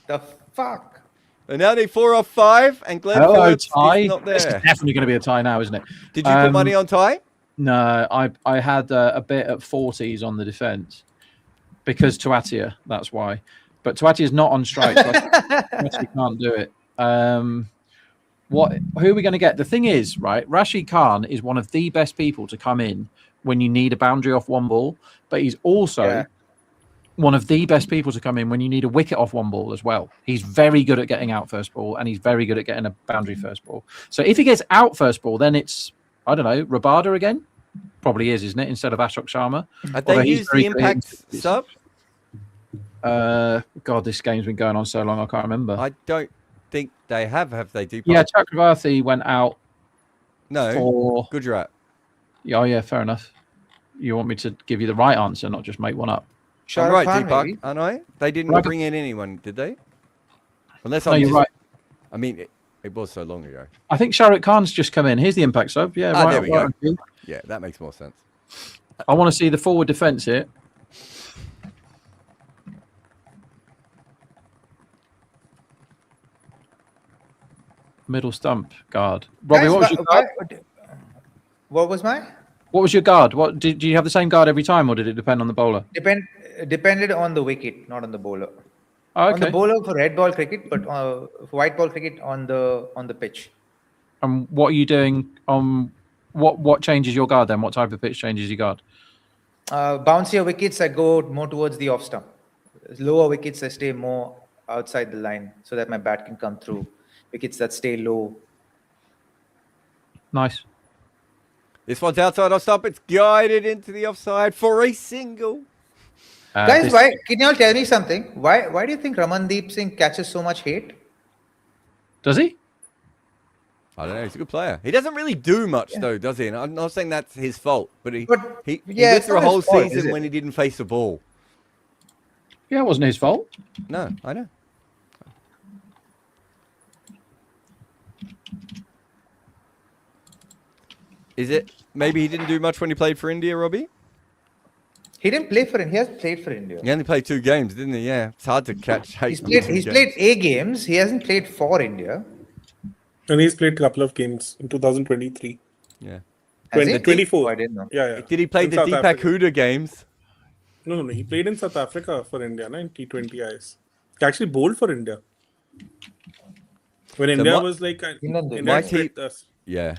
The fuck? And now they 4 off 5, and Glenn Hello, Phillips tie. is not This is there. definitely going to be a tie now, isn't it? Did you put money on tie? No, I had a bit at 40s on the defence because Tuatia. That's why. But Tuatia is not on strike. So Tuatia can't do it. Who are we going to get? The thing is, right, Rashid Khan is one of the best people to come in when you need a boundary off one ball, but he's also one of the best people to come in when you need a wicket off one ball as well. He's very good at getting out first ball, and he's very good at getting a boundary first ball. So if he gets out first ball, then it's, I don't know, Rabada again? Probably is, isn't it? Instead of Ashok Sharma. Have Although they he's used very the good at impact hitting sub? God, this game's been going on so long, I can't remember. I don't think they have. Have they? Deepak? Yeah, Chakravarthi went out No. for... Gujarat. Oh, yeah, fair enough. You want me to give you the right answer, not just make one up? I'm Shah right, Rukh Khan, Deepak, maybe? aren't I? They didn't Right. bring in anyone, did they? Unless No, I'm you're just, right. I mean, it was so long ago. I think Shah Rukh Khan's just come in. Here's the impact sub. Yeah, Ah, right. there we right go. on cue. Yeah, that makes more sense. I want to see the forward defence here. Middle stump guard. Robbie, Guys, what was your guard? what was my? What was your guard? What did you have the same guard every time, or did it depend on the bowler? Depended on the wicket, not on the bowler. Oh, On the okay. bowler for red ball cricket, but for white ball cricket on the pitch. And what are you doing on what changes your guard then? What type of pitch changes your guard? Bouncier wickets, I go more towards the off stump. Lower wickets, I stay more outside the line so that my bat can come through. Wickets that stay low. Nice. This one's outside off stump. It's guided into the offside for a single. Guys, This- why can you all tell me something? Why do you think Ramandeep Singh catches so much hate? Does he? I don't know. He's a good player. He doesn't really do much though, does he? And I'm not saying that's his fault, but he But, he yeah, went it's through a not his whole fault, is season it? when he didn't face the ball. Yeah, it wasn't his fault. No, I know. Is it maybe he didn't do much when he played for India, Robbie? He didn't play for India. He hasn't played for India. He only played 2 games, didn't he? Yeah, it's hard to catch hate. He's in played. 2 He's games. played A games. He hasn't played for India. And he's played a couple of games in 2023. Yeah. Has he? 24. Oh, I didn't know. Yeah. Did he play In the South Deepak Africa. Huda games? No. He played in South Africa for India, in T20Is. He actually bowled for India. When India my- was like... England- India my split team- us. Yeah.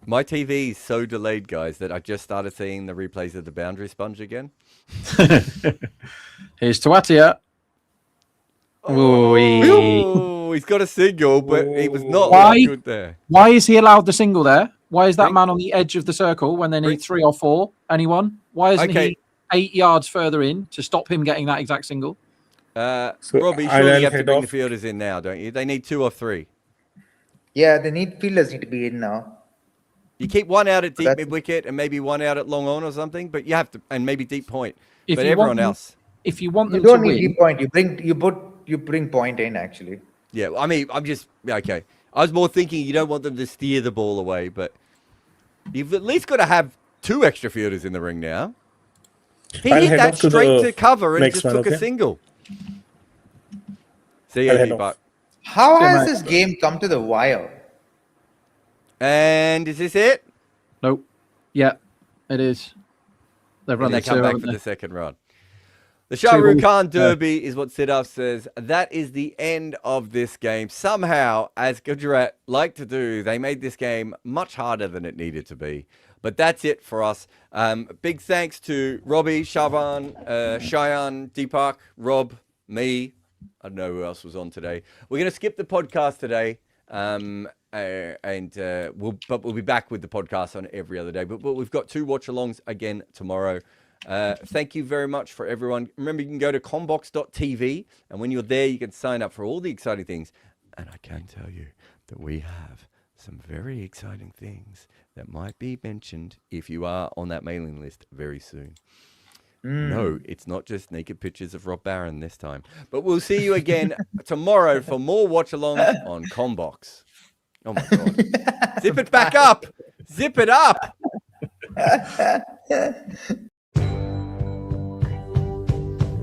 My TV is so delayed, guys, that I just started seeing the replays of the boundary sponge again. Here's Tawatia. Oh, he's got a single, but he was not Why? that good there. Why is he allowed the single there? Why is that Bring- man on the edge of the circle when they need Bring- 3 or 4? Anyone? Why isn't Okay. he 8 yards further in to stop him getting that exact single? So, So Robbie, I'll surely you have to head bring off. the fielders in now, don't you? They need 2 or 3. Yeah, fielders need to be in now. You keep one out at deep That's- mid wicket and maybe one out at long on or something, but you have to, and maybe deep point. If but you everyone want them- else, If you want You them to don't need win, deep point. You bring point in actually. yeah. I mean, I'm just okay. I was more thinking you don't want them to steer the ball away, but you've at least got to have 2 extra fielders in the ring now. He I'll hit head that off to straight the to cover and next just one, took a okay? single. See ya, I'll head Deepak. off. How Yeah, has mate. this game come to the wire? And is this it? nope. Yeah, it is. They've run And they the come 2, back haven't for they? the second run. The Shah Rukh Khan Derby is what Siddharth says. That is the end of this game. Somehow, as Gujarat like to do, they made this game much harder than it needed to be. But that's it for us. Big thanks to Robbie, Shaban, Cheyenne, Deepak, Rob, me. I don't know who else was on today. We're going to skip the podcast today. We'll be back with the podcast on every other day. But we've got 2 watch-alongs again tomorrow. Thank you very much for everyone. Remember, you can go to combox.tv, and when you're there, you can sign up for all the exciting things. And I can tell you that we have some very exciting things that might be mentioned if you are on that mailing list very soon. No, it's not just naked pictures of Rob Barron this time. But we'll see you again tomorrow for more watch-alongs on Combox. Oh, my God. Zip it back up. Zip it up.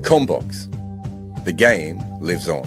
Combox. The game lives on.